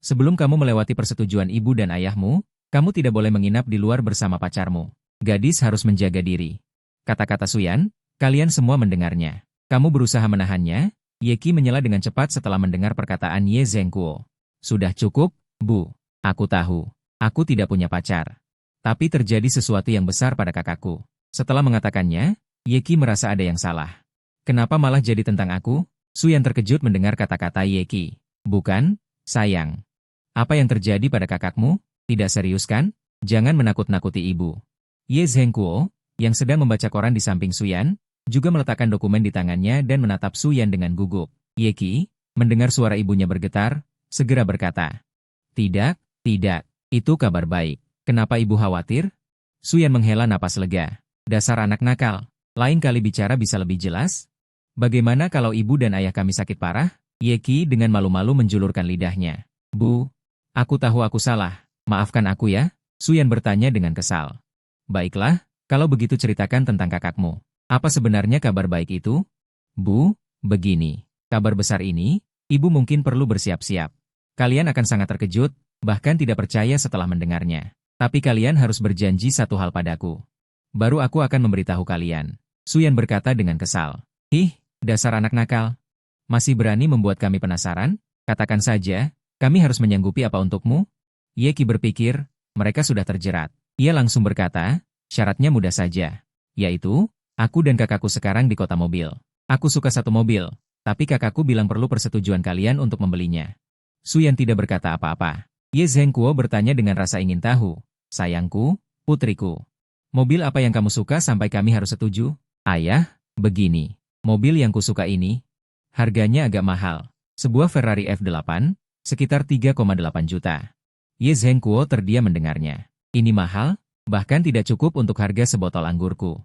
Sebelum kamu melewati persetujuan ibu dan ayahmu, kamu tidak boleh menginap di luar bersama pacarmu. Gadis harus menjaga diri. Kata-kata Suyan, kalian semua mendengarnya. Kamu berusaha menahannya? Yeki menyela dengan cepat setelah mendengar perkataan Ye Zhengguo. Sudah cukup, Bu. Aku tahu. Aku tidak punya pacar. Tapi terjadi sesuatu yang besar pada kakakku. Setelah mengatakannya, Yeki merasa ada yang salah. Kenapa malah jadi tentang aku? Suyan terkejut mendengar kata-kata Yeki. Bukan, sayang. Apa yang terjadi pada kakakmu? Tidak serius kan? Jangan menakut-nakuti ibu. Ye Zhengguo, yang sedang membaca koran di samping Suyan, juga meletakkan dokumen di tangannya dan menatap Suyan dengan gugup. Yeki, mendengar suara ibunya bergetar, segera berkata. Tidak, itu kabar baik. Kenapa ibu khawatir? Suyan menghela napas lega. Dasar anak nakal, lain kali bicara bisa lebih jelas? Bagaimana kalau ibu dan ayah kami sakit parah? Yeki dengan malu-malu menjulurkan lidahnya. Bu, aku tahu aku salah, maafkan aku ya? Suyan bertanya dengan kesal. Baiklah, kalau begitu ceritakan tentang kakakmu. Apa sebenarnya kabar baik itu? Bu, begini, kabar besar ini, ibu mungkin perlu bersiap-siap. Kalian akan sangat terkejut, bahkan tidak percaya setelah mendengarnya. Tapi kalian harus berjanji satu hal padaku. Baru aku akan memberitahu kalian. Suyan berkata dengan kesal. Ih, dasar anak nakal. Masih berani membuat kami penasaran? Katakan saja, kami harus menyanggupi apa untukmu? Yeki berpikir, mereka sudah terjerat. Ia langsung berkata, syaratnya mudah saja. Yaitu, aku dan kakakku sekarang di kota mobil. Aku suka satu mobil, tapi kakakku bilang perlu persetujuan kalian untuk membelinya. Suyan tidak berkata apa-apa. Ye Zhengguo bertanya dengan rasa ingin tahu. Sayangku, putriku. Mobil apa yang kamu suka sampai kami harus setuju? Ayah, begini. Mobil yang kusuka ini, harganya agak mahal. Sebuah Ferrari F8, sekitar 3,8 juta. Ye Zhengguo terdiam mendengarnya. Ini mahal, bahkan tidak cukup untuk harga sebotol anggurku.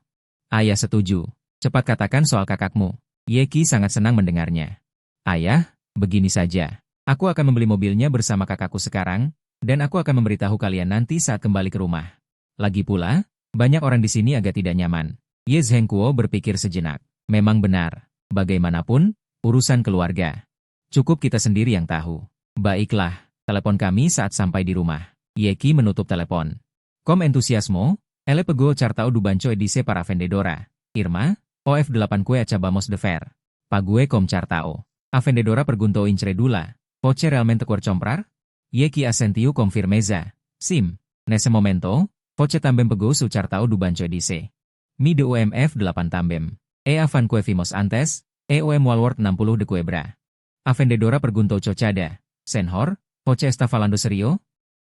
Ayah setuju. Cepat katakan soal kakakmu. Yeki sangat senang mendengarnya. Ayah, begini saja. Aku akan membeli mobilnya bersama kakakku sekarang, dan aku akan memberitahu kalian nanti saat kembali ke rumah. Lagi pula, banyak orang di sini agak tidak nyaman. Ye Zhengguo berpikir sejenak. Memang benar. Bagaimanapun, urusan keluarga. Cukup kita sendiri yang tahu. Baiklah, telepon kami saat sampai di rumah. Yeki menutup telepon. Com entusiasmo, ele pego cartao du banco edise para vendedora. Irma, OF8 kue acabamos de ver. Pague com cartao. A vendedora perguntou incredula. Poche realmente quer comprar? Yeki asentiu com firmeza. Sim. Nesse momento, Poche também pegou su cartao du banco edise. Mi de UMF8 também. E afan kue vimos antes, EOM Walworth 60 de Cuebra. A vendedora perguntou chochada. Senhor, Poche está falando serio?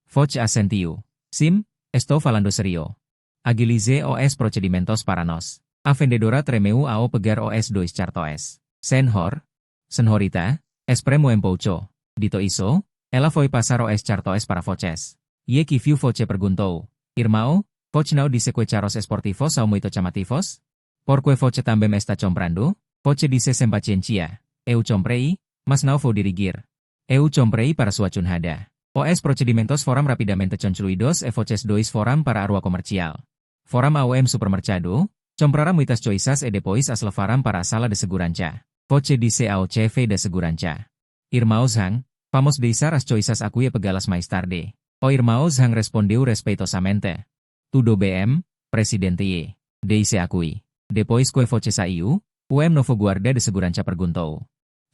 Poche asentiu. Sim, estou falando serio. Agilize os procedimentos para nós. A vendedora tremeu ao pegar os dois cartões. Senhor, senhorita, espremo em pouco. Dito isso, ela foi passar os cartões para Foches. Yeki viu Foche perguntou. Irmão, Foche não disse que charos esportivos são muito chamativos? Porque Foche também está comprando? Foche disse sem paciencia. Eu comprei, mas não vou dirigir. Eu comprei para sua chunhada. Os procedimentos foram rapidamente concluídos e Foches dois foram para a rua comercial. Foram ao supermercado, compraram muitas coisas e depois as levaram para a sala de segurança. Foche disse ao chefe de segurança. Irmãos Hang, vamos deixar as coisas aqui e pegá-las mais tarde. O irmãos Hang respondeu respeitosamente. Tudo bem, presidente. Deixe aqui. Depois que Foche saiu, o novo guarda de segurança perguntou.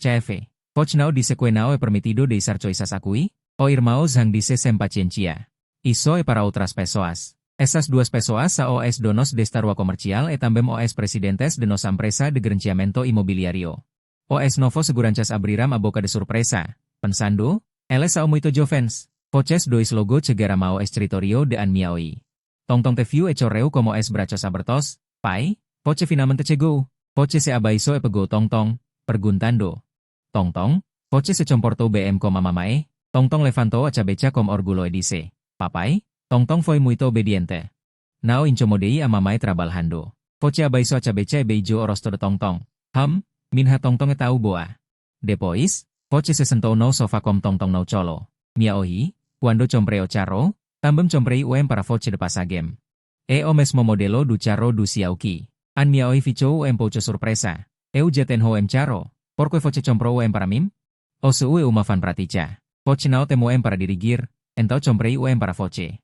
Chefe, Foche não disse que não é permitido deixar coisas aqui? O irmãos Hang disse sem paciencia. Isso é para outras pessoas. Essas duas pessoas são os donos desta rua comercial e também os presidentes de nossa empresa de gerenciamento imobiliário. Os novos seguranças abriram a boca de surpresa, pensando, eles são muito jovens. Foches dois logo chegaram ao escritório de Anmiaoi. Tong-tong te viu e chorreu como es brachos abertos, pai, Poche finalmente chegou. Poche se abaixo e pegou Tong-Tong, perguntando. Tong-Tong, Poche se comportou bem como a mamae. Tong-Tong levantou a cabeça com orgulho e disse. Papai, Tong-Tong foi muito obediente. Não incomodei a mamae trabalhando. Poche abaixo a cabeça e beijou o rosto de Tong-Tong. Minha Tong-Tong e tahu boa. Depois, Poche se sentou no sofá com Tong-Tong no cholo. Miaohi, quando comprei o carro, também comprei o para Poche de passar game. E o mesmo modelo do carro do Xiaoqi. An Miaohi ficou Poche surpresa. Eu já tenho o carro. Porque Poche comprou o para mim? O seu uma fan pratica. Poche não temo para dirigir, então comprei o para Poche.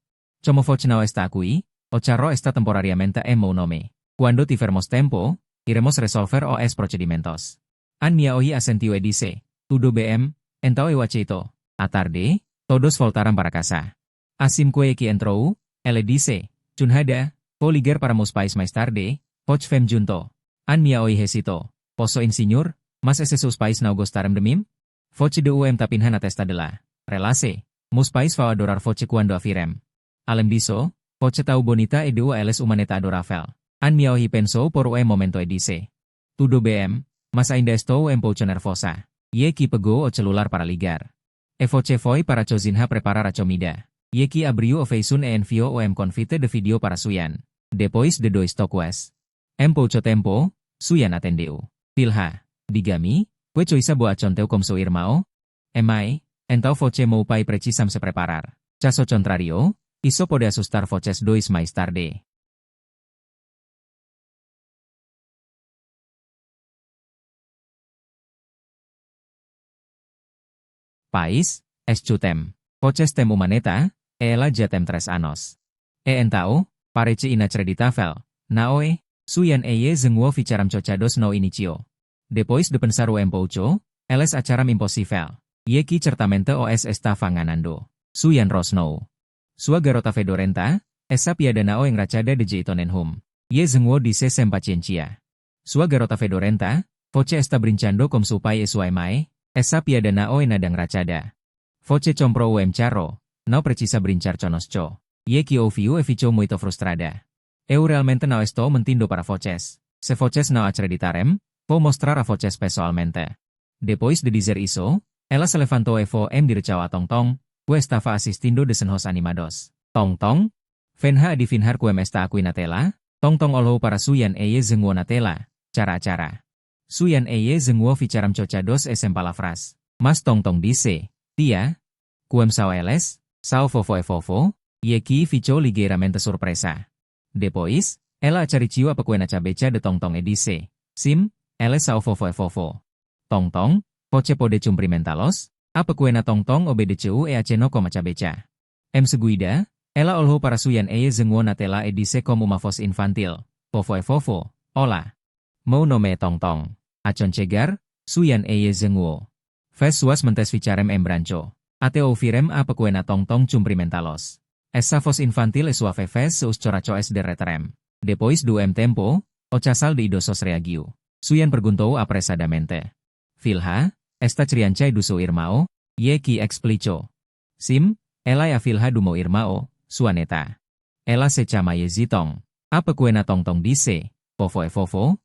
Como Poche não está aqui, o carro está temporariamente en meu nome. Quando tivermos tempo, iremos resolver os procedimentos. An Miaohi asentiu e disse, tudo bem, então eu aceito. À tarde, todos voltaram para casa. Assim que entrou, ele disse, Chunhada, vou ligar para meus pais mais tarde, Poche fem junto. An Miaohi hesitou, posso insinyur, mas esse seus pais não gostaram de mim? Poche de tapinhan a testa de la relase, meus pais vão adorar Poche quando a virem. Além disso, Poche tahu bonita e dua eles humaneta adorável. An Miaohi pensou por momento e disse, tudo bem, mas ainda estou pouco nervosa. Yeki pegou o celular para ligar. Poche foi para cozinha preparar a comida. Yeki abriu o Facebook e enviou o convite de vídeo para Suyan. Depois de 2 toques. Pouco tempo, Suyan atendeu. Pilha, diga-me, que coisa boa aconteceu com seu irmão? Emai, então Poche mau pai precisam se preparar. Caso contrário, isso pode assustar Poches 2 mais tarde. Pais, escutem. Poches tem humaneta, ela já tem 3 anos. Então, parece inacreditável. Naoe, Suyan eye zengwo ficaram chocados no inicio. Depois de pensar pouco, eles acharam impossível. Yeki certamente os estava ganando. Suyan rosnou. Sua garota fedorenta, essa piada nao engrachada de jeitonenhum. Ye zengwo disse sem paciencia. Sua garota fedorenta, Poche está brincando com seu pai e sua mãe, essa piada nao nadang rachada. Poche comprou o carro, não precisa brincar conosco. Yeki ouviu e ficou muito frustrada. Eu realmente não estou mentindo para Poches. Se Poches não acreditarem, vou mostrar a Poches pessoalmente. Depois de dizer isso, ela se levantou e foi direção a Tong-Tong, que estava assistindo desenhos animados. Tong-Tong, venha adivinhar que está aqui na tela? Tong-Tong olhou para Suyan eye zengwo na tela, cara-cara. Suyan eye zengwo ficaram chocados e sem palavras. Mas Tong-Tong disse, tia, quem são eles? Sao fofo? Yeki ficou ligeiramente surpresa. Depois, ela acariciou a pequena cabeça de Tong-Tong e disse, sim, eles são fofo. Tong-Tong, Poche pode cumprimentá-los? A pequena Tong-Tong obedeceu e aceno com a cabeça. Seguida, ela olhou para Suyan eye zengwo na tela e disse como uma voz infantil, fofo, hola. Meu nome é Tong-Tong. Acon chegar, Suyan eye zengwo. Fes suas mentes ficarem branco. Ate ouvirem a pequena Tong-Tong cumprimentá-los. Essa voz infantil e suave fez seus corações derreterem. Depois do tempo, o casal de idosos reagiu. Suyan perguntou apressadamente. Filha, esta criança do seu irmão? Yeki explicou. Sim, ela é a filha do meu irmão, sua neta. Ela se chama Yezitong. A pequena Tong-Tong disse, fofo?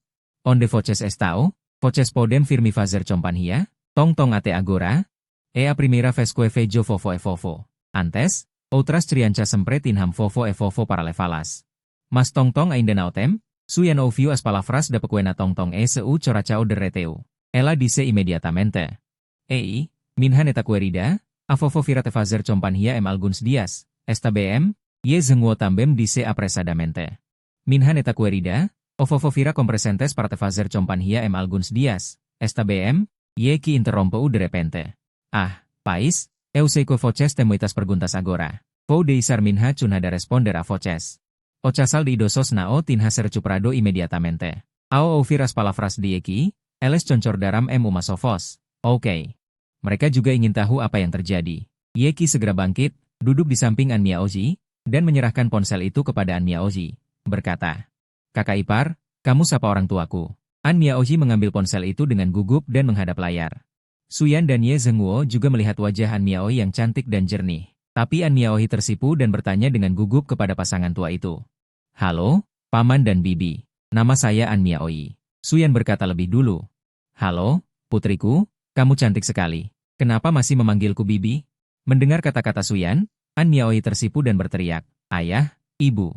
Onde Poches estão? Poches podem firme fazer companhia? Tong-Tong até agora? É a primeira vez que vejo fofo. Antes, outras crianças sempre tinham fofo para levá-las. Mas Tong-Tong ainda não tem? Suyan ouviu as palavras da pequena Tong-Tong e seu coração derreteu. Ela disse imediatamente. Ei, minha neta querida, a fofo virá te fazer companhia alguns dias, está bem? Ye zengwo também disse apressadamente. Minha neta querida, o fofo virá com presentes para te fazer companhia alguns dias, está bem? Yeki interrompeu de repente. Ah, pais, eu sei que Poches tem muitas perguntas agora. Vou deixar minha chunhada responder a Poches. O casal de idosos nao tinha ser cuprado imediatamente. Ao ouvir as palavras de Yeki, eles concordaram uma só voz. Oke. Mereka juga ingin tahu apa yang terjadi. Yeki segera bangkit, duduk di samping An Miaoji, dan menyerahkan ponsel itu kepada An Miaoji. Berkata, kakak ipar, kamu sapa orang tuaku. An Miaoji mengambil ponsel itu dengan gugup dan menghadap layar. Suyan dan Ye Zengwo juga melihat wajah An Miaoji yang cantik dan jernih. Tapi An Miaoji tersipu dan bertanya dengan gugup kepada pasangan tua itu. Halo, Paman dan Bibi. Nama saya An Miaoi. Suyan berkata lebih dulu. Halo, putriku, kamu cantik sekali. Kenapa masih memanggilku Bibi? Mendengar kata-kata Suyan, An Miaoi tersipu dan berteriak, Ayah, Ibu.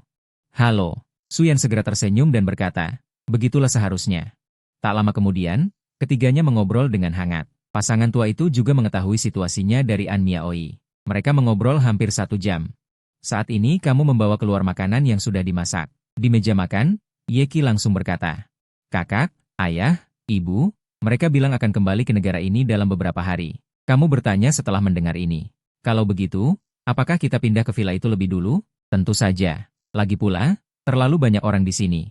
Halo. Suyan segera tersenyum dan berkata, begitulah seharusnya. Tak lama kemudian, ketiganya mengobrol dengan hangat. Pasangan tua itu juga mengetahui situasinya dari An Miaoi. Mereka mengobrol hampir 1 jam. Saat ini kamu membawa keluar makanan yang sudah dimasak. Di meja makan, Yeki langsung berkata, Kakak, Ayah, Ibu, mereka bilang akan kembali ke negara ini dalam beberapa hari. Kamu bertanya setelah mendengar ini. Kalau begitu, apakah kita pindah ke villa itu lebih dulu? Tentu saja. Lagi pula, terlalu banyak orang di sini.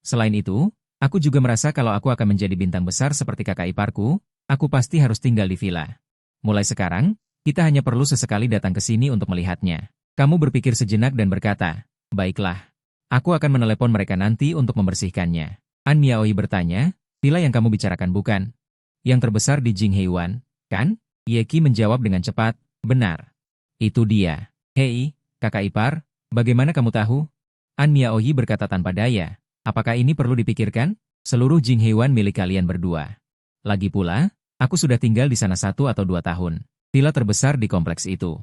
Selain itu, aku juga merasa kalau aku akan menjadi bintang besar seperti kakak iparku, aku pasti harus tinggal di villa. Mulai sekarang, kita hanya perlu sesekali datang ke sini untuk melihatnya. Kamu berpikir sejenak dan berkata, baiklah. Aku akan menelepon mereka nanti untuk membersihkannya. An Miaoi bertanya, villa yang kamu bicarakan bukan? Yang terbesar di Jingheiwan, kan? Yeki menjawab dengan cepat, benar. Itu dia. Hei, kakak ipar, bagaimana kamu tahu? An Miaoi berkata tanpa daya, apakah ini perlu dipikirkan? Seluruh Jingheiwan milik kalian berdua. Lagi pula, aku sudah tinggal di sana 1 atau 2 tahun. Villa terbesar di kompleks itu.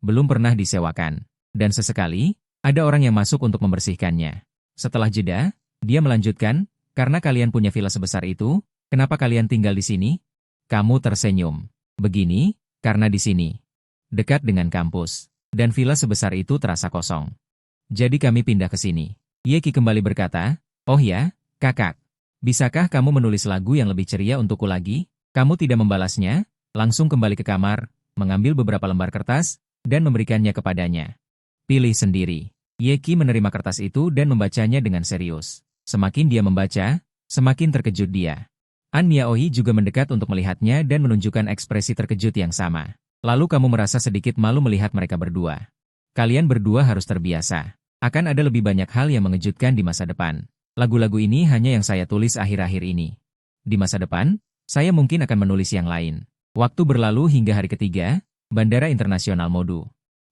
Belum pernah disewakan. Dan sesekali, ada orang yang masuk untuk membersihkannya. Setelah jeda, dia melanjutkan, karena kalian punya villa sebesar itu, kenapa kalian tinggal di sini? Kamu tersenyum. Begini, karena di sini. Dekat dengan kampus. Dan villa sebesar itu terasa kosong. Jadi kami pindah ke sini. Yeki kembali berkata, oh ya, kakak. Bisakah kamu menulis lagu yang lebih ceria untukku lagi? Kamu tidak membalasnya, langsung kembali ke kamar, mengambil beberapa lembar kertas, dan memberikannya kepadanya. Pilih sendiri. Yeki menerima kertas itu dan membacanya dengan serius. Semakin dia membaca, semakin terkejut dia. An Miaoi juga mendekat untuk melihatnya dan menunjukkan ekspresi terkejut yang sama. Lalu kamu merasa sedikit malu melihat mereka berdua. Kalian berdua harus terbiasa. Akan ada lebih banyak hal yang mengejutkan di masa depan. Lagu-lagu ini hanya yang saya tulis akhir-akhir ini. Di masa depan, saya mungkin akan menulis yang lain. Waktu berlalu hingga hari ketiga, Bandara Internasional Modu.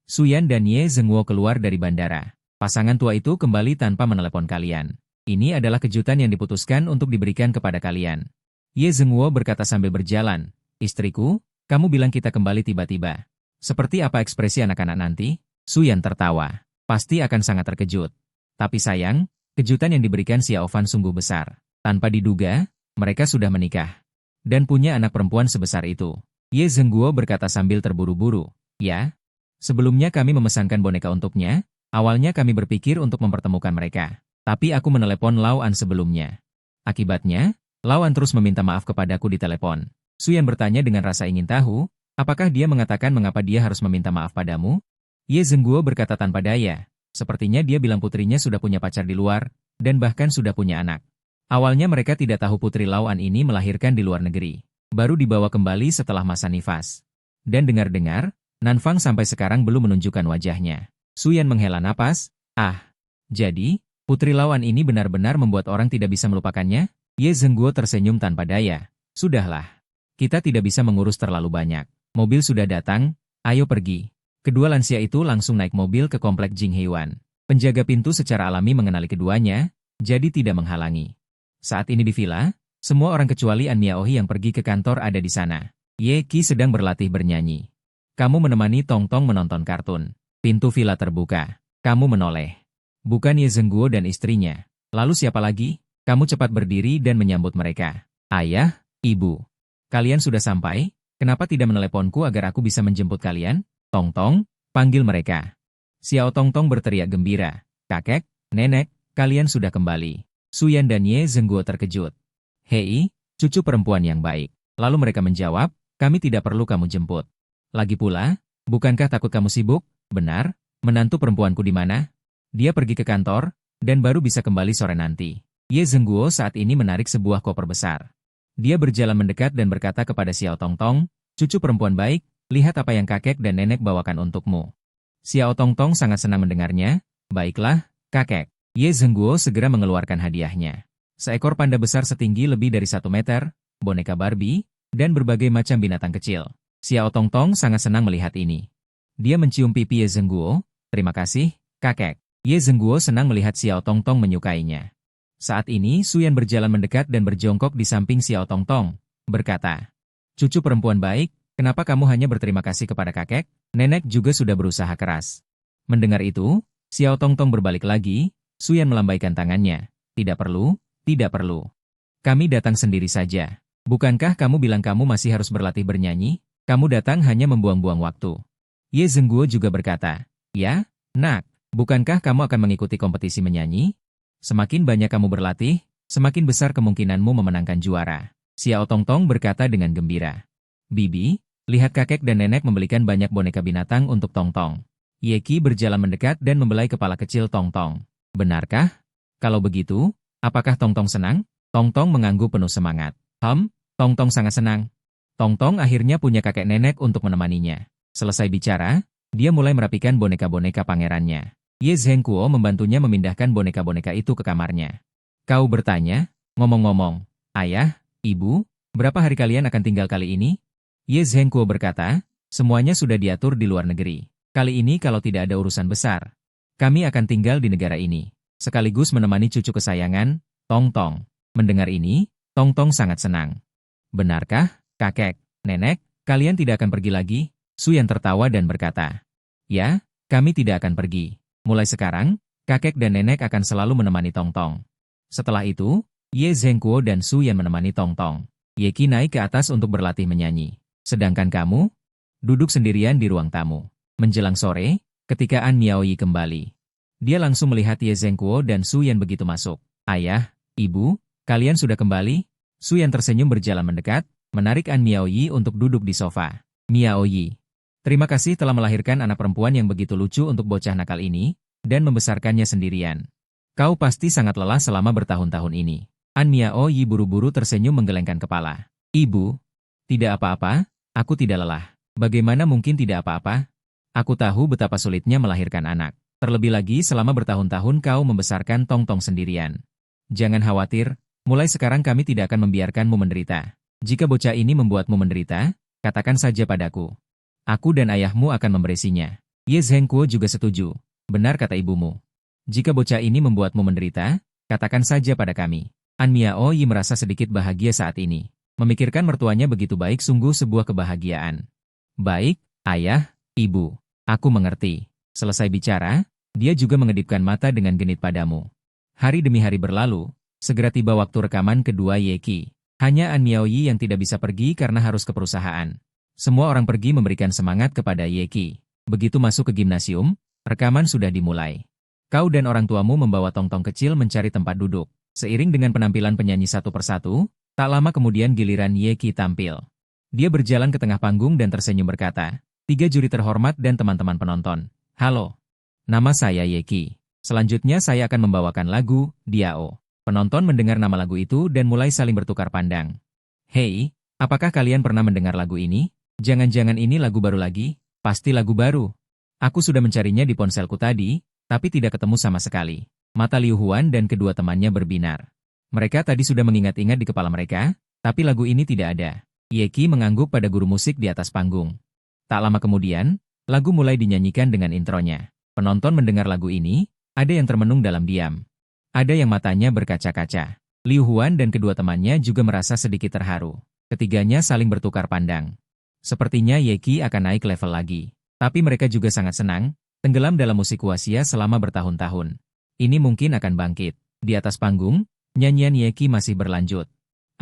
Suyan dan Ye Zhenguo keluar dari bandara. Pasangan tua itu kembali tanpa menelepon kalian. Ini adalah kejutan yang diputuskan untuk diberikan kepada kalian. Ye Zhenguo berkata sambil berjalan, istriku, kamu bilang kita kembali tiba-tiba. Seperti apa ekspresi anak-anak nanti? Suyan tertawa. Pasti akan sangat terkejut. Tapi sayang, kejutan yang diberikan Xiao Fan sungguh besar. Tanpa diduga, mereka sudah menikah. Dan punya anak perempuan sebesar itu. Ye Zhenguo berkata sambil terburu-buru. Ya, sebelumnya kami memesankan boneka untuknya, awalnya kami berpikir untuk mempertemukan mereka. Tapi aku menelepon Lao An sebelumnya. Akibatnya, Lao An terus meminta maaf kepadaku di telepon. Suyan bertanya dengan rasa ingin tahu, apakah dia mengatakan mengapa dia harus meminta maaf padamu? Ye Zhenguo berkata tanpa daya. Sepertinya dia bilang putrinya sudah punya pacar di luar, dan bahkan sudah punya anak. Awalnya mereka tidak tahu putri Lao An ini melahirkan di luar negeri. Baru dibawa kembali setelah masa nifas. Dan dengar-dengar, Nanfang sampai sekarang belum menunjukkan wajahnya. Suyan menghela napas, jadi, putri Lao An ini benar-benar membuat orang tidak bisa melupakannya? Ye Zhenguo tersenyum tanpa daya. Sudahlah. Kita tidak bisa mengurus terlalu banyak. Mobil sudah datang, ayo pergi. Kedua lansia itu langsung naik mobil ke komplek Jingheiwan. Penjaga pintu secara alami mengenali keduanya, jadi tidak menghalangi. Saat ini di villa, semua orang kecuali An Miaoi yang pergi ke kantor ada di sana. Ye Qi sedang berlatih bernyanyi. Kamu menemani Tong Tong menonton kartun. Pintu villa terbuka. Kamu menoleh. Bukan Ye Zhenguo dan istrinya. Lalu siapa lagi? Kamu cepat berdiri dan menyambut mereka. Ayah, Ibu. Kalian sudah sampai? Kenapa tidak meneleponku agar aku bisa menjemput kalian? Tong Tong, panggil mereka. Xiao Tong Tong berteriak gembira. Kakek, nenek, kalian sudah kembali. Suyan dan Ye Zhenguo terkejut. Hei, cucu perempuan yang baik. Lalu mereka menjawab, kami tidak perlu kamu jemput. Lagi pula, bukankah takut kamu sibuk? Benar, menantu perempuanku di mana? Dia pergi ke kantor, dan baru bisa kembali sore nanti. Ye Zhenguo saat ini menarik sebuah koper besar. Dia berjalan mendekat dan berkata kepada Xiao Tong Tong, cucu perempuan baik, lihat apa yang kakek dan nenek bawakan untukmu. Xiao Tong Tong sangat senang mendengarnya. Baiklah, kakek. Ye Zhenguo segera mengeluarkan hadiahnya. Seekor panda besar setinggi lebih dari 1 meter, boneka Barbie, dan berbagai macam binatang kecil. Xiao Tong Tong sangat senang melihat ini. Dia mencium pipi Ye Zhenguo. Terima kasih, kakek. Ye Zhenguo senang melihat Xiao Tong Tong menyukainya. Saat ini Suyan berjalan mendekat dan berjongkok di samping Xiao Tongtong, berkata, "Cucu perempuan baik, kenapa kamu hanya berterima kasih kepada kakek? Nenek juga sudah berusaha keras." Mendengar itu, Xiao Tongtong berbalik lagi, Suyan melambaikan tangannya. "Tidak perlu, tidak perlu. Kami datang sendiri saja. Bukankah kamu bilang kamu masih harus berlatih bernyanyi? Kamu datang hanya membuang-buang waktu." Ye Zhengguo juga berkata, "Ya, nak, bukankah kamu akan mengikuti kompetisi menyanyi? Semakin banyak kamu berlatih, semakin besar kemungkinanmu memenangkan juara." Xiao Tongtong berkata dengan gembira. "Bibi, lihat kakek dan nenek membelikan banyak boneka binatang untuk Tongtong." Ye Qi berjalan mendekat dan membelai kepala kecil Tongtong. "Benarkah? Kalau begitu, apakah Tongtong senang?" Tongtong mengangguk penuh semangat. Tongtong sangat senang. Tongtong akhirnya punya kakek nenek untuk menemaninya. Selesai bicara, dia mulai merapikan boneka-boneka pangerannya. Ye Zhengguo membantunya memindahkan boneka-boneka itu ke kamarnya. "Kau bertanya? Ngomong-ngomong, ayah, ibu, berapa hari kalian akan tinggal kali ini?" Ye Zhengguo berkata, "Semuanya sudah diatur di luar negeri. Kali ini kalau tidak ada urusan besar, kami akan tinggal di negara ini, sekaligus menemani cucu kesayangan, Tongtong." Mendengar ini, Tongtong sangat senang. "Benarkah, kakek, nenek, kalian tidak akan pergi lagi?" Suyan tertawa dan berkata, "Ya, kami tidak akan pergi. Mulai sekarang, kakek dan nenek akan selalu menemani Tongtong." Setelah itu, Ye Zhengguo dan Suyan menemani Tongtong. Ye Qi naik ke atas untuk berlatih menyanyi. Sedangkan kamu, duduk sendirian di ruang tamu. Menjelang sore, ketika An Miaoyi kembali, dia langsung melihat Ye Zhengguo dan Suyan begitu masuk. "Ayah, ibu, kalian sudah kembali?" Suyan tersenyum berjalan mendekat, menarik An Miaoyi untuk duduk di sofa. "Miaoyi, terima kasih telah melahirkan anak perempuan yang begitu lucu untuk bocah nakal ini, dan membesarkannya sendirian. Kau pasti sangat lelah selama bertahun-tahun ini." An Miaoyi buru-buru tersenyum menggelengkan kepala. "Ibu, tidak apa-apa, aku tidak lelah." "Bagaimana mungkin tidak apa-apa? Aku tahu betapa sulitnya melahirkan anak. Terlebih lagi selama bertahun-tahun kau membesarkan Tongtong sendirian. Jangan khawatir, mulai sekarang kami tidak akan membiarkanmu menderita. Jika bocah ini membuatmu menderita, katakan saja padaku. Aku dan ayahmu akan memberesinya." Ye Zhengguo juga setuju. "Benar kata ibumu. Jika bocah ini membuatmu menderita, katakan saja pada kami." An Miaoyi merasa sedikit bahagia saat ini. Memikirkan mertuanya begitu baik sungguh sebuah kebahagiaan. "Baik, ayah, ibu. Aku mengerti." Selesai bicara, dia juga mengedipkan mata dengan genit padamu. Hari demi hari berlalu, segera tiba waktu rekaman kedua Ye Qi. Hanya An Miaoyi yang tidak bisa pergi karena harus ke perusahaan. Semua orang pergi memberikan semangat kepada Ye Qi. Begitu masuk ke gimnasium, rekaman sudah dimulai. Kau dan orang tuamu membawa Tongtong kecil mencari tempat duduk. Seiring dengan penampilan penyanyi satu persatu, tak lama kemudian giliran Ye Qi tampil. Dia berjalan ke tengah panggung dan tersenyum berkata, "Tiga juri terhormat dan teman-teman penonton. Halo, nama saya Ye Qi. Selanjutnya saya akan membawakan lagu, Diao." Penonton mendengar nama lagu itu dan mulai saling bertukar pandang. "Hei, apakah kalian pernah mendengar lagu ini? Jangan-jangan ini lagu baru lagi? Pasti lagu baru. Aku sudah mencarinya di ponselku tadi, tapi tidak ketemu sama sekali." Mata Liu Huan dan kedua temannya berbinar. Mereka tadi sudah mengingat-ingat di kepala mereka, tapi lagu ini tidak ada. Ye Qi mengangguk pada guru musik di atas panggung. Tak lama kemudian, lagu mulai dinyanyikan dengan intronya. Penonton mendengar lagu ini, ada yang termenung dalam diam. Ada yang matanya berkaca-kaca. Liu Huan dan kedua temannya juga merasa sedikit terharu. Ketiganya saling bertukar pandang. Sepertinya Ye Qi akan naik level lagi. Tapi mereka juga sangat senang, tenggelam dalam musik Huaxia selama bertahun-tahun. Ini mungkin akan bangkit. Di atas panggung, nyanyian Ye Qi masih berlanjut.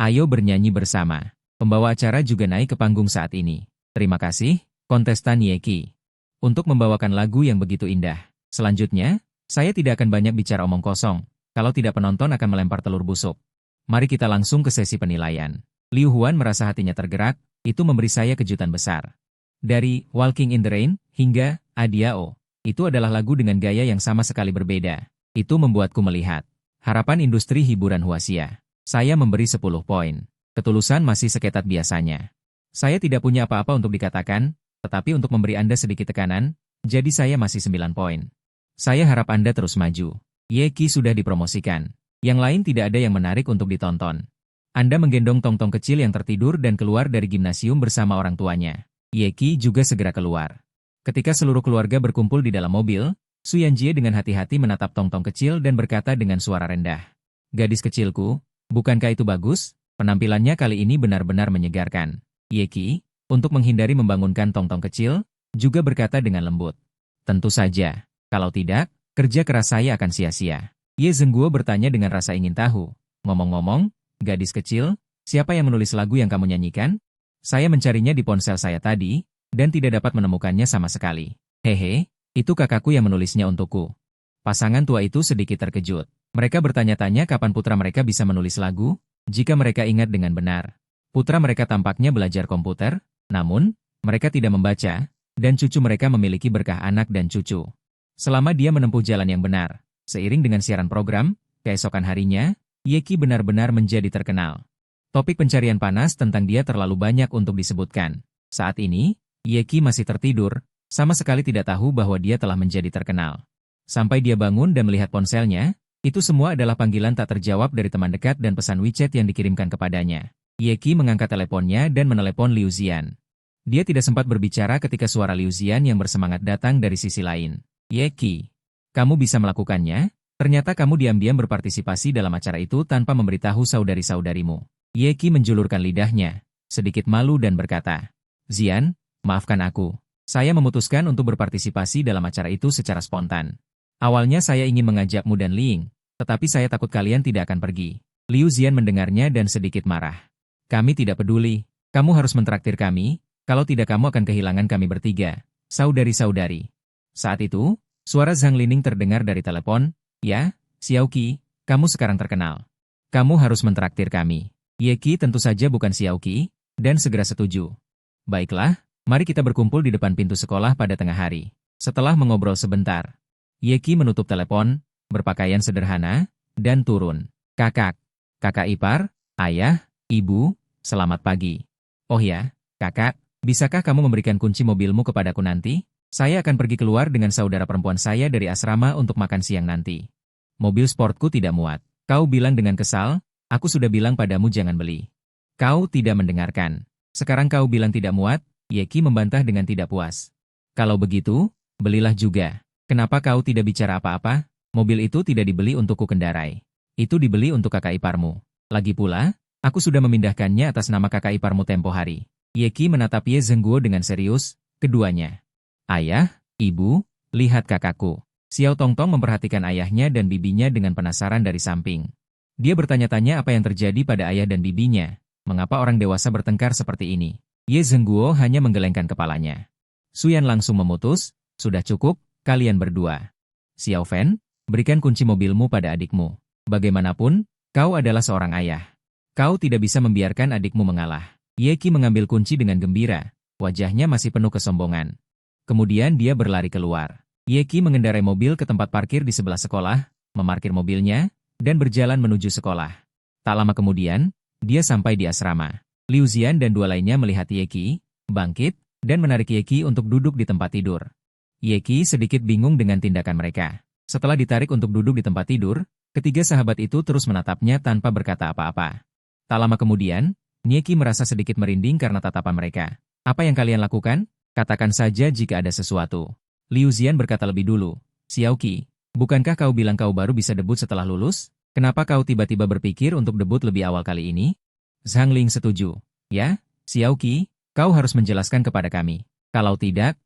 "Ayo bernyanyi bersama." Pembawa acara juga naik ke panggung saat ini. "Terima kasih, kontestan Ye Qi, untuk membawakan lagu yang begitu indah. Selanjutnya, saya tidak akan banyak bicara omong kosong, kalau tidak penonton akan melempar telur busuk. Mari kita langsung ke sesi penilaian." Liu Huan merasa hatinya tergerak, itu memberi saya kejutan besar. Dari Walking in the Rain hingga Adiao, itu adalah lagu dengan gaya yang sama sekali berbeda. Itu membuatku melihat harapan industri hiburan Huaxia. Saya memberi 10 poin. Ketulusan masih seketat biasanya. Saya tidak punya apa-apa untuk dikatakan, tetapi untuk memberi Anda sedikit tekanan, jadi saya masih 9 poin. Saya harap Anda terus maju. Ye Qi sudah dipromosikan. Yang lain tidak ada yang menarik untuk ditonton. Anda menggendong Tongtong kecil yang tertidur dan keluar dari gimnasium bersama orang tuanya. Ye Qi juga segera keluar. Ketika seluruh keluarga berkumpul di dalam mobil, Su Yanjie dengan hati-hati menatap Tongtong kecil dan berkata dengan suara rendah, Gadis kecilku, bukankah itu bagus? Penampilannya kali ini benar-benar menyegarkan. Ye Qi, untuk menghindari membangunkan Tongtong kecil, juga berkata dengan lembut. Tentu saja, kalau tidak, kerja keras saya akan sia-sia. Ye Zhenguo bertanya dengan rasa ingin tahu. Ngomong-ngomong, gadis kecil, siapa yang menulis lagu yang kamu nyanyikan? Saya mencarinya di ponsel saya tadi, dan tidak dapat menemukannya sama sekali. Hehe, itu kakakku yang menulisnya untukku. Pasangan tua itu sedikit terkejut. Mereka bertanya-tanya kapan putra mereka bisa menulis lagu, jika mereka ingat dengan benar. Putra mereka tampaknya belajar komputer, namun, mereka tidak membaca, dan cucu mereka memiliki berkah anak dan cucu. Selama dia menempuh jalan yang benar, seiring dengan siaran program, keesokan harinya, Ye Qi benar-benar menjadi terkenal. Topik pencarian panas tentang dia terlalu banyak untuk disebutkan. Saat ini, Ye Qi masih tertidur, sama sekali tidak tahu bahwa dia telah menjadi terkenal. Sampai dia bangun dan melihat ponselnya, itu semua adalah panggilan tak terjawab dari teman dekat dan pesan WeChat yang dikirimkan kepadanya. Ye Qi mengangkat teleponnya dan menelepon Liu Zian. Dia tidak sempat berbicara ketika suara Liu Zian yang bersemangat datang dari sisi lain. Ye Qi, kamu bisa melakukannya? Ternyata kamu diam-diam berpartisipasi dalam acara itu tanpa memberitahu saudari-saudarimu. Ye Qi menjulurkan lidahnya, sedikit malu dan berkata, Zian, maafkan aku. Saya memutuskan untuk berpartisipasi dalam acara itu secara spontan. Awalnya saya ingin mengajakmu dan Ling, tetapi saya takut kalian tidak akan pergi. Liu Zian mendengarnya dan sedikit marah. Kami tidak peduli, kamu harus mentraktir kami, kalau tidak kamu akan kehilangan kami bertiga, saudari-saudari. Saat itu, suara Zhang Lining terdengar dari telepon, ya, Xiao Qi, kamu sekarang terkenal. Kamu harus mentraktir kami. Ye Qi tentu saja bukan Xiao Qi, dan segera setuju. Baiklah, mari kita berkumpul di depan pintu sekolah pada tengah hari. Setelah mengobrol sebentar, Ye Qi menutup telepon, berpakaian sederhana, dan turun. Kakak ipar, ayah, ibu, selamat pagi. Oh ya, kakak, bisakah kamu memberikan kunci mobilmu kepadaku nanti? Saya akan pergi keluar dengan saudara perempuan saya dari asrama untuk makan siang nanti. Mobil sportku tidak muat. Kau bilang dengan kesal, aku sudah bilang padamu jangan beli. Kau tidak mendengarkan. Sekarang kau bilang tidak muat, Ye Qi membantah dengan tidak puas. Kalau begitu, belilah juga. Kenapa kau tidak bicara apa-apa? Mobil itu tidak dibeli untukku kendarai. Itu dibeli untuk kakak iparmu. Lagi pula, aku sudah memindahkannya atas nama kakak iparmu tempo hari. Ye Qi menatap Ye Zhenguo dengan serius, keduanya. Ayah, ibu, lihat kakakku. Xiao Tongtong memperhatikan ayahnya dan bibinya dengan penasaran dari samping. Dia bertanya-tanya apa yang terjadi pada ayah dan bibinya, mengapa orang dewasa bertengkar seperti ini. Ye Zhenguo hanya menggelengkan kepalanya. Suyan langsung memutus, sudah cukup, kalian berdua. Xiao Fen, berikan kunci mobilmu pada adikmu. Bagaimanapun, kau adalah seorang ayah. Kau tidak bisa membiarkan adikmu mengalah. Ye Qi mengambil kunci dengan gembira, wajahnya masih penuh kesombongan. Kemudian dia berlari keluar. Ye Qi mengendarai mobil ke tempat parkir di sebelah sekolah, memarkir mobilnya, dan berjalan menuju sekolah. Tak lama kemudian, dia sampai di asrama. Liu Zian dan dua lainnya melihat Ye Qi, bangkit, dan menarik Ye Qi untuk duduk di tempat tidur. Ye Qi sedikit bingung dengan tindakan mereka. Setelah ditarik untuk duduk di tempat tidur, ketiga sahabat itu terus menatapnya tanpa berkata apa-apa. Tak lama kemudian, Ye Qi merasa sedikit merinding karena tatapan mereka. Apa yang kalian lakukan? Katakan saja jika ada sesuatu. Liu Zian berkata lebih dulu. Xiao Qi, bukankah kau bilang kau baru bisa debut setelah lulus? Kenapa kau tiba-tiba berpikir untuk debut lebih awal kali ini? Zhang Ling setuju. Ya, Xiao Qi, kau harus menjelaskan kepada kami. Kalau tidak,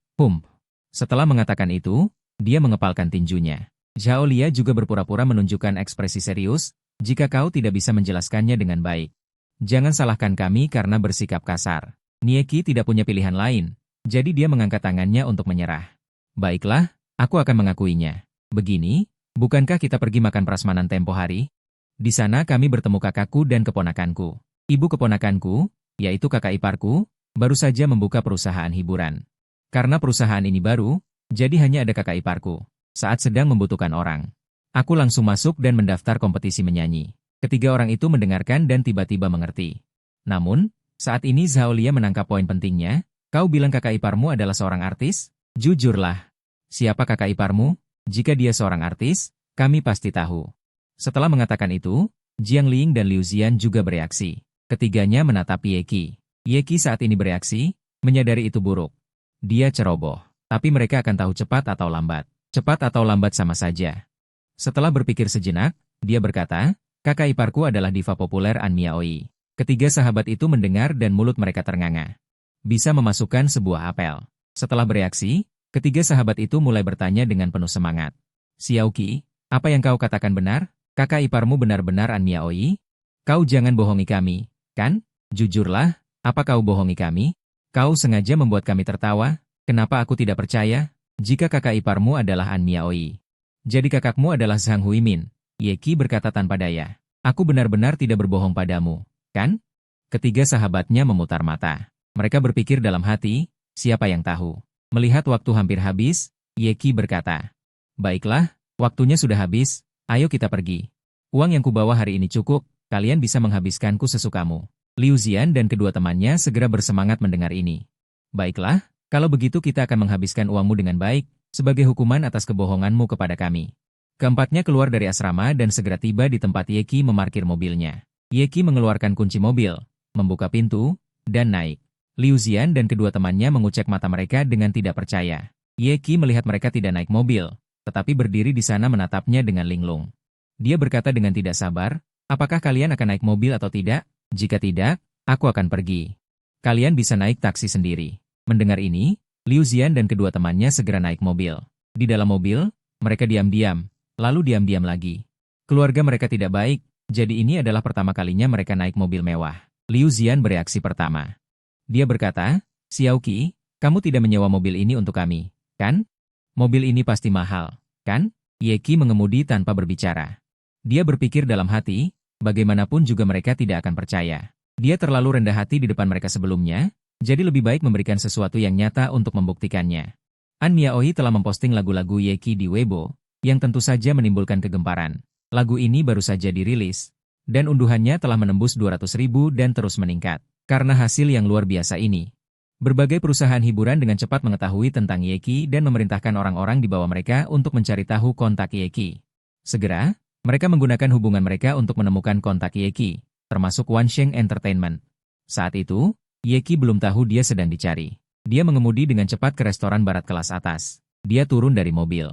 Setelah mengatakan itu, dia mengepalkan tinjunya. Zhao Lia juga berpura-pura menunjukkan ekspresi serius, jika kau tidak bisa menjelaskannya dengan baik. Jangan salahkan kami karena bersikap kasar. Ye Qi tidak punya pilihan lain. Jadi dia mengangkat tangannya untuk menyerah. Baiklah, aku akan mengakuinya. Begini, bukankah kita pergi makan prasmanan tempo hari? Di sana kami bertemu kakakku dan keponakanku. Ibu keponakanku, yaitu kakak iparku, baru saja membuka perusahaan hiburan. Karena perusahaan ini baru, jadi hanya ada kakak iparku. Saat sedang membutuhkan orang, aku langsung masuk dan mendaftar kompetisi menyanyi. Ketiga orang itu mendengarkan dan tiba-tiba mengerti. Namun, saat ini Zhao Lia menangkap poin pentingnya. Kau bilang kakak iparmu adalah seorang artis? Jujurlah. Siapa kakak iparmu? Jika dia seorang artis, kami pasti tahu. Setelah mengatakan itu, Jiang Ling dan Liu Zian juga bereaksi. Ketiganya menatap Ye Qi. Ye Qi saat ini bereaksi, menyadari itu buruk. Dia ceroboh. Tapi mereka akan tahu cepat atau lambat. Cepat atau lambat sama saja. Setelah berpikir sejenak, dia berkata, Kakak iparku adalah diva populer An Miaoi. Ketiga sahabat itu mendengar dan mulut mereka ternganga. Bisa memasukkan sebuah apel. Setelah bereaksi, ketiga sahabat itu mulai bertanya dengan penuh semangat. Xiaoqi, apa yang kau katakan benar? Kakak iparmu benar-benar An Miaoi? Kau jangan bohongi kami, kan? Jujurlah, apa kau bohongi kami? Kau sengaja membuat kami tertawa? Kenapa aku tidak percaya? Jika kakak iparmu adalah An Miaoi, jadi kakakmu adalah Zhang Huimin. Ye Qi berkata tanpa daya. Aku benar-benar tidak berbohong padamu, kan? Ketiga sahabatnya memutar mata. Mereka berpikir dalam hati, siapa yang tahu? Melihat waktu hampir habis, Ye Qi berkata, baiklah, waktunya sudah habis, ayo kita pergi. Uang yang kubawa hari ini cukup, kalian bisa menghabiskanku sesukamu. Liu Zian dan kedua temannya segera bersemangat mendengar ini. Baiklah, kalau begitu kita akan menghabiskan uangmu dengan baik, sebagai hukuman atas kebohonganmu kepada kami. Keempatnya keluar dari asrama dan segera tiba di tempat Ye Qi memarkir mobilnya. Ye Qi mengeluarkan kunci mobil, membuka pintu, dan naik. Liu Zian dan kedua temannya mengucek mata mereka dengan tidak percaya. Ye Qi melihat mereka tidak naik mobil, tetapi berdiri di sana menatapnya dengan linglung. Dia berkata dengan tidak sabar, apakah kalian akan naik mobil atau tidak? Jika tidak, aku akan pergi. Kalian bisa naik taksi sendiri. Mendengar ini, Liu Zian dan kedua temannya segera naik mobil. Di dalam mobil, mereka diam-diam, lalu diam-diam lagi. Keluarga mereka tidak baik, jadi ini adalah pertama kalinya mereka naik mobil mewah. Liu Zian bereaksi pertama. Dia berkata, Xiaoqi, kamu tidak menyewa mobil ini untuk kami, kan? Mobil ini pasti mahal, kan? Ye Qi mengemudi tanpa berbicara. Dia berpikir dalam hati, bagaimanapun juga mereka tidak akan percaya. Dia terlalu rendah hati di depan mereka sebelumnya, jadi lebih baik memberikan sesuatu yang nyata untuk membuktikannya. An Miaoi telah memposting lagu-lagu Ye Qi di Weibo, yang tentu saja menimbulkan kegemparan. Lagu ini baru saja dirilis, dan unduhannya telah menembus 200.000 dan terus meningkat. Karena hasil yang luar biasa ini, berbagai perusahaan hiburan dengan cepat mengetahui tentang Ye Qi dan memerintahkan orang-orang di bawah mereka untuk mencari tahu kontak Ye Qi. Segera, mereka menggunakan hubungan mereka untuk menemukan kontak Ye Qi, termasuk Wansheng Entertainment. Saat itu, Ye Qi belum tahu dia sedang dicari. Dia mengemudi dengan cepat ke restoran barat kelas atas. Dia turun dari mobil.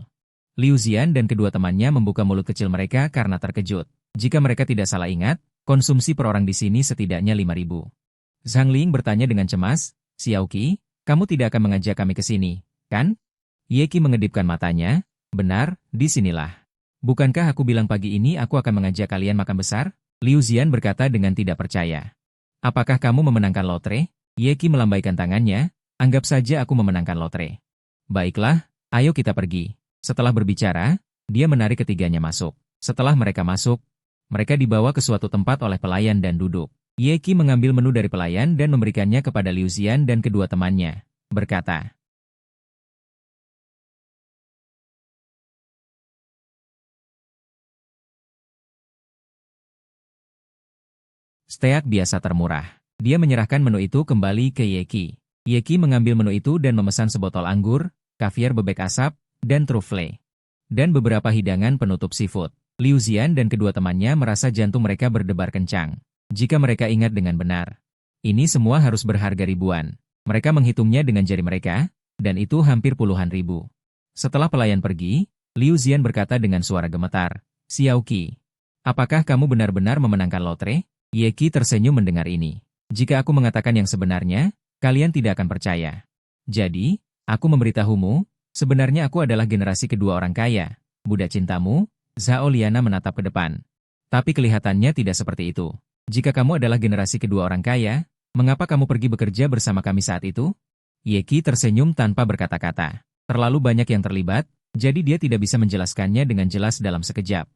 Liu Zian dan kedua temannya membuka mulut kecil mereka karena terkejut. Jika mereka tidak salah ingat, konsumsi per orang di sini setidaknya 5.000. Zhang Ling bertanya dengan cemas, Xiaoqi, kamu tidak akan mengajak kami ke sini, kan? Ye Qi mengedipkan matanya, benar, disinilah. Bukankah aku bilang pagi ini aku akan mengajak kalian makan besar? Liu Zian berkata dengan tidak percaya. Apakah kamu memenangkan lotre? Ye Qi melambaikan tangannya, anggap saja aku memenangkan lotre. Baiklah, ayo kita pergi. Setelah berbicara, dia menarik ketiganya masuk. Setelah mereka masuk, mereka dibawa ke suatu tempat oleh pelayan dan duduk. Ye Qi mengambil menu dari pelayan dan memberikannya kepada Liu Zian dan kedua temannya, berkata, steak biasa termurah. Dia menyerahkan menu itu kembali ke Ye Qi. Ye Qi mengambil menu itu dan memesan sebotol anggur, kaviar bebek asap, dan trufle. Dan beberapa hidangan penutup seafood. Liu Zian dan kedua temannya merasa jantung mereka berdebar kencang. Jika mereka ingat dengan benar, ini semua harus berharga ribuan. Mereka menghitungnya dengan jari mereka, dan itu hampir puluhan ribu. Setelah pelayan pergi, Liu Zian berkata dengan suara gemetar, Xiaoqi, apakah kamu benar-benar memenangkan lotre? Ye Qi tersenyum mendengar ini. Jika aku mengatakan yang sebenarnya, kalian tidak akan percaya. Jadi, aku memberitahumu, sebenarnya aku adalah generasi kedua orang kaya. Budak cintamu, Zhao Liana menatap ke depan. Tapi kelihatannya tidak seperti itu. Jika kamu adalah generasi kedua orang kaya, mengapa kamu pergi bekerja bersama kami saat itu? Ye Qi tersenyum tanpa berkata-kata. Terlalu banyak yang terlibat, jadi dia tidak bisa menjelaskannya dengan jelas dalam sekejap.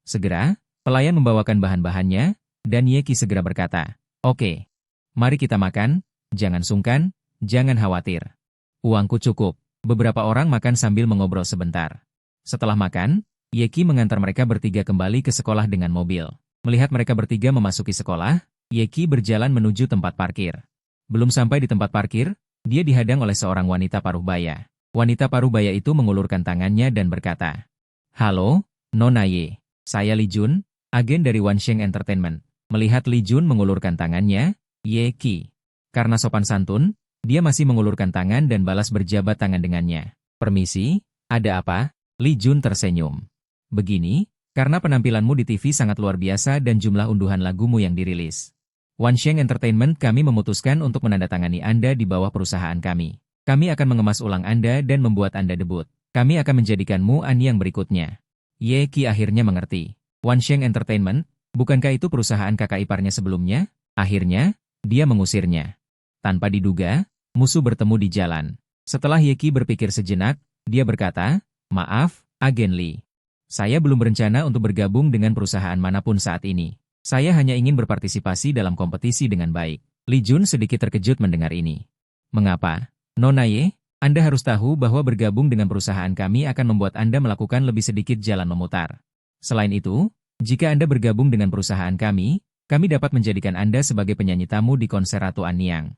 Segera, pelayan membawakan bahan-bahannya, dan Ye Qi segera berkata, oke, mari kita makan, jangan sungkan, jangan khawatir. Uangku cukup. Beberapa orang makan sambil mengobrol sebentar. Setelah makan, Ye Qi mengantar mereka bertiga kembali ke sekolah dengan mobil. Melihat mereka bertiga memasuki sekolah, Ye Qi berjalan menuju tempat parkir. Belum sampai di tempat parkir, dia dihadang oleh seorang wanita paruh baya. Wanita paruh baya itu mengulurkan tangannya dan berkata, halo, Nona Ye. Saya Li Jun, agen dari Wansheng Entertainment. Melihat Li Jun mengulurkan tangannya, Ye Qi, karena sopan santun, dia masih mengulurkan tangan dan balas berjabat tangan dengannya. Permisi, ada apa? Li Jun tersenyum. Begini, Karena penampilanmu di TV sangat luar biasa dan jumlah unduhan lagumu yang dirilis. Wansheng Entertainment kami memutuskan untuk menandatangani Anda di bawah perusahaan kami. Kami akan mengemas ulang Anda dan membuat Anda debut. Kami akan menjadikanmu An yang berikutnya. Ye Qi akhirnya mengerti. Wansheng Entertainment, bukankah itu perusahaan kakak iparnya sebelumnya? Akhirnya, dia mengusirnya. Tanpa diduga, musuh bertemu di jalan. Setelah Ye Qi berpikir sejenak, dia berkata, "Maaf, Agen Li. Saya belum berencana untuk bergabung dengan perusahaan manapun saat ini. Saya hanya ingin berpartisipasi dalam kompetisi dengan baik." Li Jun sedikit terkejut mendengar ini. "Mengapa? Nona Ye, Anda harus tahu bahwa bergabung dengan perusahaan kami akan membuat Anda melakukan lebih sedikit jalan memutar. Selain itu, jika Anda bergabung dengan perusahaan kami dapat menjadikan Anda sebagai penyanyi tamu di konser Ratu Anyang."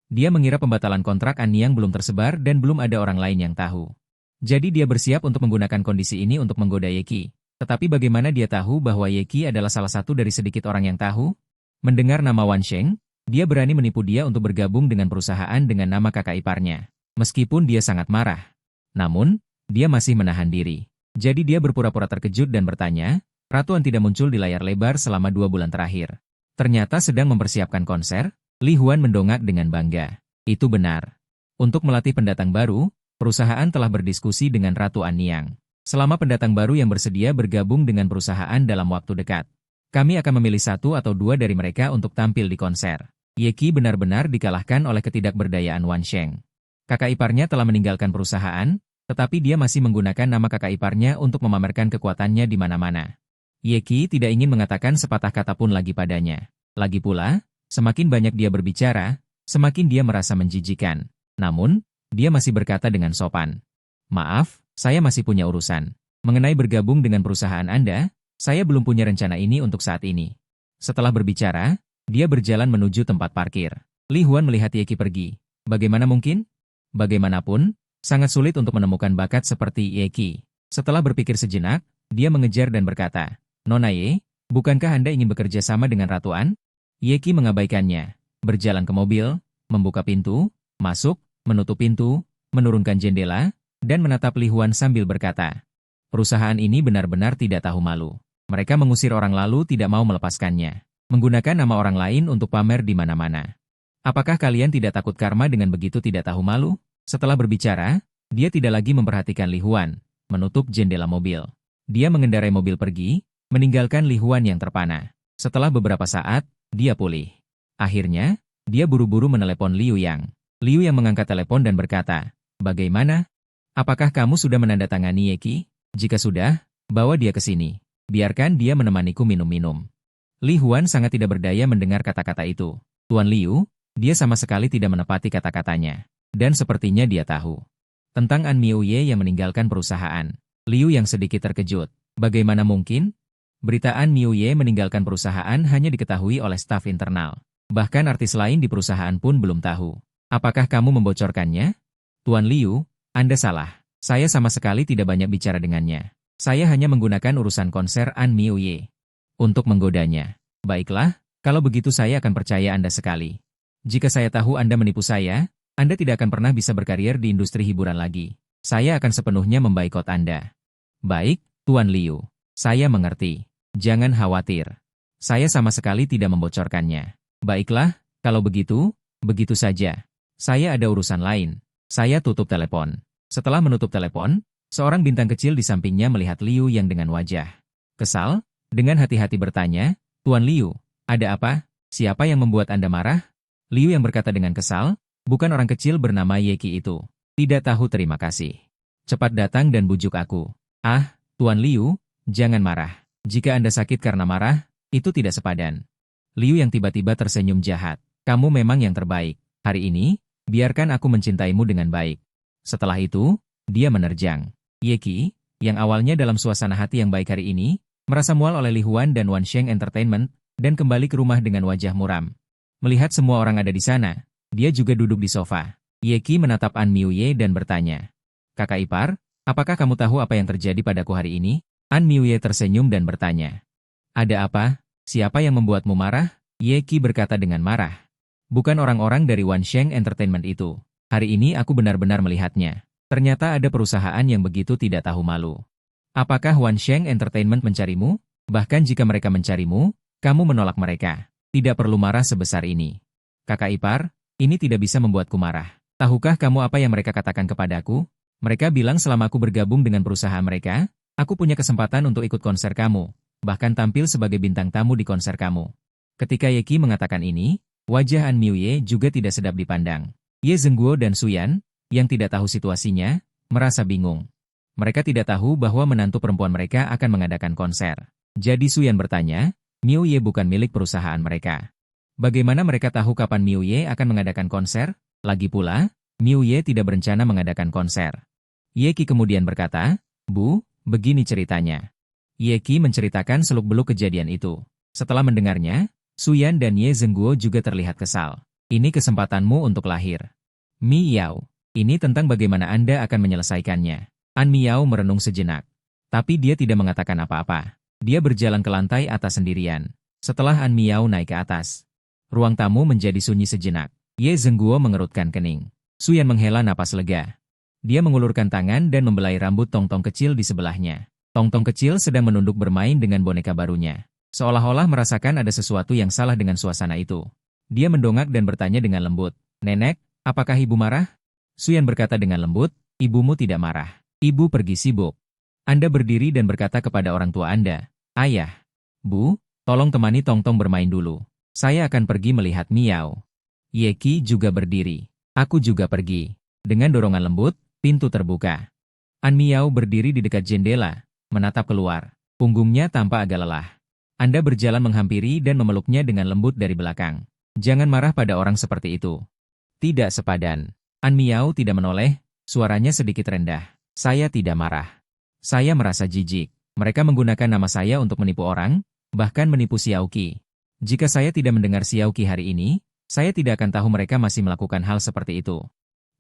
Dia mengira pembatalan kontrak Anyang belum tersebar dan belum ada orang lain yang tahu. Jadi dia bersiap untuk menggunakan kondisi ini untuk menggoda Ye Qi. Tetapi bagaimana dia tahu bahwa Ye Qi adalah salah satu dari sedikit orang yang tahu? Mendengar nama Wansheng, dia berani menipu dia untuk bergabung dengan perusahaan dengan nama kakak iparnya. Meskipun dia sangat marah. Namun, dia masih menahan diri. Jadi dia berpura-pura terkejut dan bertanya, "Ratu An tidak muncul di layar lebar selama 2 bulan terakhir. Ternyata sedang mempersiapkan konser?" Li Huan mendongak dengan bangga. "Itu benar. Untuk melatih pendatang baru, perusahaan telah berdiskusi dengan Ratu Anyang. Selama pendatang baru yang bersedia bergabung dengan perusahaan dalam waktu dekat, kami akan memilih 1 atau 2 dari mereka untuk tampil di konser." Ye Qi benar-benar dikalahkan oleh ketidakberdayaan Wansheng. Kakak iparnya telah meninggalkan perusahaan, tetapi dia masih menggunakan nama kakak iparnya untuk memamerkan kekuatannya di mana-mana. Ye Qi tidak ingin mengatakan sepatah kata pun lagi padanya. Lagi pula, semakin banyak dia berbicara, semakin dia merasa menjijikan. Namun, dia masih berkata dengan sopan, "Maaf, saya masih punya urusan. Mengenai bergabung dengan perusahaan Anda, saya belum punya rencana ini untuk saat ini." Setelah berbicara, dia berjalan menuju tempat parkir. Li Huan melihat Ye Qi pergi. Bagaimana mungkin? Bagaimanapun, sangat sulit untuk menemukan bakat seperti Ye Qi. Setelah berpikir sejenak, dia mengejar dan berkata, "Nona Ye, bukankah Anda ingin bekerja sama dengan Ratu An?" Ye Qi mengabaikannya. Berjalan ke mobil, membuka pintu, masuk, menutup pintu, menurunkan jendela, dan menatap Li Huan sambil berkata, "Perusahaan ini benar-benar tidak tahu malu. Mereka mengusir orang lalu tidak mau melepaskannya. Menggunakan nama orang lain untuk pamer di mana-mana. Apakah kalian tidak takut karma dengan begitu tidak tahu malu?" Setelah berbicara, dia tidak lagi memperhatikan Li Huan, menutup jendela mobil. Dia mengendarai mobil pergi, meninggalkan Li Huan yang terpana. Setelah beberapa saat, dia pulih. Akhirnya, dia buru-buru menelepon Liu Yang. Liu Yang mengangkat telepon dan berkata, "Bagaimana? Apakah kamu sudah menandatangani Ye Qi? Jika sudah, bawa dia ke sini. Biarkan dia menemaniku minum-minum." Li Huan sangat tidak berdaya mendengar kata-kata itu. Tuan Liu, dia sama sekali tidak menepati kata-katanya. Dan sepertinya dia tahu tentang An Miuye yang meninggalkan perusahaan. Liu yang sedikit terkejut. Bagaimana mungkin? Berita An Miuye meninggalkan perusahaan hanya diketahui oleh staf internal. Bahkan artis lain di perusahaan pun belum tahu. Apakah kamu membocorkannya? Tuan Liu, Anda salah. Saya sama sekali tidak banyak bicara dengannya. Saya hanya menggunakan urusan konser An Miuye untuk menggodanya. Baiklah, kalau begitu saya akan percaya Anda sekali. Jika saya tahu Anda menipu saya, Anda tidak akan pernah bisa berkarier di industri hiburan lagi. Saya akan sepenuhnya memboikot Anda. Baik, Tuan Liu. Saya mengerti. Jangan khawatir. Saya sama sekali tidak membocorkannya. Baiklah, kalau begitu, begitu saja. Saya ada urusan lain. Saya tutup telepon. Setelah menutup telepon, seorang bintang kecil di sampingnya melihat Liu yang dengan wajah kesal, dengan hati-hati bertanya, "Tuan Liu, ada apa? Siapa yang membuat Anda marah?" Liu yang berkata dengan kesal, "Bukan orang kecil bernama Ye Qi itu. Tidak tahu terima kasih. Cepat datang dan bujuk aku." "Ah, Tuan Liu, jangan marah. Jika Anda sakit karena marah, itu tidak sepadan." Liu yang tiba-tiba tersenyum jahat. "Kamu memang yang terbaik. Hari ini, biarkan aku mencintaimu dengan baik." Setelah itu, dia menerjang. Ye Qi, yang awalnya dalam suasana hati yang baik hari ini, merasa mual oleh Li Huan dan Wansheng Entertainment, dan kembali ke rumah dengan wajah muram. Melihat semua orang ada di sana, dia juga duduk di sofa. Ye Qi menatap An Miuye dan bertanya, "Kakak ipar, apakah kamu tahu apa yang terjadi padaku hari ini?" An Miuye tersenyum dan bertanya, "Ada apa? Siapa yang membuatmu marah?" Ye Qi berkata dengan marah, "Bukan orang-orang dari Wansheng Entertainment itu. Hari ini aku benar-benar melihatnya. Ternyata ada perusahaan yang begitu tidak tahu malu. Apakah Wansheng Entertainment mencarimu? Bahkan jika mereka mencarimu, kamu menolak mereka. Tidak perlu marah sebesar ini. Kakak ipar, ini tidak bisa membuatku marah. Tahukah kamu apa yang mereka katakan kepadaku? Mereka bilang selama aku bergabung dengan perusahaan mereka, aku punya kesempatan untuk ikut konser kamu, bahkan tampil sebagai bintang tamu di konser kamu. Ketika Ye Qi mengatakan ini, wajah An Miuye juga tidak sedap dipandang. Ye Zhenguo dan Suyan, yang tidak tahu situasinya, merasa bingung. Mereka tidak tahu bahwa menantu perempuan mereka akan mengadakan konser. Jadi Suyan bertanya, Miuye bukan milik perusahaan mereka. Bagaimana mereka tahu kapan Miuye akan mengadakan konser? Lagi pula, Miuye tidak berencana mengadakan konser. Ye Qi kemudian berkata, Bu, begini ceritanya. Ye Qi menceritakan seluk-beluk kejadian itu. Setelah mendengarnya, Suyan dan Ye Zhenguo juga terlihat kesal. Ini kesempatanmu untuk lahir. Mi Yao, ini tentang bagaimana Anda akan menyelesaikannya. An Miao merenung sejenak. Tapi dia tidak mengatakan apa-apa. Dia berjalan ke lantai atas sendirian. Setelah An Miao naik ke atas, ruang tamu menjadi sunyi sejenak. Ye Zhenguo mengerutkan kening. Suyan menghela napas lega. Dia mengulurkan tangan dan membelai rambut Tongtong kecil di sebelahnya. Tongtong kecil sedang menunduk bermain dengan boneka barunya. Seolah-olah merasakan ada sesuatu yang salah dengan suasana itu. Dia mendongak dan bertanya dengan lembut, Nenek, apakah ibu marah? Suyan berkata dengan lembut, ibumu tidak marah. Ibu pergi sibuk. Anda berdiri dan berkata kepada orang tua Anda, Ayah, Bu, tolong temani Tongtong bermain dulu. Saya akan pergi melihat Miao. Ye Qi juga berdiri. Aku juga pergi. Dengan dorongan lembut, pintu terbuka. An Miao berdiri di dekat jendela, menatap keluar. Punggungnya tampak agak lelah. Anda berjalan menghampiri dan memeluknya dengan lembut dari belakang. Jangan marah pada orang seperti itu. Tidak sepadan. An Miao tidak menoleh, suaranya sedikit rendah. Saya tidak marah. Saya merasa jijik. Mereka menggunakan nama saya untuk menipu orang, bahkan menipu Xiao Qi. Jika saya tidak mendengar Xiao Qi hari ini, saya tidak akan tahu mereka masih melakukan hal seperti itu.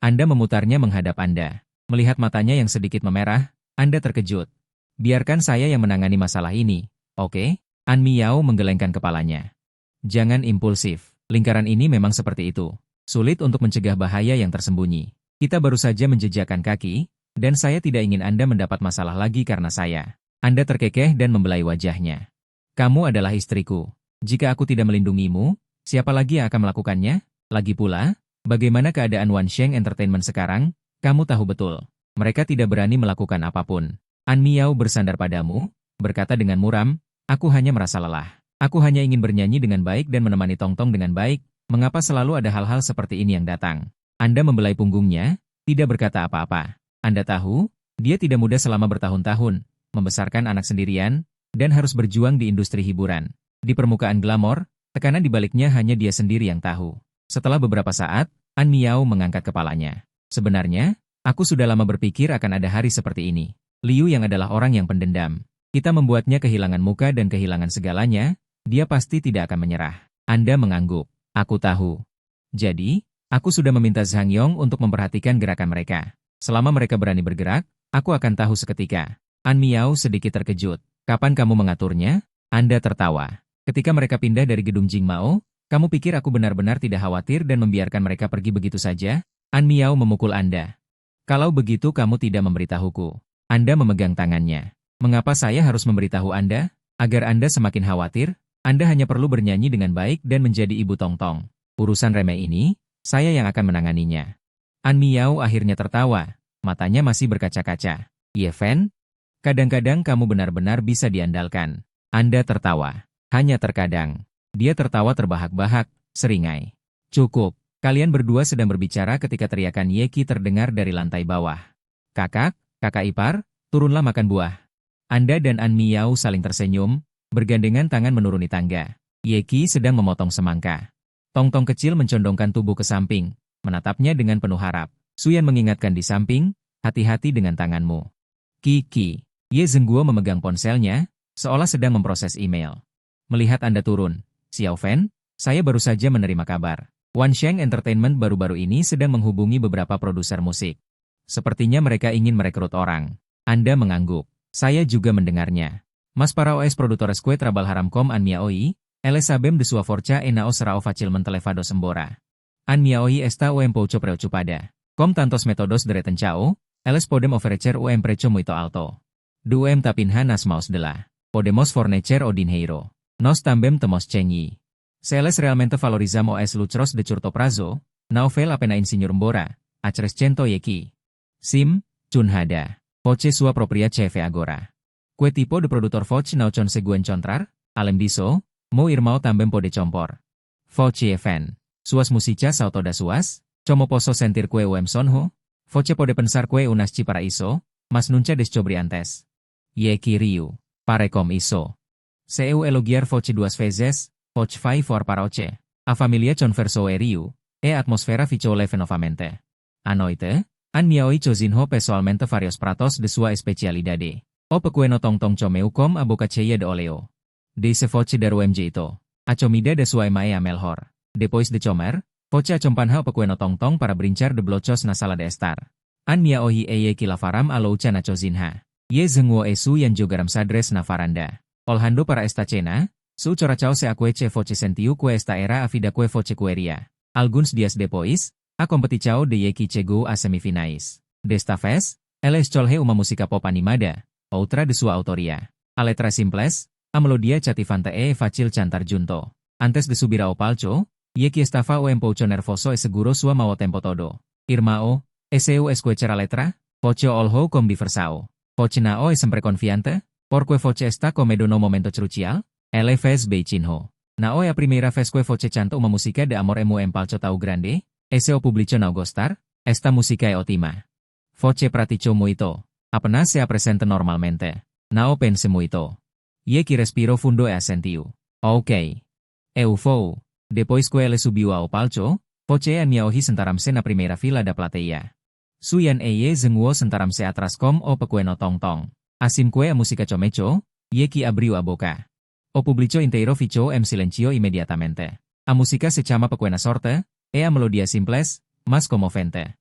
Anda memutarnya menghadap Anda. Melihat matanya yang sedikit memerah, Anda terkejut. Biarkan saya yang menangani masalah ini, oke? An Miao menggelengkan kepalanya. Jangan impulsif. Lingkaran ini memang seperti itu. Sulit untuk mencegah bahaya yang tersembunyi. Kita baru saja menjejakkan kaki, dan saya tidak ingin Anda mendapat masalah lagi karena saya. Anda terkekeh dan membelai wajahnya. Kamu adalah istriku. Jika aku tidak melindungimu, siapa lagi yang akan melakukannya? Lagi pula, bagaimana keadaan Wansheng Entertainment sekarang? Kamu tahu betul. Mereka tidak berani melakukan apapun. An Miao bersandar padamu, berkata dengan muram, aku hanya merasa lelah. Aku hanya ingin bernyanyi dengan baik dan menemani Tongtong dengan baik. Mengapa selalu ada hal-hal seperti ini yang datang? Anda membelai punggungnya, tidak berkata apa-apa. Anda tahu, dia tidak mudah selama bertahun-tahun, membesarkan anak sendirian, dan harus berjuang di industri hiburan. Di permukaan glamor, tekanan di baliknya hanya dia sendiri yang tahu. Setelah beberapa saat, An Miao mengangkat kepalanya. Sebenarnya, aku sudah lama berpikir akan ada hari seperti ini. Liu yang adalah orang yang pendendam. Kita membuatnya kehilangan muka dan kehilangan segalanya, dia pasti tidak akan menyerah. Anda mengangguk. Aku tahu. Jadi, aku sudah meminta Zhang Yong untuk memperhatikan gerakan mereka. Selama mereka berani bergerak, aku akan tahu seketika. An Miao sedikit terkejut. Kapan kamu mengaturnya? Anda tertawa. Ketika mereka pindah dari gedung Jingmao, kamu pikir aku benar-benar tidak khawatir dan membiarkan mereka pergi begitu saja? An Miao memukul Anda. Kalau begitu kamu tidak memberitahuku. Anda memegang tangannya. Mengapa saya harus memberitahu Anda? Agar Anda semakin khawatir? Anda hanya perlu bernyanyi dengan baik dan menjadi ibu Tongtong. Urusan remeh ini, saya yang akan menanganinya. An Miao akhirnya tertawa. Matanya masih berkaca-kaca. Ye Fen? Kadang-kadang kamu benar-benar bisa diandalkan. Anda tertawa. Hanya terkadang. Dia tertawa terbahak-bahak, seringai. Cukup. Kalian berdua sedang berbicara ketika teriakan Ye Qi terdengar dari lantai bawah. Kakak ipar, turunlah makan buah. Anda dan An Miao saling tersenyum, bergandengan tangan menuruni tangga. Ye Qi sedang memotong semangka. Tongtong kecil mencondongkan tubuh ke samping, menatapnya dengan penuh harap. Suyan mengingatkan di samping, hati-hati dengan tanganmu. Qi. Ye Zhenguo memegang ponselnya, seolah sedang memproses email. Melihat Anda turun, Xiao Fen, saya baru saja menerima kabar. Wansheng Entertainment baru-baru ini sedang menghubungi beberapa produser musik. Sepertinya mereka ingin merekrut orang. Anda mengangguk. Saya juga mendengarnya. Mas para OS produtores kue trabal haramcom An Miaoi, Elizabeth de sua forca enao serao facilmente levado sembora. An Miaoi esta uem pouco preocupada. Com tantos metodos de retenchao, eles podem ofrecer precio muito alto. Duem tapinha nas maos dela. Podemos fornecer o dinheiro. Nos também temos chenyi. Seles realmente valorizamos es lucros de curto prazo, naovel apena insinyur mbora, acrescento yeki. Sim, chunhada. Voce sua propria cheve agora. Kue tipo de produtor voce nau con seguen contrar, alem diso, mo irmão também pode compor. Voce even. Suas musicas autoda suas, como posso sentir kue uem sonho, voce pode pensar kue unas ci para iso, mas nunca descobri antes. Yeki riu. Parecom iso. Seu elogiar voce duas vezes, voce fai for paroche. A familia con verso eriu, e atmosfera ficho leve novamente. A noite, an miaoi cozinho pessoalmente varios pratos de sua especialidade. O pequeno tong-tong comeu com a boca cheia de oleo. De se voce de ruemje ito. A comida de sua emae a melhor. Depois de comer, voce a companha o pequeno tong-tong para brincar de blochos na sala de estar. An miaohi eye kilafaram a loucha na cozinha. Ye zengwo esu yang jogaram sadres na faranda. Olhando para esta cena, su corachao se aqueche voce sentiu que esta era a vida que voce queria. Alguns dias depois, a competição de Yeki chegou a semifinais. Desta vez, ela escolhe uma música pop animada, outra de sua autoria. A letra simples, a melodia cativante e fácil cantar junto. Antes de subir ao palco, Yeki estava um pouco nervoso e seguro sua mau tempo todo. Irmão, seu escuchar a letra, voce olho com diversão. Voce nao é sempre confiante, porque voce está comedo no momento crucial, ele fez bem chinho. Nao é a primeira vez que voce canta uma música de amor emu em palco tão grande, esse o público não gostar, esta música é ótima. Voce praticou muito, apenas se apresenta normalmente. Nao pense muito. Yeki respirou fundo e assentiu. Ok. Eu vou. Depois que ele subiu ao palco, voce a miaohi sentaram-se na primeira fila da plateia. Suyan eye zengwo sentaram-se atrás com o pequeno tong-tong. Assim que a música começou, Yeki abriu a boca. O público inteiro ficou em silencio imediatamente. A música se chama Pequena Sorte, e a melodia simples, mas comovente.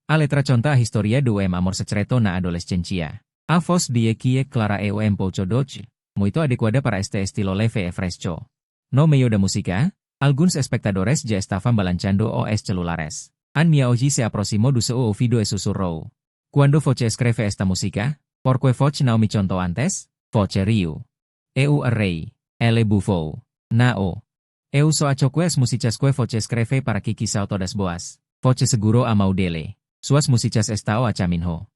A letra conta a historia do amor secreto na adolescencia. A voz de Yeki é clara e um pouco doce, muito adequada para este estilo leve e fresco. No meio da música, alguns espectadores já estavam balançando os celulares. An miaoji se aproximou do seu ouvido e sussurrou. Quando voce escreve esta música, porque voce não me contou antes, voce riu. Eu errei. Ele bufou. Nao. Eu só acho que as músicas que voce escreve para Kiki são todas boas. Voce seguro amau dele. Suas músicas estão a caminho.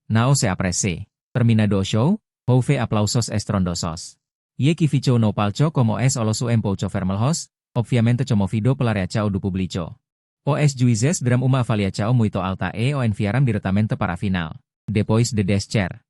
Nao se apresse. Terminado o show, houve aplausos estrondosos. Yeki ficou no palco como es olosu em pouco vermelhos, obviamente comovido pela reação do público. Os juízes dram uma avaliação muito alta e o enviaram diretamente para a final. Depois de descer,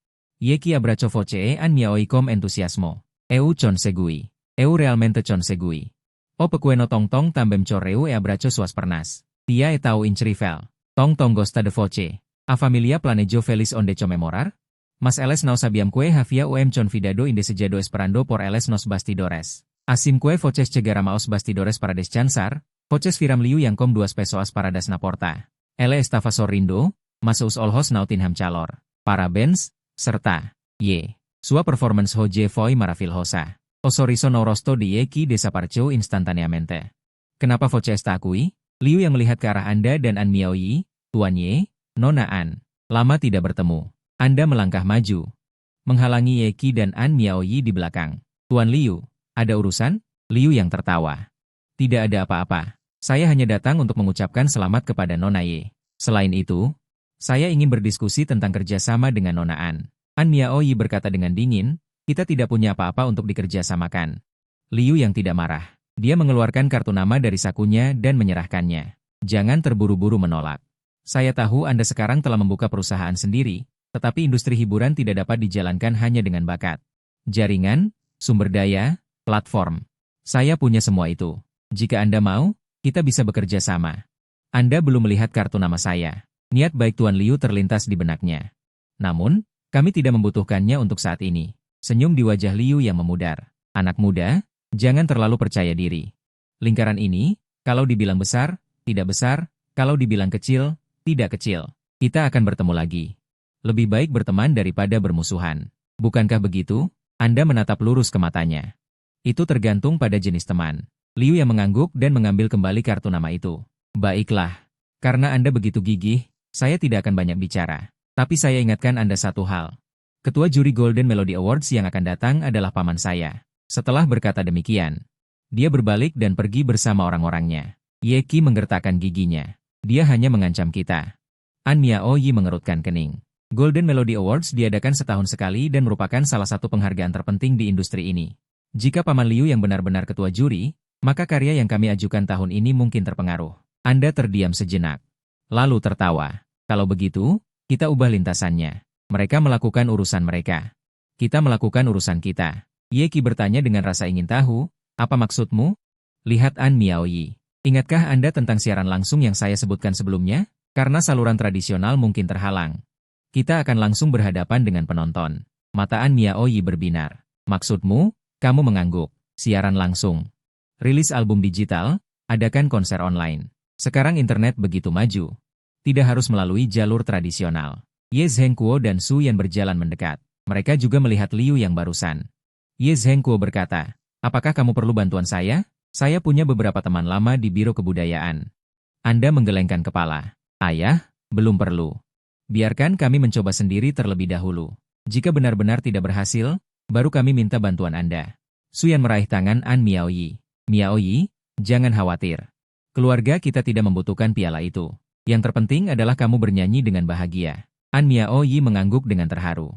Yeki abraçou voce e an miaoi com entusiasmo. Eu consegui. Eu realmente consegui. O pequeno tong-tong também choreu e abraçou suas pernas. Tia e tau incrível. Tong-tong gosta de voce. A familia planejou feliz onde comemorar? Mas eles não sabiam que havia convidado indesejado esperando por eles nos bastidores. Assim que voces chegaram aos bastidores para descansar, voces viram liu yang com duas pessoas paradas na porta. Ele estava sorrindo, mas os olhos não tinham calor. Parabéns, serta, ye. Sua performance hoje foi maravilhosa. O sorriso no rosto de Yeki desapareceu instantaneamente. Kenapa voce está aquí? Liu yang melihat ke arah Anda dan An Miaoyi, Tuan Ye, Nona An. Lama tidak bertemu. Anda melangkah maju. Menghalangi Yeki dan An Miaoyi di belakang. Tuan Liu, ada urusan? Liu yang tertawa. Tidak ada apa-apa. Saya hanya datang untuk mengucapkan selamat kepada Nona Ye. Selain itu, saya ingin berdiskusi tentang kerjasama dengan Nona An. An Miaoyi berkata dengan dingin, kita tidak punya apa-apa untuk dikerjasamakan. Liu yang tidak marah. Dia mengeluarkan kartu nama dari sakunya dan menyerahkannya. Jangan terburu-buru menolak. Saya tahu Anda sekarang telah membuka perusahaan sendiri, tetapi industri hiburan tidak dapat dijalankan hanya dengan bakat. Jaringan, sumber daya, platform. Saya punya semua itu. Jika Anda mau, kita bisa bekerja sama. Anda belum melihat kartu nama saya. Niat baik Tuan Liu terlintas di benaknya. Namun, kami tidak membutuhkannya untuk saat ini. Senyum di wajah Liu yang memudar. Anak muda, jangan terlalu percaya diri. Lingkaran ini, kalau dibilang besar, tidak besar, kalau dibilang kecil, tidak kecil. Kita akan bertemu lagi. Lebih baik berteman daripada bermusuhan. Bukankah begitu? Anda menatap lurus ke matanya. Itu tergantung pada jenis teman. Liu yang mengangguk dan mengambil kembali kartu nama itu. Baiklah. Karena Anda begitu gigih, saya tidak akan banyak bicara. Tapi saya ingatkan Anda satu hal. Ketua juri Golden Melody Awards yang akan datang adalah paman saya. Setelah berkata demikian, dia berbalik dan pergi bersama orang-orangnya. Ye Qi menggertakkan giginya. Dia hanya mengancam kita. An Miaoyi mengerutkan kening. Golden Melody Awards diadakan setahun sekali dan merupakan salah satu penghargaan terpenting di industri ini. Jika Paman Liu yang benar-benar ketua juri, maka karya yang kami ajukan tahun ini mungkin terpengaruh. Anda terdiam sejenak. Lalu tertawa. Kalau begitu, kita ubah lintasannya. Mereka melakukan urusan mereka. Kita melakukan urusan kita. Ye Qi bertanya dengan rasa ingin tahu, apa maksudmu? Lihat An Miaoyi. Ingatkah Anda tentang siaran langsung yang saya sebutkan sebelumnya? Karena saluran tradisional mungkin terhalang. Kita akan langsung berhadapan dengan penonton. Mata An Miaoyi berbinar. Maksudmu, kamu mengangguk. Siaran langsung. Rilis album digital, adakan konser online. Sekarang internet begitu maju. Tidak harus melalui jalur tradisional. Ye Zhengguo dan Su Yan berjalan mendekat. Mereka juga melihat Liu yang barusan. Ye Zhengguo berkata, apakah kamu perlu bantuan saya? Saya punya beberapa teman lama di Biro Kebudayaan. Anda menggelengkan kepala. Ayah, belum perlu. Biarkan kami mencoba sendiri terlebih dahulu. Jika benar-benar tidak berhasil, baru kami minta bantuan Anda. Su Yan meraih tangan An Miaoyi. Miaoyi, jangan khawatir. Keluarga kita tidak membutuhkan piala itu. Yang terpenting adalah kamu bernyanyi dengan bahagia. An Miaoyi mengangguk dengan terharu.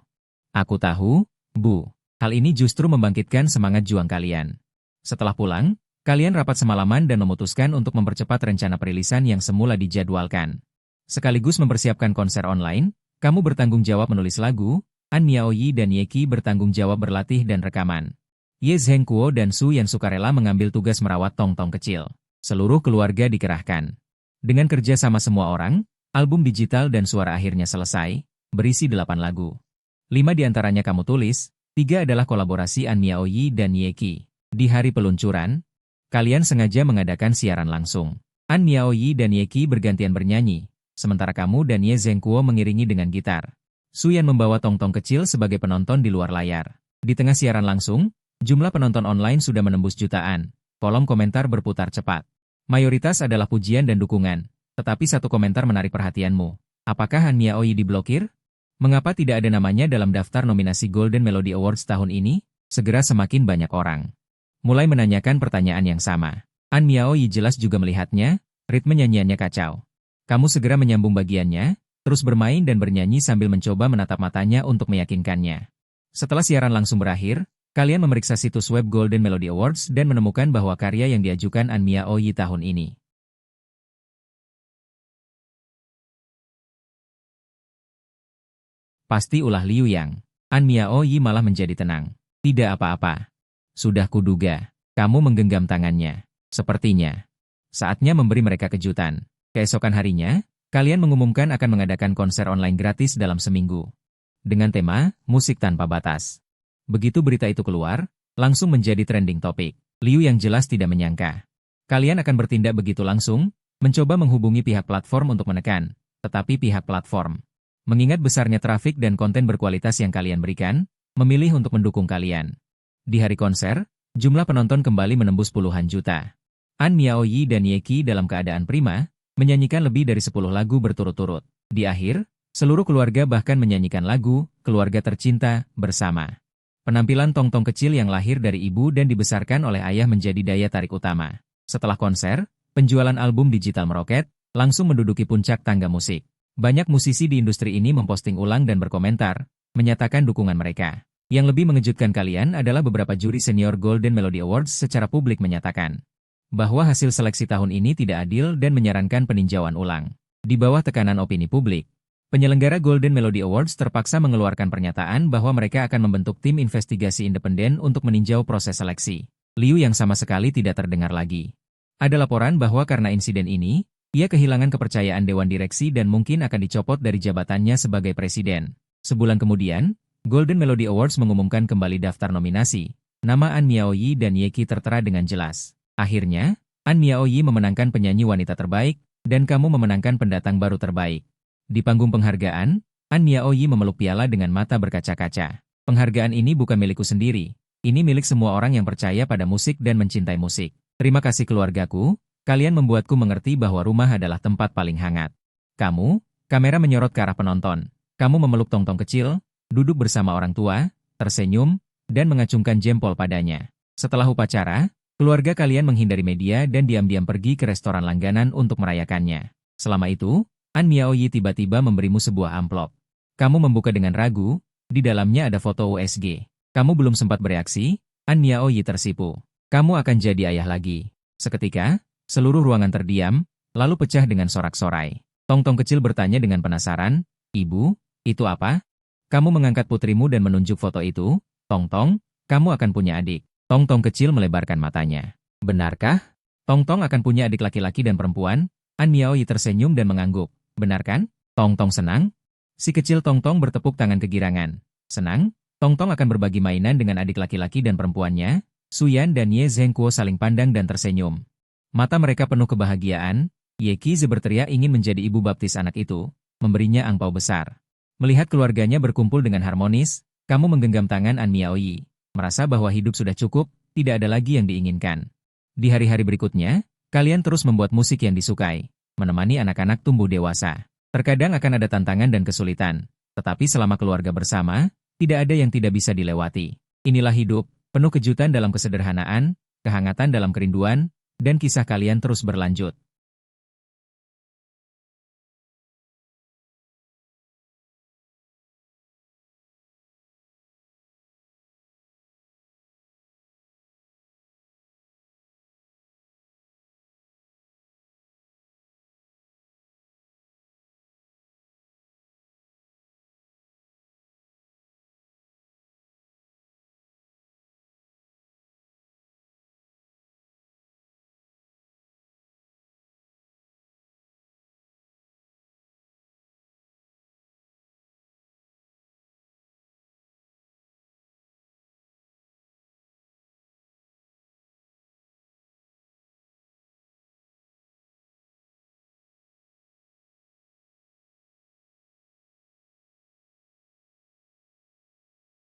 Aku tahu, Bu. Hal ini justru membangkitkan semangat juang kalian. Setelah pulang, kalian rapat semalaman dan memutuskan untuk mempercepat rencana perilisan yang semula dijadwalkan. Sekaligus mempersiapkan konser online, kamu bertanggung jawab menulis lagu, An Miaoyi dan Ye Qi bertanggung jawab berlatih dan rekaman. Ye Zhengguo dan Su Yan sukarela mengambil tugas merawat tong-tong kecil. Seluruh keluarga dikerahkan. Dengan kerja sama semua orang, album digital dan suara akhirnya selesai, berisi 8 lagu. 5 diantaranya kamu tulis, 3 adalah kolaborasi An Miaoyi dan Ye Qi. Di hari peluncuran, kalian sengaja mengadakan siaran langsung. An Miaoyi dan Ye Qi bergantian bernyanyi. Sementara kamu dan Ye Zhengguo mengiringi dengan gitar. Su Yan membawa tong-tong kecil sebagai penonton di luar layar. Di tengah siaran langsung, jumlah penonton online sudah menembus jutaan. Kolom komentar berputar cepat. Mayoritas adalah pujian dan dukungan. Tetapi satu komentar menarik perhatianmu. Apakah Han Miaoyi diblokir? Mengapa tidak ada namanya dalam daftar nominasi Golden Melody Awards tahun ini? Segera semakin banyak orang mulai menanyakan pertanyaan yang sama. An Miaoyi jelas juga melihatnya, ritme nyanyiannya kacau. Kamu segera menyambung bagiannya, terus bermain dan bernyanyi sambil mencoba menatap matanya untuk meyakinkannya. Setelah siaran langsung berakhir, kalian memeriksa situs web Golden Melody Awards dan menemukan bahwa karya yang diajukan An Miaoyi tahun ini. Pasti ulah Liu Yang. An Miaoyi malah menjadi tenang. Tidak apa-apa. Sudah kuduga. Kamu menggenggam tangannya. Sepertinya. Saatnya memberi mereka kejutan. Keesokan harinya, kalian mengumumkan akan mengadakan konser online gratis dalam seminggu. Dengan tema, musik tanpa batas. Begitu berita itu keluar, langsung menjadi trending topik. Liu yang jelas tidak menyangka. Kalian akan bertindak begitu langsung, mencoba menghubungi pihak platform untuk menekan, tetapi pihak platform, mengingat besarnya trafik dan konten berkualitas yang kalian berikan, memilih untuk mendukung kalian. Di hari konser, jumlah penonton kembali menembus puluhan juta. An Miaoyi dan Ye Qi dalam keadaan prima, menyanyikan lebih dari 10 lagu berturut-turut. Di akhir, seluruh keluarga bahkan menyanyikan lagu, Keluarga Tercinta, bersama. Penampilan tong-tong kecil yang lahir dari ibu dan dibesarkan oleh ayah menjadi daya tarik utama. Setelah konser, penjualan album digital meroket, langsung menduduki puncak tangga musik. Banyak musisi di industri ini memposting ulang dan berkomentar, menyatakan dukungan mereka. Yang lebih mengejutkan kalian adalah beberapa juri senior Golden Melody Awards secara publik menyatakan bahwa hasil seleksi tahun ini tidak adil dan menyarankan peninjauan ulang. Di bawah tekanan opini publik, penyelenggara Golden Melody Awards terpaksa mengeluarkan pernyataan bahwa mereka akan membentuk tim investigasi independen untuk meninjau proses seleksi. Liu yang sama sekali tidak terdengar lagi. Ada laporan bahwa karena insiden ini, ia kehilangan kepercayaan Dewan Direksi dan mungkin akan dicopot dari jabatannya sebagai presiden. Sebulan kemudian, Golden Melody Awards mengumumkan kembali daftar nominasi. Nama An Miaoyi dan Ye Qi tertera dengan jelas. Akhirnya, An Miaoyi memenangkan penyanyi wanita terbaik, dan kamu memenangkan pendatang baru terbaik. Di panggung penghargaan, An Miaoyi memeluk piala dengan mata berkaca-kaca. Penghargaan ini bukan milikku sendiri. Ini milik semua orang yang percaya pada musik dan mencintai musik. Terima kasih keluargaku, kalian membuatku mengerti bahwa rumah adalah tempat paling hangat. Kamu, kamera menyorot ke arah penonton. Kamu memeluk tong-tong kecil, duduk bersama orang tua, tersenyum, dan mengacungkan jempol padanya. Setelah upacara, keluarga kalian menghindari media dan diam-diam pergi ke restoran langganan untuk merayakannya. Selama itu, An Miaoyi tiba-tiba memberimu sebuah amplop. Kamu membuka dengan ragu, di dalamnya ada foto USG. Kamu belum sempat bereaksi, An Miaoyi tersipu. Kamu akan jadi ayah lagi. Seketika, seluruh ruangan terdiam, lalu pecah dengan sorak-sorai. Tong-tong kecil bertanya dengan penasaran, "Ibu, itu apa?" Kamu mengangkat putrimu dan menunjuk foto itu. "Tong-tong, kamu akan punya adik." Tong-tong kecil melebarkan matanya. "Benarkah? Tong-tong akan punya adik laki-laki dan perempuan?" An Miaoyi tersenyum dan mengangguk. "Benar kan?" Tong-tong senang. Si kecil Tong-tong bertepuk tangan kegirangan. Senang, Tong-tong akan berbagi mainan dengan adik laki-laki dan perempuannya. Suyan dan Ye Zhengguo saling pandang dan tersenyum. Mata mereka penuh kebahagiaan. Ye Qizi berteriak ingin menjadi ibu baptis anak itu, memberinya angpau besar. Melihat keluarganya berkumpul dengan harmonis, kamu menggenggam tangan An Miaoyi, merasa bahwa hidup sudah cukup, tidak ada lagi yang diinginkan. Di hari-hari berikutnya, kalian terus membuat musik yang disukai, menemani anak-anak tumbuh dewasa. Terkadang akan ada tantangan dan kesulitan, tetapi selama keluarga bersama, tidak ada yang tidak bisa dilewati. Inilah hidup, penuh kejutan dalam kesederhanaan, kehangatan dalam kerinduan, dan kisah kalian terus berlanjut.